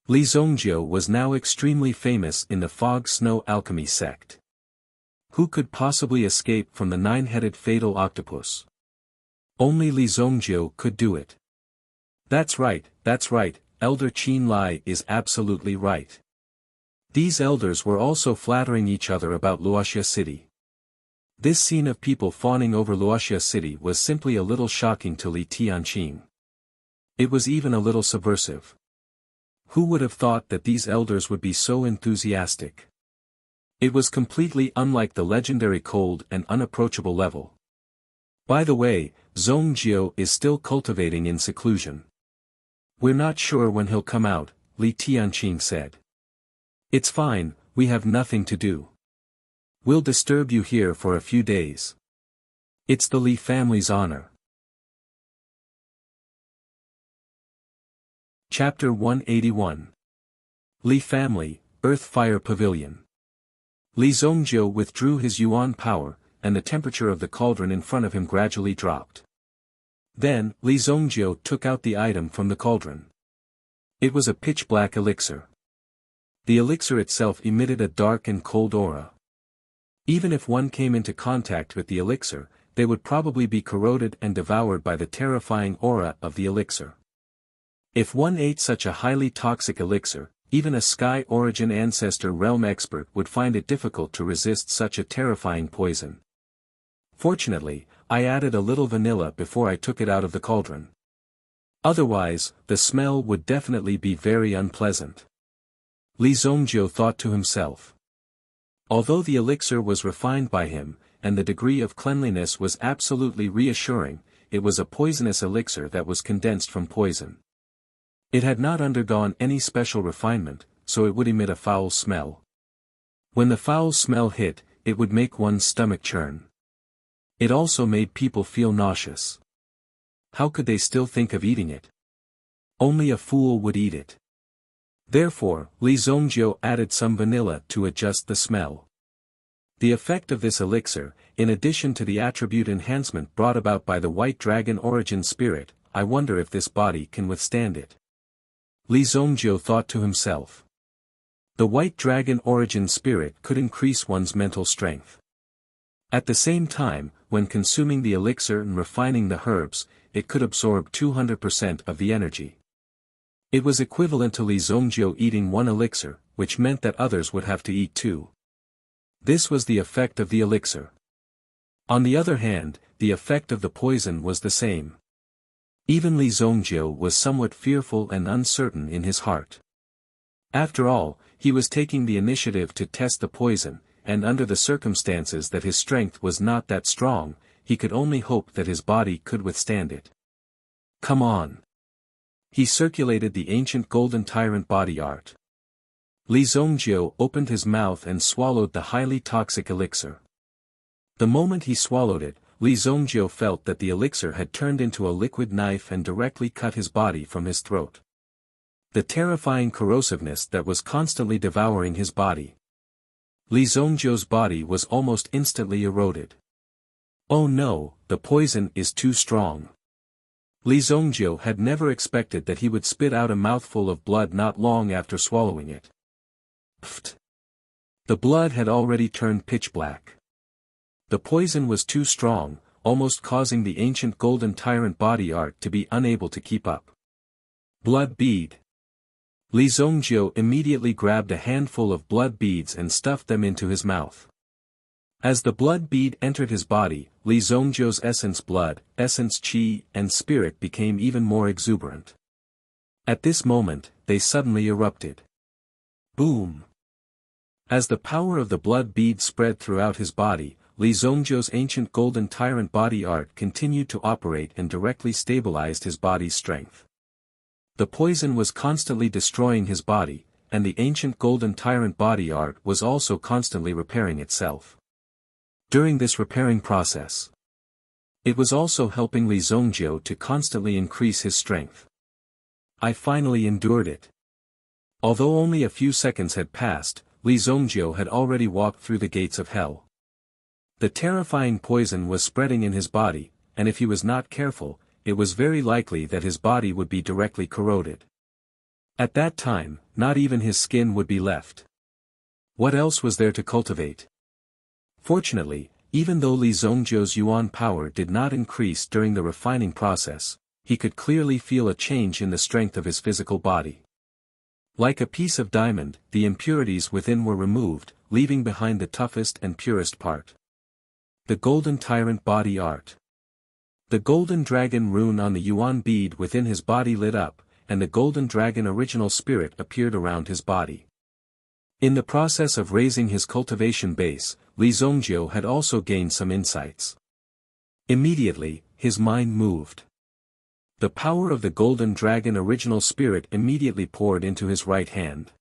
Li Zongjiu was now extremely famous in the Fog-Snow Alchemy sect. Who could possibly escape from the 9-headed fatal octopus? Only Li Zongjiu could do it. That's right, Elder Qin Lai is absolutely right. These elders were also flattering each other about Luoxia City. This scene of people fawning over Luoxia City was simply a little shocking to Li Tianqing. It was even a little subversive. Who would have thought that these elders would be so enthusiastic? It was completely unlike the legendary cold and unapproachable level. By the way, Zongjiu is still cultivating in seclusion. We're not sure when he'll come out, Li Tianqing said. It's fine, we have nothing to do. We'll disturb you here for a few days. It's the Li family's honor. Chapter 181. Li Family, Earth-Fire Pavilion. Li Zongjiu withdrew his yuan power, and the temperature of the cauldron in front of him gradually dropped. Then, Li Zongjiu took out the item from the cauldron. It was a pitch-black elixir. The elixir itself emitted a dark and cold aura. Even if one came into contact with the elixir, they would probably be corroded and devoured by the terrifying aura of the elixir. If one ate such a highly toxic elixir, Even a Sky Origin Ancestor Realm expert would find it difficult to resist such a terrifying poison. Fortunately, I added a little vanilla before I took it out of the cauldron. Otherwise, the smell would definitely be very unpleasant. Li Zongjiu thought to himself. Although the elixir was refined by him, and the degree of cleanliness was absolutely reassuring, it was a poisonous elixir that was condensed from poison. It had not undergone any special refinement, so it would emit a foul smell. When the foul smell hit, it would make one's stomach churn. It also made people feel nauseous. How could they still think of eating it? Only a fool would eat it. Therefore, Li Zongjiu added some vanilla to adjust the smell. The effect of this elixir, in addition to the attribute enhancement brought about by the White Dragon Origin Spirit, I wonder if this body can withstand it. Li Zongjiu thought to himself. The White Dragon Origin Spirit could increase one's mental strength. At the same time, when consuming the elixir and refining the herbs, it could absorb 200% of the energy. It was equivalent to Li Zongjiu eating one elixir, which meant that others would have to eat two. This was the effect of the elixir. On the other hand, the effect of the poison was the same. Even Li Zongjiu was somewhat fearful and uncertain in his heart. After all, he was taking the initiative to test the poison, and under the circumstances that his strength was not that strong, he could only hope that his body could withstand it. Come on. He circulated the ancient golden tyrant body art. Li Zongjiu opened his mouth and swallowed the highly toxic elixir. The moment he swallowed it, Li Zongjiu felt that the elixir had turned into a liquid knife and directly cut his body from his throat. The terrifying corrosiveness that was constantly devouring his body. Li Zongjiu's body was almost instantly eroded. Oh no, the poison is too strong. Li Zongjiu had never expected that he would spit out a mouthful of blood not long after swallowing it. Pfft! The blood had already turned pitch black. The poison was too strong, almost causing the ancient golden tyrant body art to be unable to keep up. Blood bead. Li Zongjiu immediately grabbed a handful of blood beads and stuffed them into his mouth. As the blood bead entered his body, Li Zongjiu's essence blood, essence qi, and spirit became even more exuberant. At this moment, they suddenly erupted. Boom! As the power of the blood bead spread throughout his body, Li Zongjiu's ancient golden tyrant body art continued to operate and directly stabilized his body's strength. The poison was constantly destroying his body, and the ancient golden tyrant body art was also constantly repairing itself. During this repairing process, it was also helping Li Zongjiu to constantly increase his strength. I finally endured it. Although only a few seconds had passed, Li Zongjiu had already walked through the gates of hell. The terrifying poison was spreading in his body, and if he was not careful, it was very likely that his body would be directly corroded. At that time, not even his skin would be left. What else was there to cultivate? Fortunately, even though Li Zongjiu's yuan power did not increase during the refining process, he could clearly feel a change in the strength of his physical body. Like a piece of diamond, the impurities within were removed, leaving behind the toughest and purest part. The golden tyrant body art. The golden dragon rune on the yuan bead within his body lit up, and the golden dragon original spirit appeared around his body. In the process of raising his cultivation base, Li Zongjiu had also gained some insights. Immediately, his mind moved. The power of the golden dragon original spirit immediately poured into his right hand.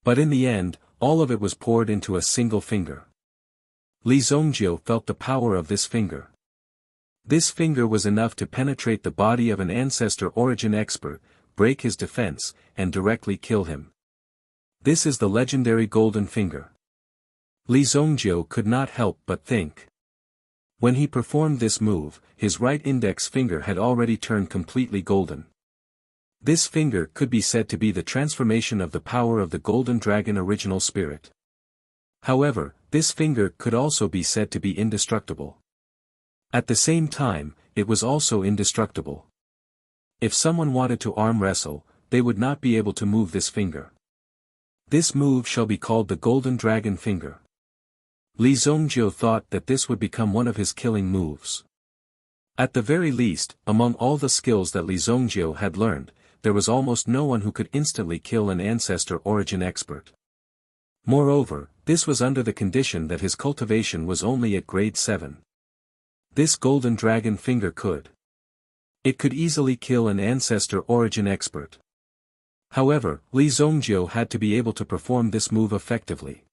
But in the end, all of it was poured into a single finger. Li Zongjiu felt the power of this finger. This finger was enough to penetrate the body of an ancestor origin expert, break his defense, and directly kill him. This is the legendary golden finger. Li Zongjiu could not help but think. When he performed this move, his right index finger had already turned completely golden. This finger could be said to be the transformation of the power of the golden dragon original spirit. However, this finger could also be said to be indestructible. At the same time, it was also indestructible. If someone wanted to arm wrestle, they would not be able to move this finger. This move shall be called the Golden Dragon Finger. Li Zongjiu thought that this would become one of his killing moves. At the very least, among all the skills that Li Zongjiu had learned, there was almost no one who could instantly kill an ancestor origin expert. Moreover, this was under the condition that his cultivation was only at grade 7. This Golden Dragon Finger could. It could easily kill an ancestor origin expert. However, Li Zongjiu had to be able to perform this move effectively.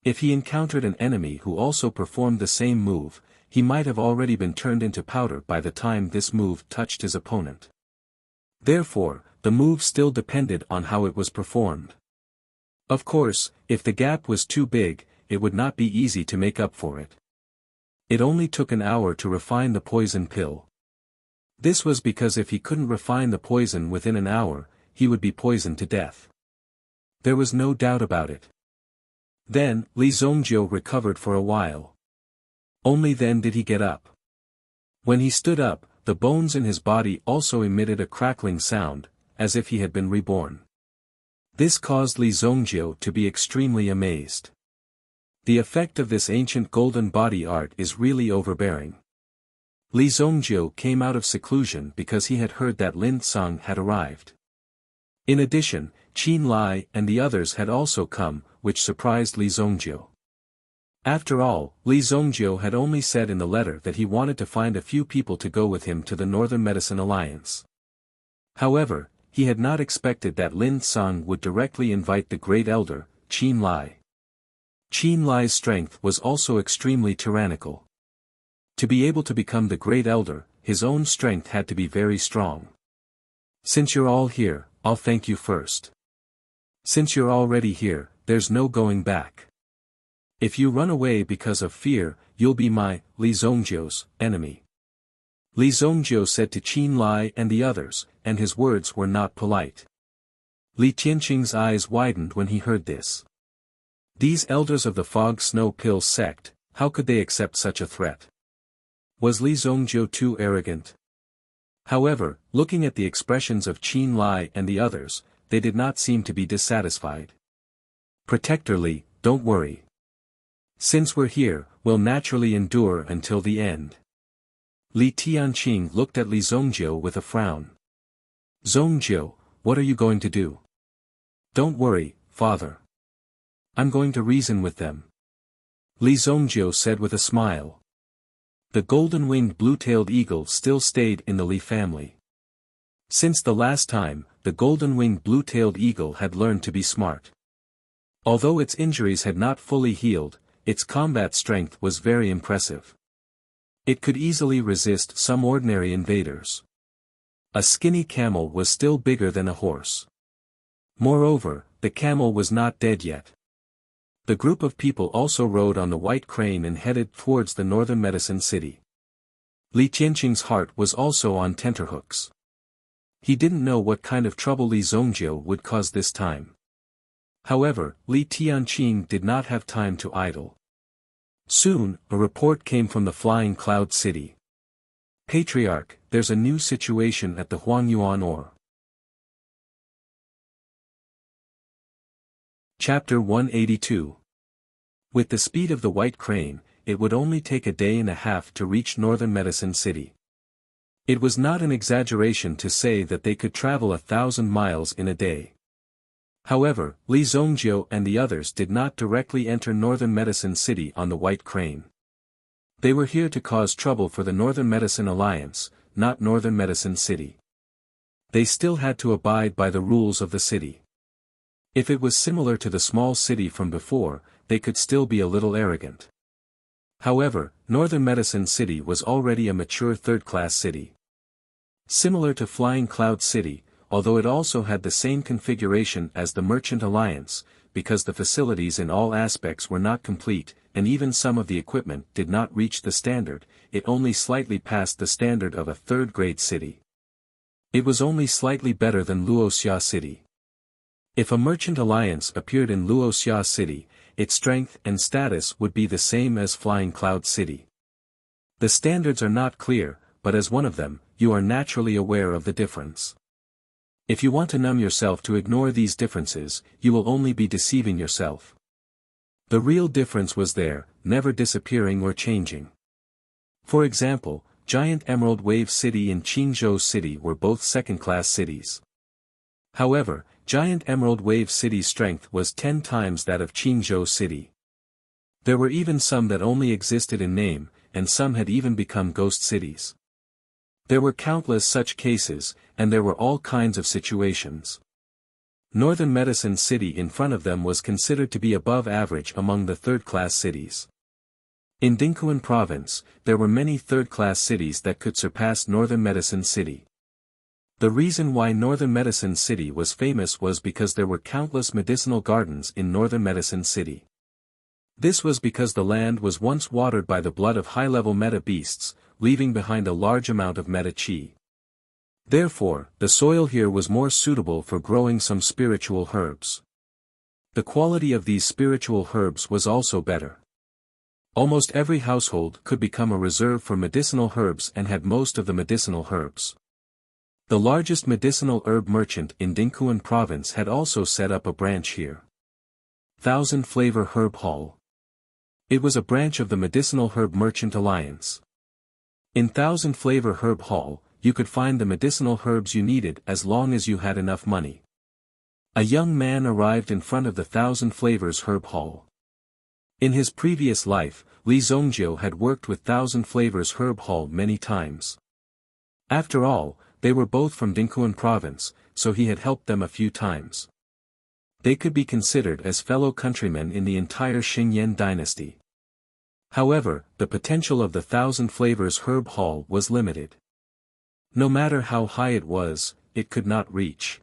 If he encountered an enemy who also performed the same move, he might have already been turned into powder by the time this move touched his opponent. Therefore, the move still depended on how it was performed. Of course, if the gap was too big, it would not be easy to make up for it. It only took an hour to refine the poison pill. This was because if he couldn't refine the poison within an hour, he would be poisoned to death. There was no doubt about it. Then, Li Zongjiu recovered for a while. Only then did he get up. When he stood up, the bones in his body also emitted a crackling sound, as if he had been reborn. This caused Li Zongjiu to be extremely amazed. The effect of this ancient golden body art is really overbearing. Li Zongjiu came out of seclusion because he had heard that Lin Tsang had arrived. In addition, Qin Lai and the others had also come, which surprised Li Zongjiu. After all, Li Zongjiu had only said in the letter that he wanted to find a few people to go with him to the Northern Medicine Alliance. However, he had not expected that Lin Tsang would directly invite the Great Elder, Qin Lai. Qin Lai's strength was also extremely tyrannical. To be able to become the Great Elder, his own strength had to be very strong. Since you're all here, I'll thank you first. Since you're already here, there's no going back. If you run away because of fear, you'll be my, Li Zongjiu's, enemy. Li Zongjiu said to Qin Lai and the others, and his words were not polite. Li Tianqing's eyes widened when he heard this. These elders of the Fog Snow Pill sect, how could they accept such a threat? Was Li Zongjiu too arrogant? However, looking at the expressions of Qin Lai and the others, they did not seem to be dissatisfied. Protector Li, don't worry. Since we're here, we'll naturally endure until the end. Li Tianqing looked at Li Zongjiu with a frown. Zongjiu, what are you going to do? Don't worry, father. I'm going to reason with them. Li Zongjiu said with a smile. The golden-winged blue-tailed eagle still stayed in the Li family. Since the last time, the golden-winged blue-tailed eagle had learned to be smart. Although its injuries had not fully healed, its combat strength was very impressive. It could easily resist some ordinary invaders. A skinny camel was still bigger than a horse. Moreover, the camel was not dead yet. The group of people also rode on the white crane and headed towards the northern medicine city. Li Tianqing's heart was also on tenterhooks. He didn't know what kind of trouble Li Zongjiu would cause this time. However, Li Tianqing did not have time to idle. Soon, a report came from the Flying Cloud City. Patriarch, there's a new situation at the Huangyuan Ore. Chapter 182. With the speed of the White Crane, it would only take a day and a half to reach Northern Medicine City. It was not an exaggeration to say that they could travel 1,000 miles in a day. However, Li Zongjiu and the others did not directly enter Northern Medicine City on the White Crane. They were here to cause trouble for the Northern Medicine Alliance, not Northern Medicine City. They still had to abide by the rules of the city. If it was similar to the small city from before, they could still be a little arrogant. However, Northern Medicine City was already a mature third-class city. Similar to Flying Cloud City, although it also had the same configuration as the Merchant Alliance, because the facilities in all aspects were not complete, and even some of the equipment did not reach the standard, it only slightly passed the standard of a third-grade city. It was only slightly better than Luoxia City. If a Merchant Alliance appeared in Luoxia City, its strength and status would be the same as Flying Cloud City. The standards are not clear, but as one of them, you are naturally aware of the difference. If you want to numb yourself to ignore these differences, you will only be deceiving yourself. The real difference was there, never disappearing or changing. For example, Giant Emerald Wave City and Qingzhou City were both second-class cities. However, Giant Emerald Wave City's strength was 10 times that of Qingzhou City. There were even some that only existed in name, and some had even become ghost cities. There were countless such cases, and there were all kinds of situations. Northern Medicine City in front of them was considered to be above average among the third-class cities. In Dingquan Province, there were many third-class cities that could surpass Northern Medicine City. The reason why Northern Medicine City was famous was because there were countless medicinal gardens in Northern Medicine City. This was because the land was once watered by the blood of high-level meta beasts, leaving behind a large amount of meta chi. Therefore, the soil here was more suitable for growing some spiritual herbs. The quality of these spiritual herbs was also better. Almost every household could become a reserve for medicinal herbs and had most of the medicinal herbs. The largest medicinal herb merchant in Dingquan Province had also set up a branch here. Thousand Flavor Herb Hall. It was a branch of the Medicinal Herb Merchant Alliance. In Thousand Flavor Herb Hall, you could find the medicinal herbs you needed as long as you had enough money. A young man arrived in front of the Thousand Flavors Herb Hall. In his previous life, Li Zongjiu had worked with Thousand Flavors Herb Hall many times. After all, they were both from Dingquan Province, so he had helped them a few times. They could be considered as fellow countrymen in the entire Xingyan dynasty. However, the potential of the Thousand Flavors Herb Hall was limited. No matter how high it was, it could not reach.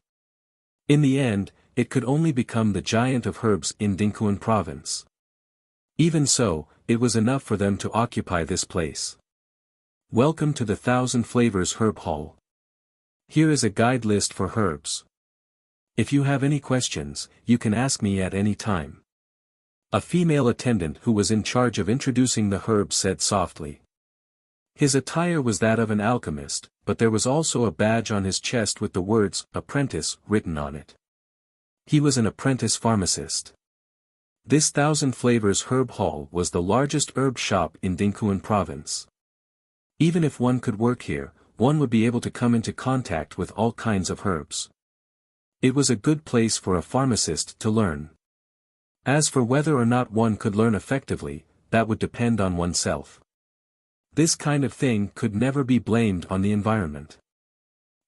In the end, it could only become the giant of herbs in Dingquan Province. Even so, it was enough for them to occupy this place. Welcome to the Thousand Flavors Herb Hall. Here is a guide list for herbs. If you have any questions, you can ask me at any time. A female attendant who was in charge of introducing the herbs said softly. His attire was that of an alchemist, but there was also a badge on his chest with the words, "Apprentice," written on it. He was an apprentice pharmacist. This Thousand Flavors Herb Hall was the largest herb shop in Dingquan Province. Even if one could work here, one would be able to come into contact with all kinds of herbs. It was a good place for a pharmacist to learn. As for whether or not one could learn effectively, that would depend on oneself. This kind of thing could never be blamed on the environment.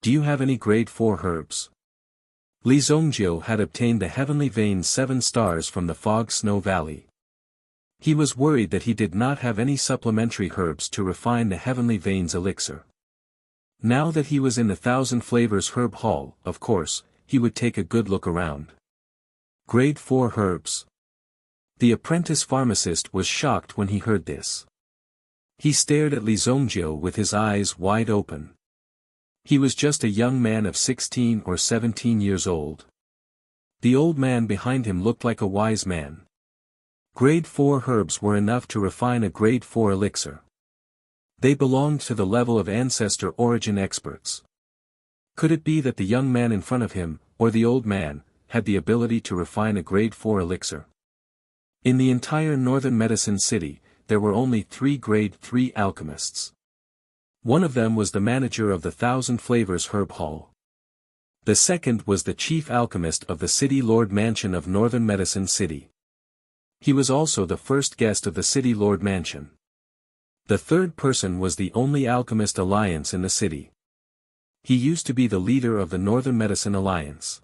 Do you have any grade 4 herbs? Li Zongjiu had obtained the Heavenly Vein 7 stars from the Fog Snow Valley. He was worried that he did not have any supplementary herbs to refine the Heavenly Veins elixir. Now that he was in the Thousand Flavors Herb Hall, of course, he would take a good look around. Grade 4 herbs. The apprentice pharmacist was shocked when he heard this. He stared at Li Zongjiu with his eyes wide open. He was just a young man of 16 or 17 years old. The old man behind him looked like a wise man. Grade 4 herbs were enough to refine a grade 4 elixir. They belonged to the level of ancestor origin experts. Could it be that the young man in front of him, or the old man, had the ability to refine a grade 4 elixir? In the entire Northern Medicine City, there were only 3 grade 3 alchemists. One of them was the manager of the Thousand Flavors Herb Hall. The second was the chief alchemist of the City Lord Mansion of Northern Medicine City. He was also the first guest of the City Lord Mansion. The third person was the only alchemist alliance in the city. He used to be the leader of the Northern Medicine Alliance.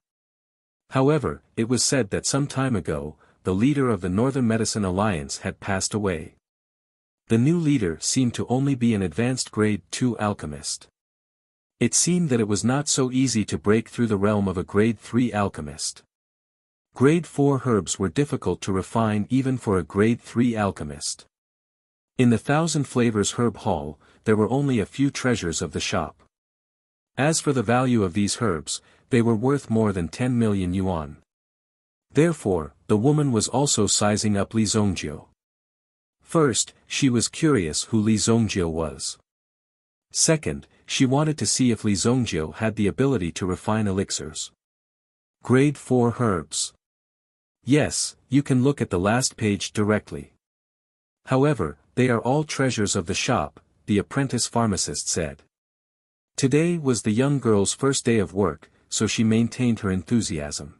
However, it was said that some time ago, the leader of the Northern Medicine Alliance had passed away. The new leader seemed to only be an advanced grade 2 alchemist. It seemed that it was not so easy to break through the realm of a grade 3 alchemist. Grade 4 herbs were difficult to refine even for a grade 3 alchemist. In the Thousand Flavors Herb Hall, there were only a few treasures of the shop. As for the value of these herbs, they were worth more than 10 million yuan. Therefore, the woman was also sizing up Li Zongjiu. First, she was curious who Li Zongjiu was. Second, she wanted to see if Li Zongjiu had the ability to refine elixirs. Grade 4 herbs. Yes, you can look at the last page directly. However, they are all treasures of the shop, the apprentice pharmacist said. Today was the young girl's first day of work, so she maintained her enthusiasm.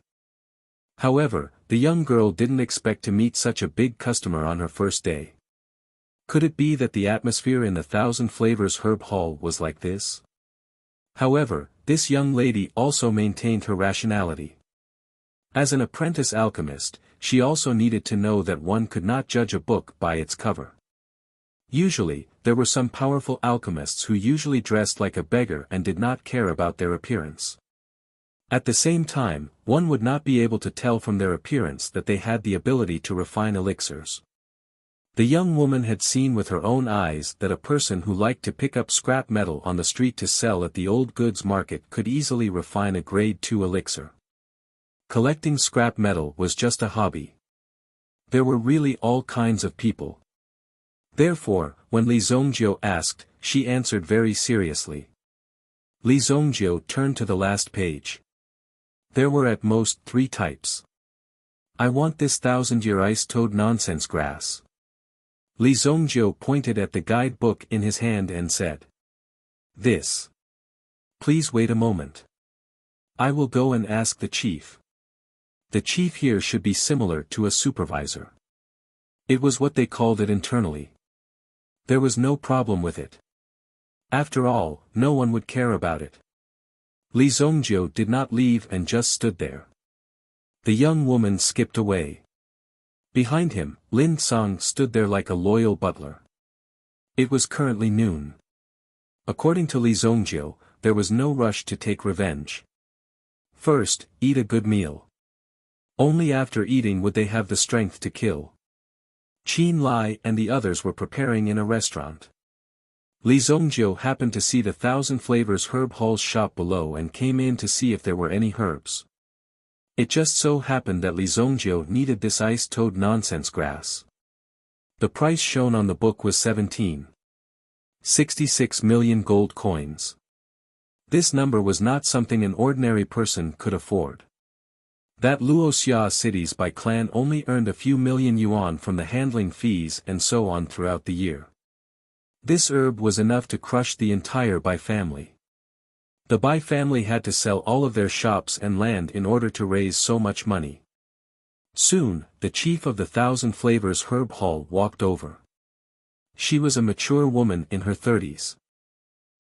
However, the young girl didn't expect to meet such a big customer on her first day. Could it be that the atmosphere in the Thousand Flavors Herb Hall was like this? However, this young lady also maintained her rationality. As an apprentice alchemist, she also needed to know that one could not judge a book by its cover. Usually, there were some powerful alchemists who usually dressed like a beggar and did not care about their appearance. At the same time, one would not be able to tell from their appearance that they had the ability to refine elixirs. The young woman had seen with her own eyes that a person who liked to pick up scrap metal on the street to sell at the old goods market could easily refine a grade 2 elixir. Collecting scrap metal was just a hobby. There were really all kinds of people. Therefore, when Li Zongjiu asked, she answered very seriously. Li Zongjiu turned to the last page. There were at most 3 types. I want this 1,000-year ice-toad nonsense grass. Li Zongjiu pointed at the guidebook in his hand and said. This. Please wait a moment. I will go and ask the chief. The chief here should be similar to a supervisor. It was what they called it internally. There was no problem with it. After all, no one would care about it. Li Zongjiu did not leave and just stood there. The young woman skipped away. Behind him, Lin Song stood there like a loyal butler. It was currently noon. According to Li Zongjiu, there was no rush to take revenge. First, eat a good meal. Only after eating would they have the strength to kill. Qin Lai and the others were preparing in a restaurant. Li Zongjiu happened to see the Thousand Flavors Herb Hall's shop below and came in to see if there were any herbs. It just so happened that Li Zongjiu needed this ice-toad nonsense grass. The price shown on the book was 17.66 million gold coins. This number was not something an ordinary person could afford. That Luoxia cities by clan only earned a few million yuan from the handling fees and so on throughout the year. This herb was enough to crush the entire Bai family. The Bai family had to sell all of their shops and land in order to raise so much money. Soon, the chief of the Thousand Flavors Herb Hall walked over. She was a mature woman in her 30s.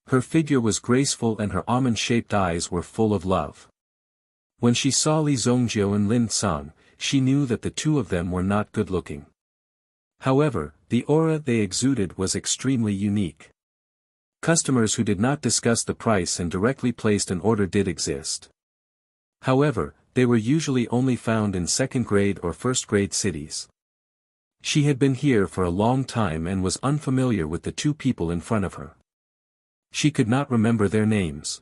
Her figure was graceful and her almond-shaped eyes were full of love. When she saw Li Zongjiu and Lin Song, she knew that the two of them were not good-looking. However, the aura they exuded was extremely unique. Customers who did not discuss the price and directly placed an order did exist. However, they were usually only found in second-grade or first-grade cities. She had been here for a long time and was unfamiliar with the two people in front of her. She could not remember their names.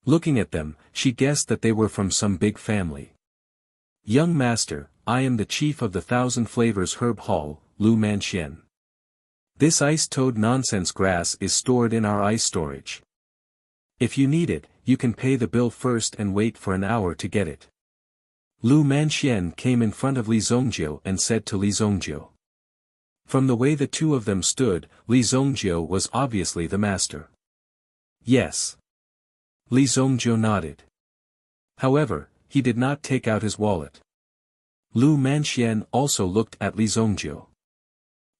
Looking at them, she guessed that they were from some big family. Young master, I am the chief of the Thousand Flavors Herb Hall, Lu Manxian. This ice-toad nonsense grass is stored in our ice storage. If you need it, you can pay the bill first and wait for an hour to get it. Lu Manxian came in front of Li Zongjiu and said to Li Zongjiu. From the way the two of them stood, Li Zongjiu was obviously the master. Yes. Li Zongjiu nodded. However, he did not take out his wallet. Lu Manxian also looked at Li Zongjiu.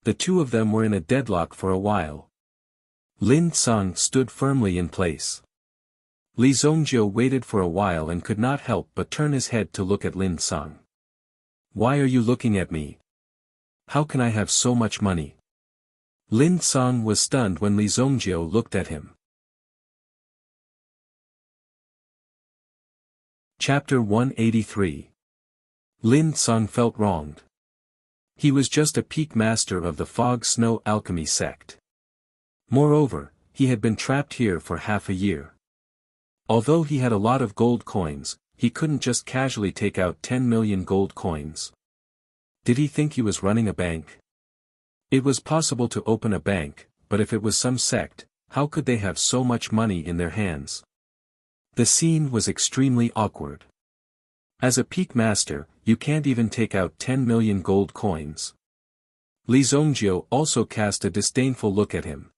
The two of them were in a deadlock for a while. Lin Song stood firmly in place. Li Zongjiu waited for a while and could not help but turn his head to look at Lin Song. Why are you looking at me? How can I have so much money? Lin Song was stunned when Li Zongjiu looked at him. Chapter 183. Lin Song felt wronged. He was just a peak master of the fog-snow alchemy sect. Moreover, he had been trapped here for half a year. Although he had a lot of gold coins, he couldn't just casually take out 10 million gold coins. Did he think he was running a bank? It was possible to open a bank, but if it was some sect, how could they have so much money in their hands? The scene was extremely awkward. As a peak master, you can't even take out 10 million gold coins. Li Zongjio also cast a disdainful look at him.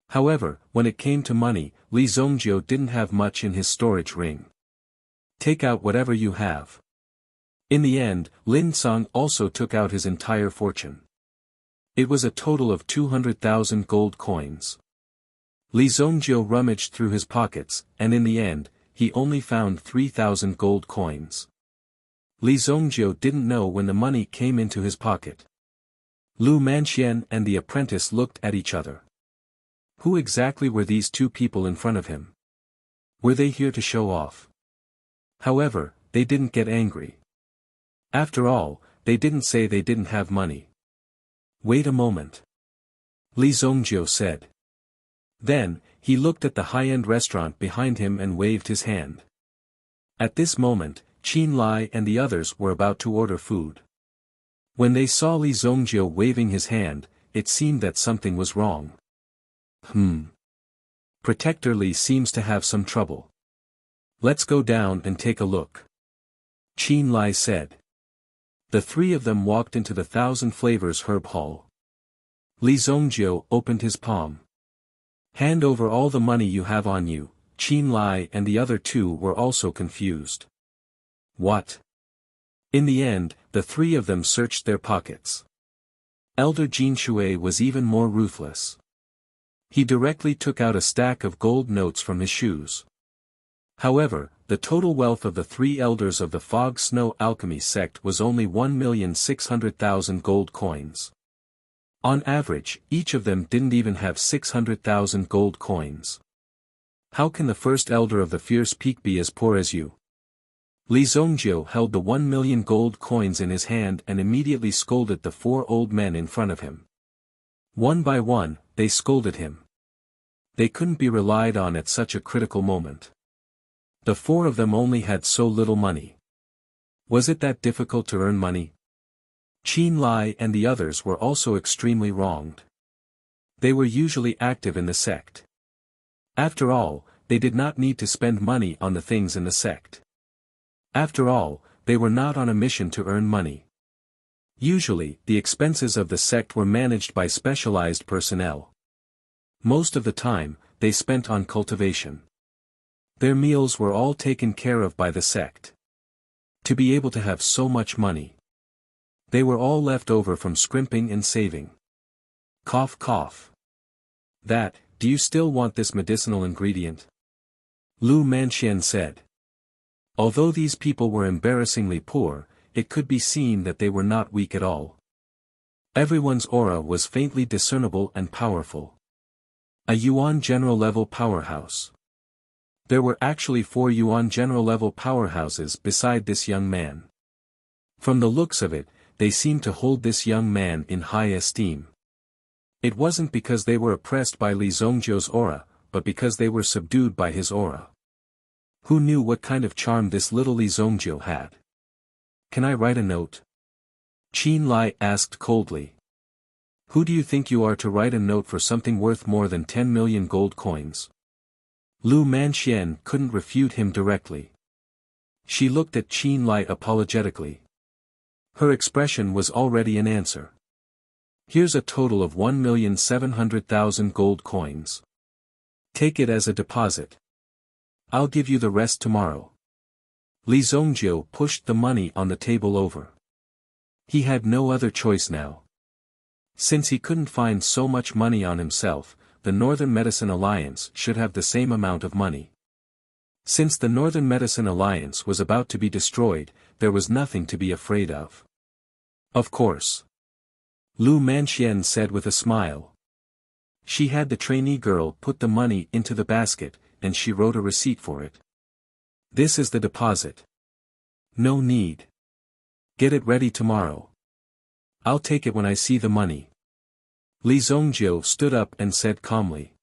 However, when it came to money, Li Zongjio didn't have much in his storage ring. Take out whatever you have. In the end, Lin Song also took out his entire fortune. It was a total of 200,000 gold coins. Li Zongjio rummaged through his pockets, and in the end, he only found 3,000 gold coins. Li Zongjio didn't know when the money came into his pocket. Lu Manxian and the apprentice looked at each other. Who exactly were these two people in front of him? Were they here to show off? However, they didn't get angry. After all, they didn't say they didn't have money. Wait a moment. Li Zongjio said. Then, he looked at the high-end restaurant behind him and waved his hand. At this moment, Qin Lai and the others were about to order food. When they saw Li Zongjio waving his hand, it seemed that something was wrong. Protector Li seems to have some trouble. Let's go down and take a look. Qin Lai said. The three of them walked into the 1,000 Flavors Herb Hall. Li Zongjio opened his palm. Hand over all the money you have on you. Qin Lai and the other two were also confused. What? In the end, the three of them searched their pockets. Elder Jin Shui was even more ruthless. He directly took out a stack of gold notes from his shoes. However, the total wealth of the three elders of the Fog Snow Alchemy sect was only 1,600,000 gold coins. On average, each of them didn't even have 600,000 gold coins. How can the first elder of the Fierce Peak be as poor as you? Li Zongjio held the 1 million gold coins in his hand and immediately scolded the four old men in front of him. One by one, they scolded him. They couldn't be relied on at such a critical moment. The four of them only had so little money. Was it that difficult to earn money? Qin Lai and the others were also extremely wronged. They were usually active in the sect. After all, they did not need to spend money on the things in the sect. After all, they were not on a mission to earn money. Usually, the expenses of the sect were managed by specialized personnel. Most of the time, they spent on cultivation. Their meals were all taken care of by the sect. To be able to have so much money. They were all left over from scrimping and saving. Cough cough. Do you still want this medicinal ingredient? Lu Manxian said. Although these people were embarrassingly poor, it could be seen that they were not weak at all. Everyone's aura was faintly discernible and powerful. A Yuan general level powerhouse. There were actually 4 Yuan general level powerhouses beside this young man. From the looks of it, they seemed to hold this young man in high esteem. It wasn't because they were oppressed by Li Zongjio's aura, but because they were subdued by his aura. Who knew what kind of charm this little Li Zongjio had? Can I write a note? Qin Lai asked coldly. Who do you think you are to write a note for something worth more than 10 million gold coins? Lu Manxian couldn't refute him directly. She looked at Qin Lai apologetically. Her expression was already an answer. Here's a total of 1,700,000 gold coins. Take it as a deposit. I'll give you the rest tomorrow. Li Zongjio pushed the money on the table over. He had no other choice now. Since he couldn't find so much money on himself, the Northern Medicine Alliance should have the same amount of money. Since the Northern Medicine Alliance was about to be destroyed, there was nothing to be afraid of. Of course. Lu Manxian said with a smile. She had the trainee girl put the money into the basket, and she wrote a receipt for it. This is the deposit. No need. Get it ready tomorrow. I'll take it when I see the money. Li Zongjio stood up and said calmly.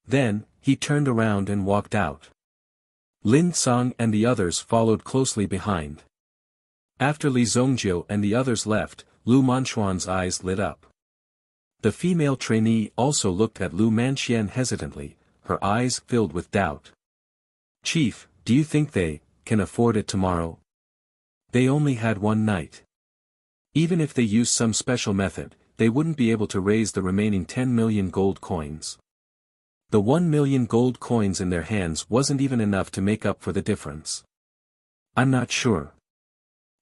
Then, he turned around and walked out. Lin Song and the others followed closely behind. After Li Zongjio and the others left, Lu Manchuan's eyes lit up. The female trainee also looked at Lu Manxian hesitantly, her eyes filled with doubt. "Chief, do you think they can afford it tomorrow? They only had one night. Even if they used some special method, they wouldn't be able to raise the remaining 10 million gold coins. The 1 million gold coins in their hands wasn't even enough to make up for the difference. I'm not sure.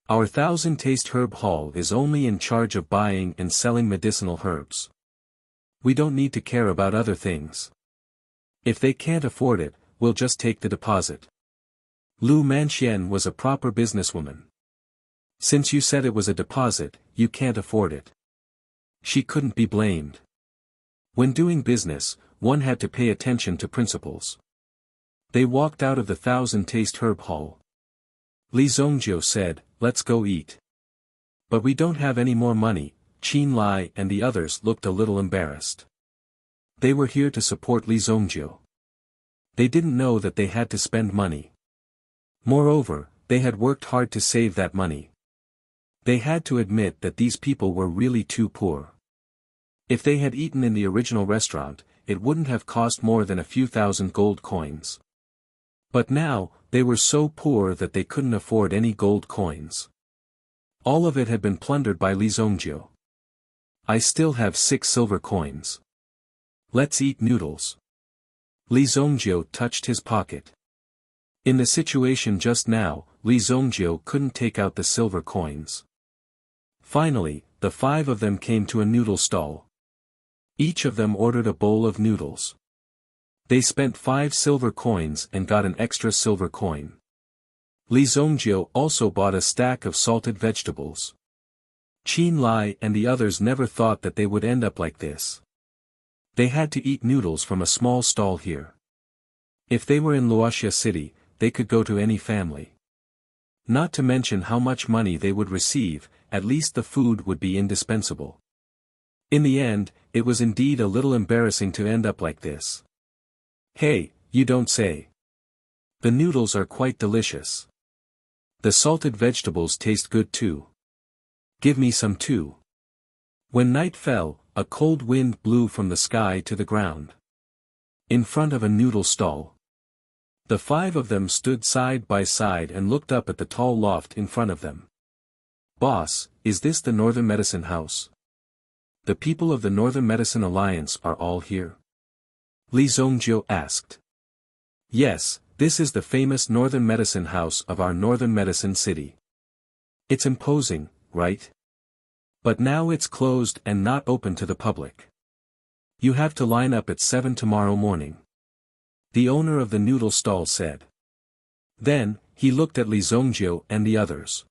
Our 1,000-taste herb hall is only in charge of buying and selling medicinal herbs. We don't need to care about other things. If they can't afford it, we'll just take the deposit." Lu Manxian was a proper businesswoman. "Since you said it was a deposit, you can't afford it." She couldn't be blamed. When doing business, one had to pay attention to principles. They walked out of the 1,000-taste herb hall. Li Zongjiu said, "Let's go eat." "But we don't have any more money." Qin Lai and the others looked a little embarrassed. They were here to support Li Zongjiu. They didn't know that they had to spend money. Moreover, they had worked hard to save that money. They had to admit that these people were really too poor. If they had eaten in the original restaurant, it wouldn't have cost more than a few thousand gold coins. But now, they were so poor that they couldn't afford any gold coins. All of it had been plundered by Li Zongjiu. "I still have 6 silver coins. Let's eat noodles." Li Zongjiu touched his pocket. In the situation just now, Li Zongjiu couldn't take out the silver coins. Finally, the 5 of them came to a noodle stall. Each of them ordered a bowl of noodles. They spent 5 silver coins and got an extra silver coin. Li Zongjiu also bought a stack of salted vegetables. Qin Lai and the others never thought that they would end up like this. They had to eat noodles from a small stall here. If they were in Wuxia City, they could go to any family. Not to mention how much money they would receive, at least the food would be indispensable. In the end, it was indeed a little embarrassing to end up like this. "Hey, you don't say. The noodles are quite delicious. The salted vegetables taste good too. Give me some too." When night fell, a cold wind blew from the sky to the ground. In front of a noodle stall. The 5 of them stood side by side and looked up at the tall loft in front of them. "Boss, is this the Northern Medicine House? The people of the Northern Medicine Alliance are all here?" Li Zongjiu asked. "Yes, this is the famous Northern Medicine House of our Northern Medicine City. It's imposing, right? But now it's closed and not open to the public. You have to line up at 7 tomorrow morning," the owner of the noodle stall said. Then, he looked at Li Zongjiu and the others.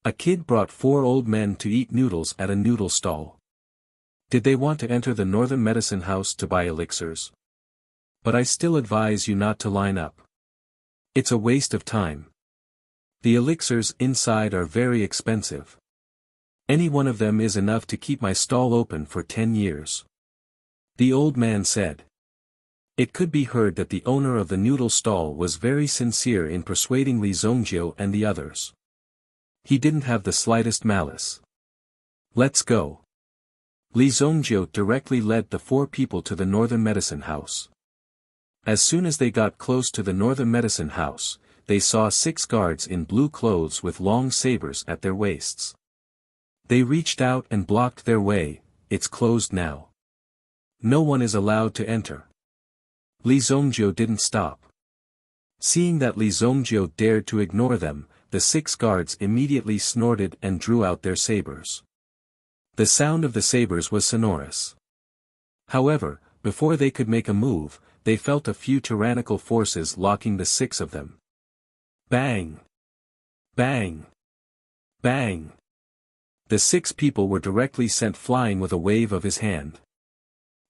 A kid brought 4 old men to eat noodles at a noodle stall. Did they want to enter the Northern Medicine House to buy elixirs? But I still advise you not to line up. It's a waste of time. The elixirs inside are very expensive. Any one of them is enough to keep my stall open for 10 years. The old man said. It could be heard that the owner of the noodle stall was very sincere in persuading Li Zongjiu and the others. He didn't have the slightest malice. "Let's go." Li Zongjiu directly led the 4 people to the Northern Medicine House. As soon as they got close to the Northern Medicine House, they saw 6 guards in blue clothes with long sabers at their waists. They reached out and blocked their way. "It's closed now. No one is allowed to enter." Li Zongjiu didn't stop. Seeing that Li Zongjiu dared to ignore them, the 6 guards immediately snorted and drew out their sabers. The sound of the sabers was sonorous. However, before they could make a move, they felt a few tyrannical forces locking the 6 of them. Bang! Bang! Bang! The 6 people were directly sent flying with a wave of his hand.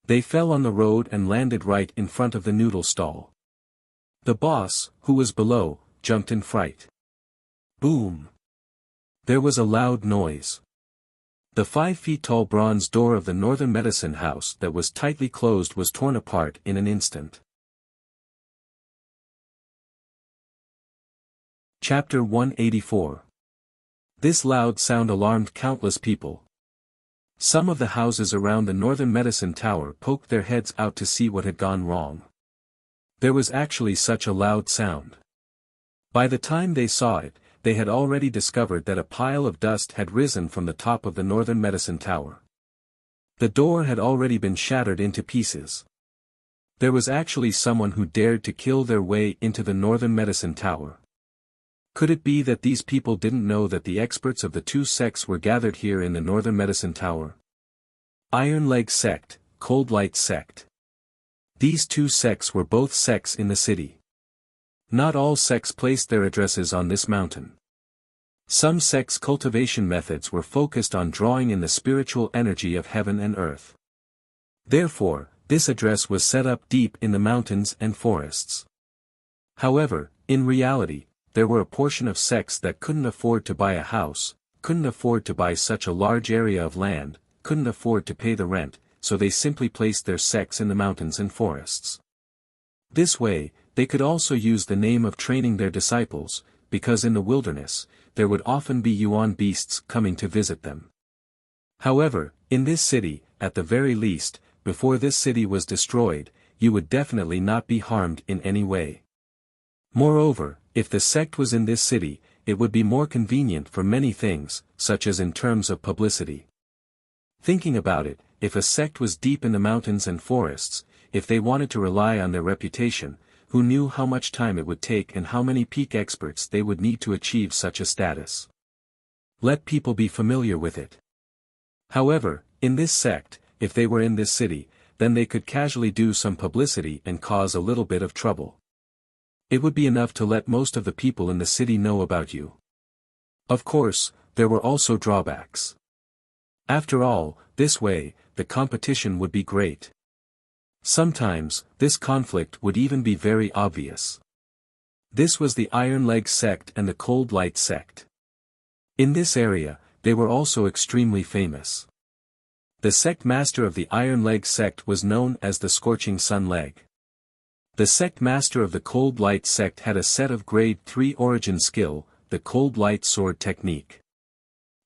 They fell on the road and landed right in front of the noodle stall. The boss, who was below, jumped in fright. Boom! There was a loud noise. The 5-feet-tall bronze door of the Northern Medicine House that was tightly closed was torn apart in an instant. Chapter 184. This loud sound alarmed countless people. Some of the houses around the northern medicine tower poked their heads out to see what had gone wrong. There was actually such a loud sound. By the time they saw it, they had already discovered that a pile of dust had risen from the top of the northern medicine tower. The door had already been shattered into pieces. There was actually someone who dared to kill their way into the northern medicine tower. Could it be that these people didn't know that the experts of the two sects were gathered here in the northern medicine tower? Iron Leg sect, Cold Light sect. These two sects were both sects in the city. Not all sects placed their addresses on this mountain. Some sects' cultivation methods were focused on drawing in the spiritual energy of heaven and earth. Therefore, this address was set up deep in the mountains and forests. However, in reality, there were a portion of sects that couldn't afford to buy a house, couldn't afford to buy such a large area of land, couldn't afford to pay the rent, so they simply placed their sects in the mountains and forests. This way, they could also use the name of training their disciples, because in the wilderness, there would often be yuan beasts coming to visit them. However, in this city, at the very least, before this city was destroyed, you would definitely not be harmed in any way. Moreover, if the sect was in this city, it would be more convenient for many things, such as in terms of publicity. Thinking about it, if a sect was deep in the mountains and forests, if they wanted to rely on their reputation, who knew how much time it would take and how many peak experts they would need to achieve such a status? Let people be familiar with it. However, in this sect, if they were in this city, then they could casually do some publicity and cause a little bit of trouble. It would be enough to let most of the people in the city know about you. Of course, there were also drawbacks. After all, this way, the competition would be great. Sometimes, this conflict would even be very obvious. This was the Iron Leg sect and the Cold Light sect. In this area, they were also extremely famous. The sect master of the Iron Leg sect was known as the Scorching Sun Leg. The sect master of the Cold Light sect had a set of grade 3 origin skill, the Cold Light sword technique.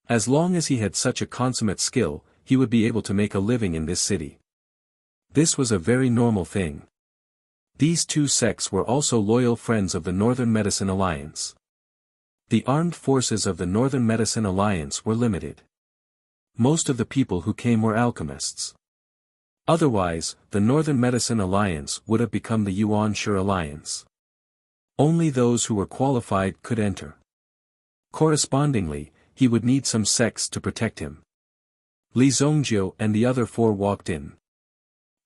As long as he had such a consummate skill, he would be able to make a living in this city. This was a very normal thing. These two sects were also loyal friends of the Northern Medicine Alliance. The armed forces of the Northern Medicine Alliance were limited. Most of the people who came were alchemists. Otherwise, the Northern Medicine Alliance would have become the Yuan Shi Alliance. Only those who were qualified could enter. Correspondingly, he would need some sects to protect him. Li Zongjiu and the other four walked in.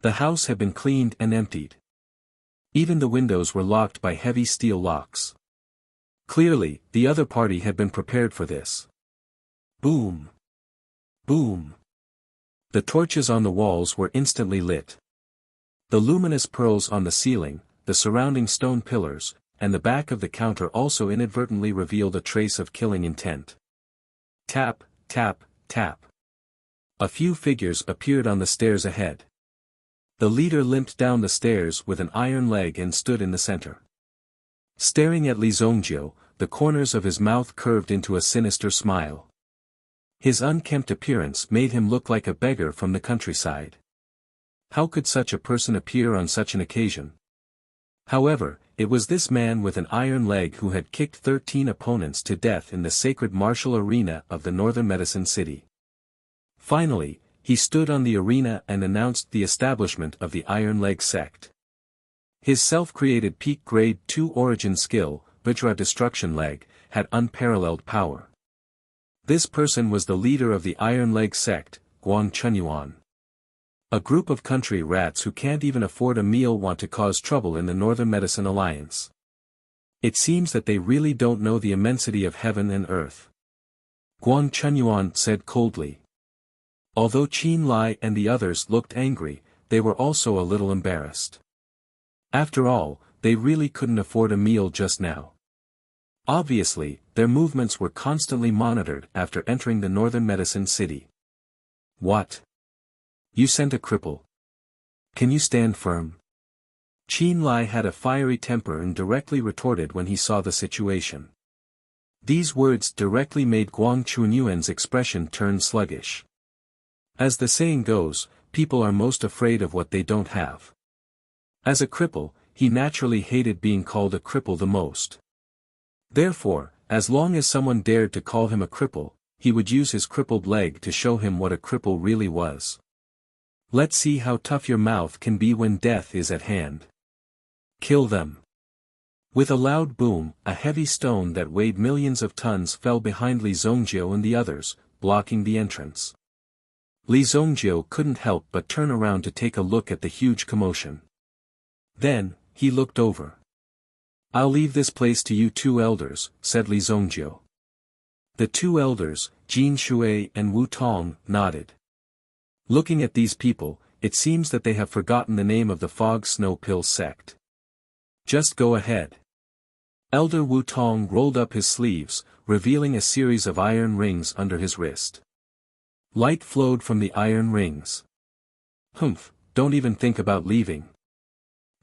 The house had been cleaned and emptied. Even the windows were locked by heavy steel locks. Clearly, the other party had been prepared for this. Boom! Boom! The torches on the walls were instantly lit. The luminous pearls on the ceiling, the surrounding stone pillars, and the back of the counter also inadvertently revealed a trace of killing intent. Tap, tap, tap. A few figures appeared on the stairs ahead. The leader limped down the stairs with an iron leg and stood in the center. Staring at Li Zongjiu, the corners of his mouth curved into a sinister smile. His unkempt appearance made him look like a beggar from the countryside. How could such a person appear on such an occasion? However, it was this man with an iron leg who had kicked 13 opponents to death in the sacred martial arena of the Northern Medicine City. Finally, he stood on the arena and announced the establishment of the Iron Leg sect. His self-created peak grade 2 origin skill, Vajra Destruction Leg, had unparalleled power. This person was the leader of the Iron Leg sect, Guang Chunyuan. A group of country rats who can't even afford a meal want to cause trouble in the Northern Medicine Alliance. It seems that they really don't know the immensity of heaven and earth. Guang Chunyuan said coldly. Although Qin Lai and the others looked angry, they were also a little embarrassed. After all, they really couldn't afford a meal just now. Obviously, their movements were constantly monitored after entering the Northern Medicine City. What? You sent a cripple? Can you stand firm? Qin Lai had a fiery temper and directly retorted when he saw the situation. These words directly made Guang Chunyuan's expression turn sluggish. As the saying goes, people are most afraid of what they don't have. As a cripple, he naturally hated being called a cripple the most. Therefore, as long as someone dared to call him a cripple, he would use his crippled leg to show him what a cripple really was. Let's see how tough your mouth can be when death is at hand. Kill them. With a loud boom, a heavy stone that weighed millions of tons fell behind Li Zhongjiu and the others, blocking the entrance. Li Zhongjiu couldn't help but turn around to take a look at the huge commotion. Then, he looked over. "I'll leave this place to you two elders," said Li Zhongjiu. The two elders, Jin Shui and Wu Tong, nodded. Looking at these people, it seems that they have forgotten the name of the Fog Snow Pill sect. Just go ahead. Elder Wu Tong rolled up his sleeves, revealing a series of iron rings under his wrist. Light flowed from the iron rings. "Humph, don't even think about leaving."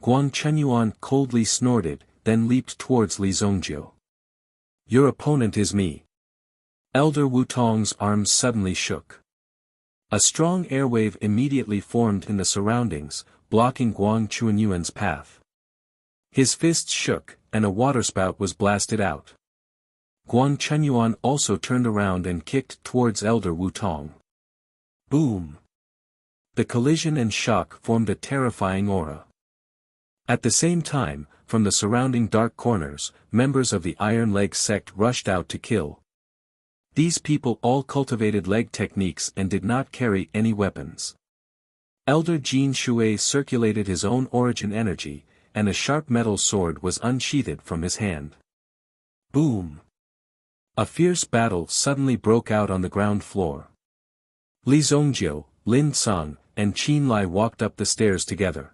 Guang Chenyuan coldly snorted, then leaped towards Li Zhongjiu. "Your opponent is me." Elder Wu Tong's arms suddenly shook. A strong airwave immediately formed in the surroundings, blocking Guang Chenyuan's path. His fists shook, and a waterspout was blasted out. Guang Chenyuan also turned around and kicked towards Elder Wu Tong. Boom! The collision and shock formed a terrifying aura. At the same time, from the surrounding dark corners, members of the Iron Leg sect rushed out to kill. These people all cultivated leg techniques and did not carry any weapons. Elder Jin Shui circulated his own origin energy, and a sharp metal sword was unsheathed from his hand. Boom! A fierce battle suddenly broke out on the ground floor. Li Zhongjiu, Lin Song, and Qin Lai walked up the stairs together.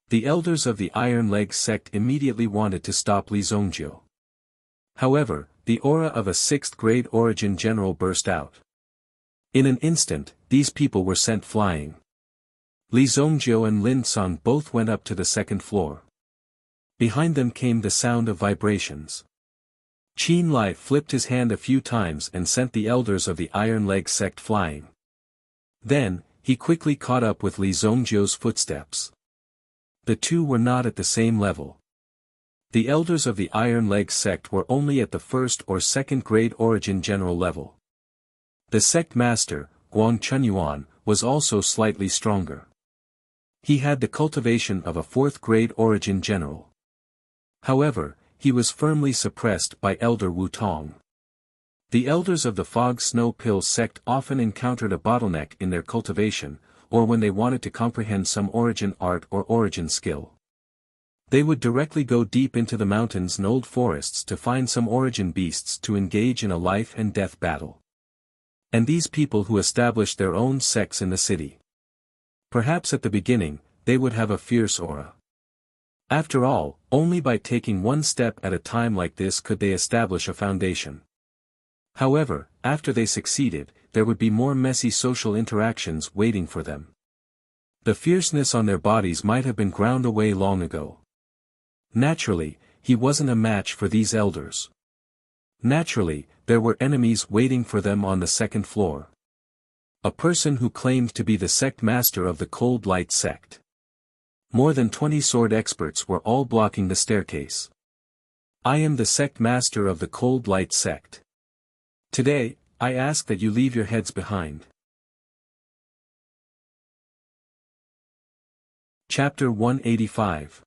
The elders of the Iron Leg sect immediately wanted to stop Li Zhongjiu. However, the aura of a 6th grade origin general burst out. In an instant, these people were sent flying. Li Zhongjiu and Lin Song both went up to the 2nd floor. Behind them came the sound of vibrations. Qin Lai flipped his hand a few times and sent the elders of the Iron Leg sect flying. Then, he quickly caught up with Li Zhongjiu's footsteps. The two were not at the same level. The elders of the Iron Leg sect were only at the 1st or 2nd grade origin general level. The sect master, Guang Chenyuan, was also slightly stronger. He had the cultivation of a 4th grade origin general. However, he was firmly suppressed by Elder Wu Tong. The elders of the Fog Snow Pill sect often encountered a bottleneck in their cultivation, or when they wanted to comprehend some origin art or origin skill. They would directly go deep into the mountains and old forests to find some origin beasts to engage in a life and death battle. And these people who established their own sects in the city. Perhaps at the beginning, they would have a fierce aura. After all, only by taking one step at a time like this could they establish a foundation. However, after they succeeded, there would be more messy social interactions waiting for them. The fierceness on their bodies might have been ground away long ago. Naturally, he wasn't a match for these elders. Naturally, there were enemies waiting for them on the 2nd floor. A person who claimed to be the sect master of the Cold Light sect. More than 20 sword experts were all blocking the staircase. "I am the sect master of the Cold Light sect. Today, I ask that you leave your heads behind." Chapter 185.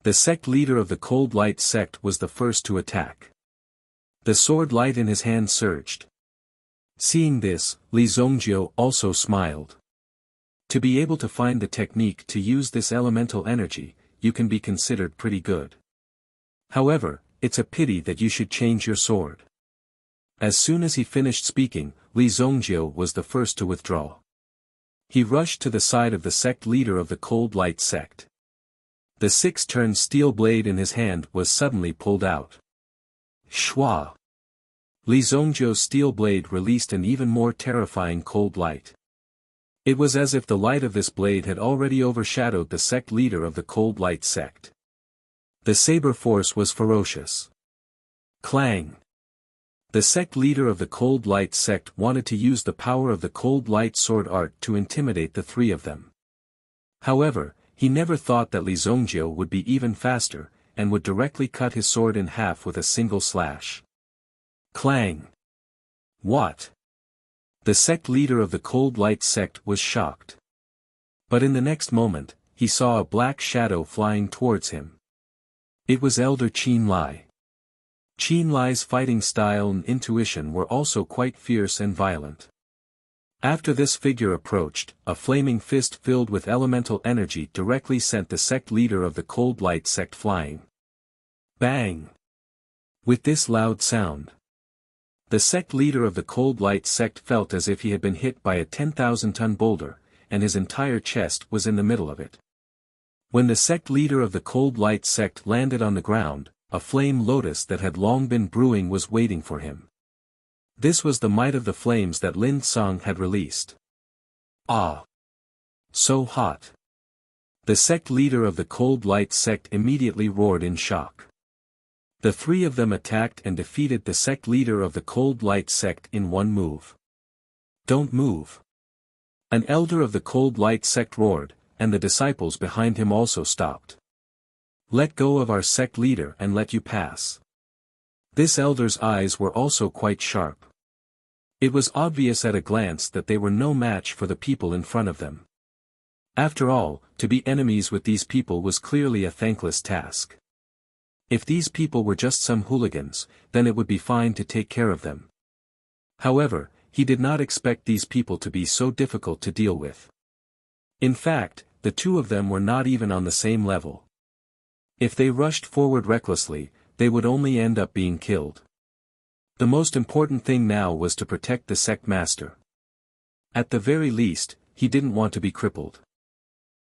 The sect leader of the Cold Light sect was the first to attack. The sword light in his hand surged. Seeing this, Li Zhongjiu also smiled. To be able to find the technique to use this elemental energy, you can be considered pretty good. However, it's a pity that you should change your sword. As soon as he finished speaking, Li Zhongjiu was the first to withdraw. He rushed to the side of the sect leader of the Cold Light sect. The 6-turned steel blade in his hand was suddenly pulled out. Shwa! Li Zhongjiu's steel blade released an even more terrifying cold light. It was as if the light of this blade had already overshadowed the sect leader of the Cold Light sect. The saber force was ferocious. Clang! The sect leader of the Cold Light sect wanted to use the power of the Cold Light sword art to intimidate the three of them. However, he never thought that Li Zongjiu would be even faster, and would directly cut his sword in half with a single slash. Clang! What? The sect leader of the Cold Light sect was shocked. But in the next moment, he saw a black shadow flying towards him. It was Elder Qin Lai. Qin Lai's fighting style and intuition were also quite fierce and violent. After this figure approached, a flaming fist filled with elemental energy directly sent the sect leader of the Cold Light sect flying. Bang! With this loud sound, the sect leader of the Cold Light sect felt as if he had been hit by a 10,000-ton boulder, and his entire chest was in the middle of it. When the sect leader of the Cold Light sect landed on the ground, a flame lotus that had long been brewing was waiting for him. This was the might of the flames that Lin Song had released. Ah! So hot! The sect leader of the Cold Light sect immediately roared in shock. The three of them attacked and defeated the sect leader of the Cold Light sect in one move. Don't move! An elder of the Cold Light sect roared, and the disciples behind him also stopped. Let go of our sect leader and let you pass. This elder's eyes were also quite sharp. It was obvious at a glance that they were no match for the people in front of them. After all, to be enemies with these people was clearly a thankless task. If these people were just some hooligans, then it would be fine to take care of them. However, he did not expect these people to be so difficult to deal with. In fact, the two of them were not even on the same level. If they rushed forward recklessly, they would only end up being killed. The most important thing now was to protect the sect master. At the very least, he didn't want to be crippled.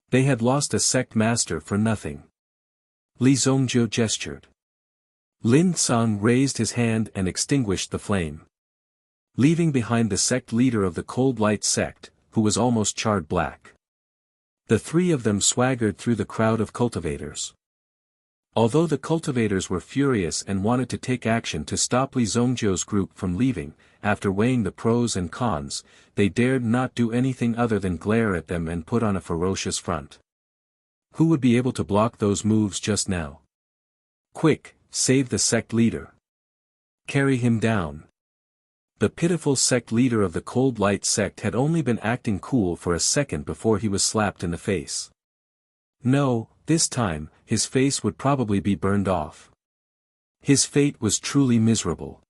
They had lost a sect master for nothing. Li Zongjiu gestured. Lin Song raised his hand and extinguished the flame, leaving behind the sect leader of the Cold Light sect, who was almost charred black. The three of them swaggered through the crowd of cultivators. Although the cultivators were furious and wanted to take action to stop Li Zongjiu's group from leaving, after weighing the pros and cons, they dared not do anything other than glare at them and put on a ferocious front. Who would be able to block those moves just now? Quick, save the sect leader. Carry him down. The pitiful sect leader of the Cold Light sect had only been acting cool for a second before he was slapped in the face. No, this time, his face would probably be burned off. His fate was truly miserable.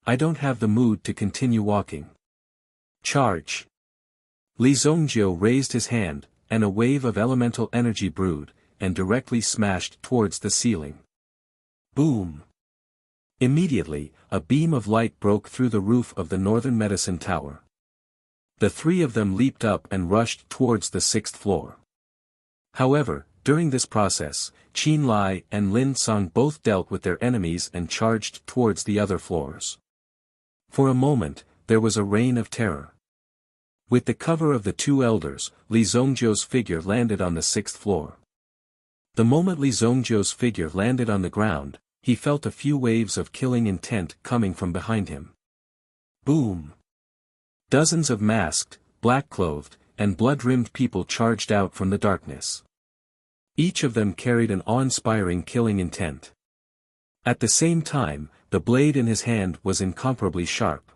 I don't have the mood to continue walking. Charge! Li Zongjiu raised his hand, and a wave of elemental energy brewed, and directly smashed towards the ceiling. Boom! Immediately, a beam of light broke through the roof of the northern medicine tower. The three of them leaped up and rushed towards the 6th floor. However, during this process, Qin Lai and Lin Song both dealt with their enemies and charged towards the other floors. For a moment, there was a reign of terror. With the cover of the two elders, Li Zongjiu's figure landed on the 6th floor. The moment Li Zongjiu's figure landed on the ground, he felt a few waves of killing intent coming from behind him. Boom! Dozens of masked, black-clothed, and blood-rimmed people charged out from the darkness. Each of them carried an awe-inspiring killing intent. At the same time, the blade in his hand was incomparably sharp.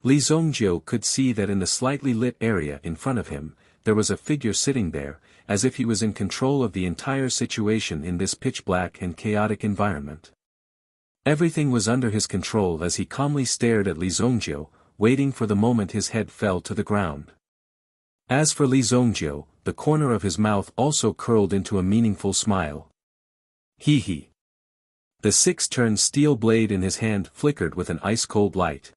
Li Zongjiu could see that in the slightly lit area in front of him, there was a figure sitting there, as if he was in control of the entire situation in this pitch-black and chaotic environment. Everything was under his control as he calmly stared at Li Zongjiu, waiting for the moment his head fell to the ground. As for Li Zongjiu, the corner of his mouth also curled into a meaningful smile. Hee hee. The 6-turned steel blade in his hand flickered with an ice-cold light.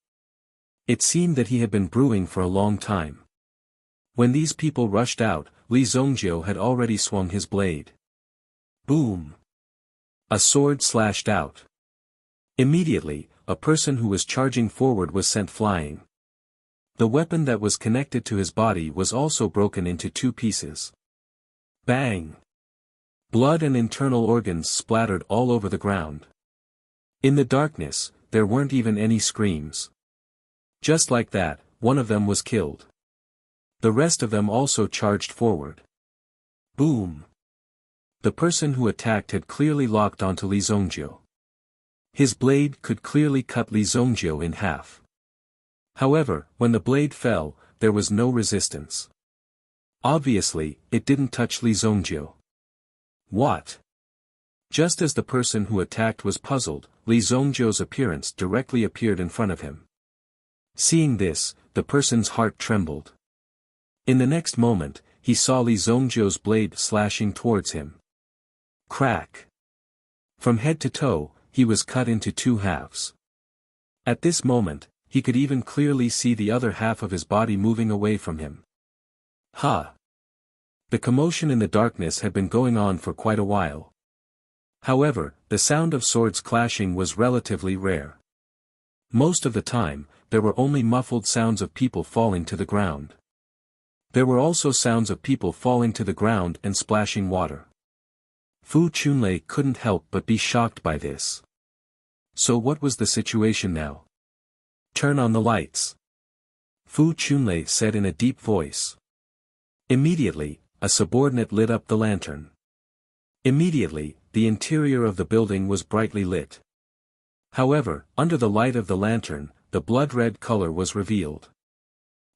It seemed that he had been brewing for a long time. When these people rushed out, Li Zongjiu had already swung his blade. Boom! A sword slashed out. Immediately, a person who was charging forward was sent flying. The weapon that was connected to his body was also broken into 2 pieces. Bang! Blood and internal organs splattered all over the ground. In the darkness, there weren't even any screams. Just like that, one of them was killed. The rest of them also charged forward. Boom! The person who attacked had clearly locked onto Li Zongjiu. His blade could clearly cut Li Zongjiu in half. However, when the blade fell, there was no resistance. Obviously, it didn't touch Li Zongjiu. What? Just as the person who attacked was puzzled, Li Zongjiu's appearance directly appeared in front of him. Seeing this, the person's heart trembled. In the next moment, he saw Li Zongjiu's blade slashing towards him. Crack! From head to toe, he was cut into two halves. At this moment, he could even clearly see the other half of his body moving away from him. Ha! The commotion in the darkness had been going on for quite a while. However, the sound of swords clashing was relatively rare. Most of the time, there were only muffled sounds of people falling to the ground. There were also sounds of people falling to the ground and splashing water. Fu Chunlei couldn't help but be shocked by this. So what was the situation now? Turn on the lights. Fu Chunlei said in a deep voice. Immediately, a subordinate lit up the lantern. Immediately, the interior of the building was brightly lit. However, under the light of the lantern, the blood-red color was revealed.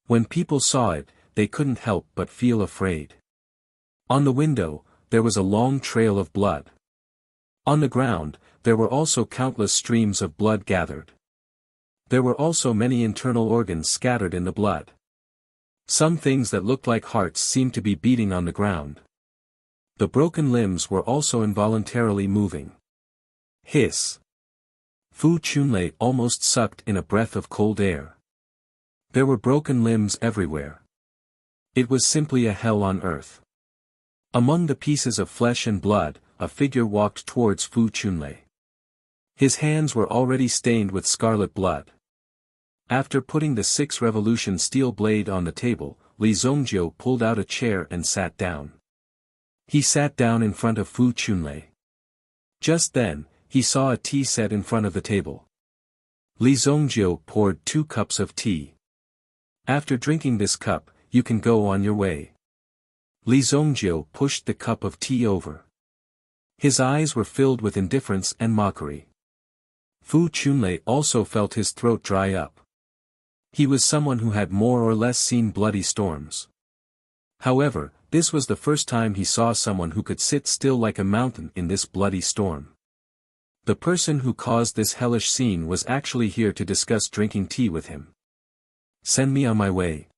When people saw it, they couldn't help but feel afraid. On the window, there was a long trail of blood. On the ground, there were also countless streams of blood gathered. There were also many internal organs scattered in the blood. Some things that looked like hearts seemed to be beating on the ground. The broken limbs were also involuntarily moving. Hiss! Fu Chunlei almost sucked in a breath of cold air. There were broken limbs everywhere. It was simply a hell on earth. Among the pieces of flesh and blood, a figure walked towards Fu Chunlei. His hands were already stained with scarlet blood. After putting the 6 revolution steel blade on the table, Li Zongjiu pulled out a chair and sat down. He sat down in front of Fu Chunlei. Just then, he saw a tea set in front of the table. Li Zongjiu poured 2 cups of tea. After drinking this cup, you can go on your way. Li Zongjiu pushed the cup of tea over. His eyes were filled with indifference and mockery. Fu Chunlei also felt his throat dry up. He was someone who had more or less seen bloody storms. However, this was the first time he saw someone who could sit still like a mountain in this bloody storm. The person who caused this hellish scene was actually here to discuss drinking tea with him. Send me on my way.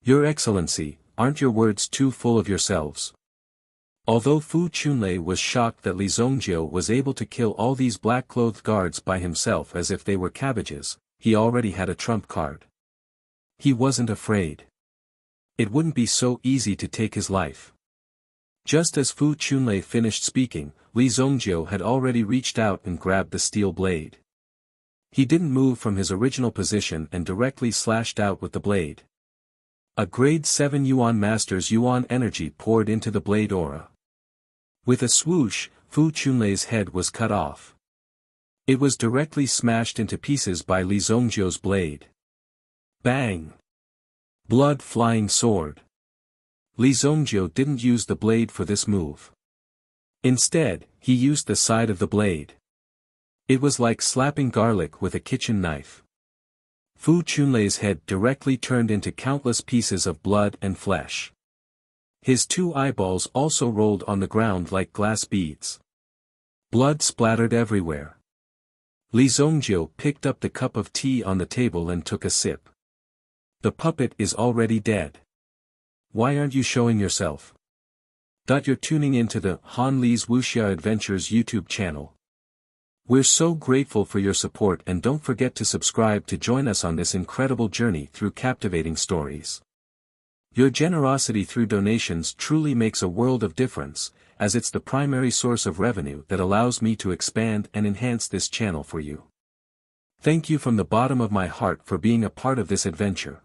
Your Excellency, aren't your words too full of yourselves? Although Fu Chunlei was shocked that Li Zongjiu was able to kill all these black-clothed guards by himself as if they were cabbages, he already had a trump card. He wasn't afraid. It wouldn't be so easy to take his life. Just as Fu Chunlei finished speaking, Li Zongjiu had already reached out and grabbed the steel blade. He didn't move from his original position and directly slashed out with the blade. A grade 7 Yuan Master's Yuan energy poured into the blade aura. With a swoosh, Fu Chunlei's head was cut off. It was directly smashed into pieces by Li Zongjiu's blade. Bang! Blood flying sword. Li Zongjiu didn't use the blade for this move. Instead, he used the side of the blade. It was like slapping garlic with a kitchen knife. Fu Chunlei's head directly turned into countless pieces of blood and flesh. His 2 eyeballs also rolled on the ground like glass beads. Blood splattered everywhere. Li Zongjiu picked up the cup of tea on the table and took a sip. The puppet is already dead. Why aren't you showing yourself? You're tuning into the Han Li's Wuxia Adventures YouTube channel. We're so grateful for your support, and don't forget to subscribe to join us on this incredible journey through captivating stories. Your generosity through donations truly makes a world of difference, as it's the primary source of revenue that allows me to expand and enhance this channel for you. Thank you from the bottom of my heart for being a part of this adventure.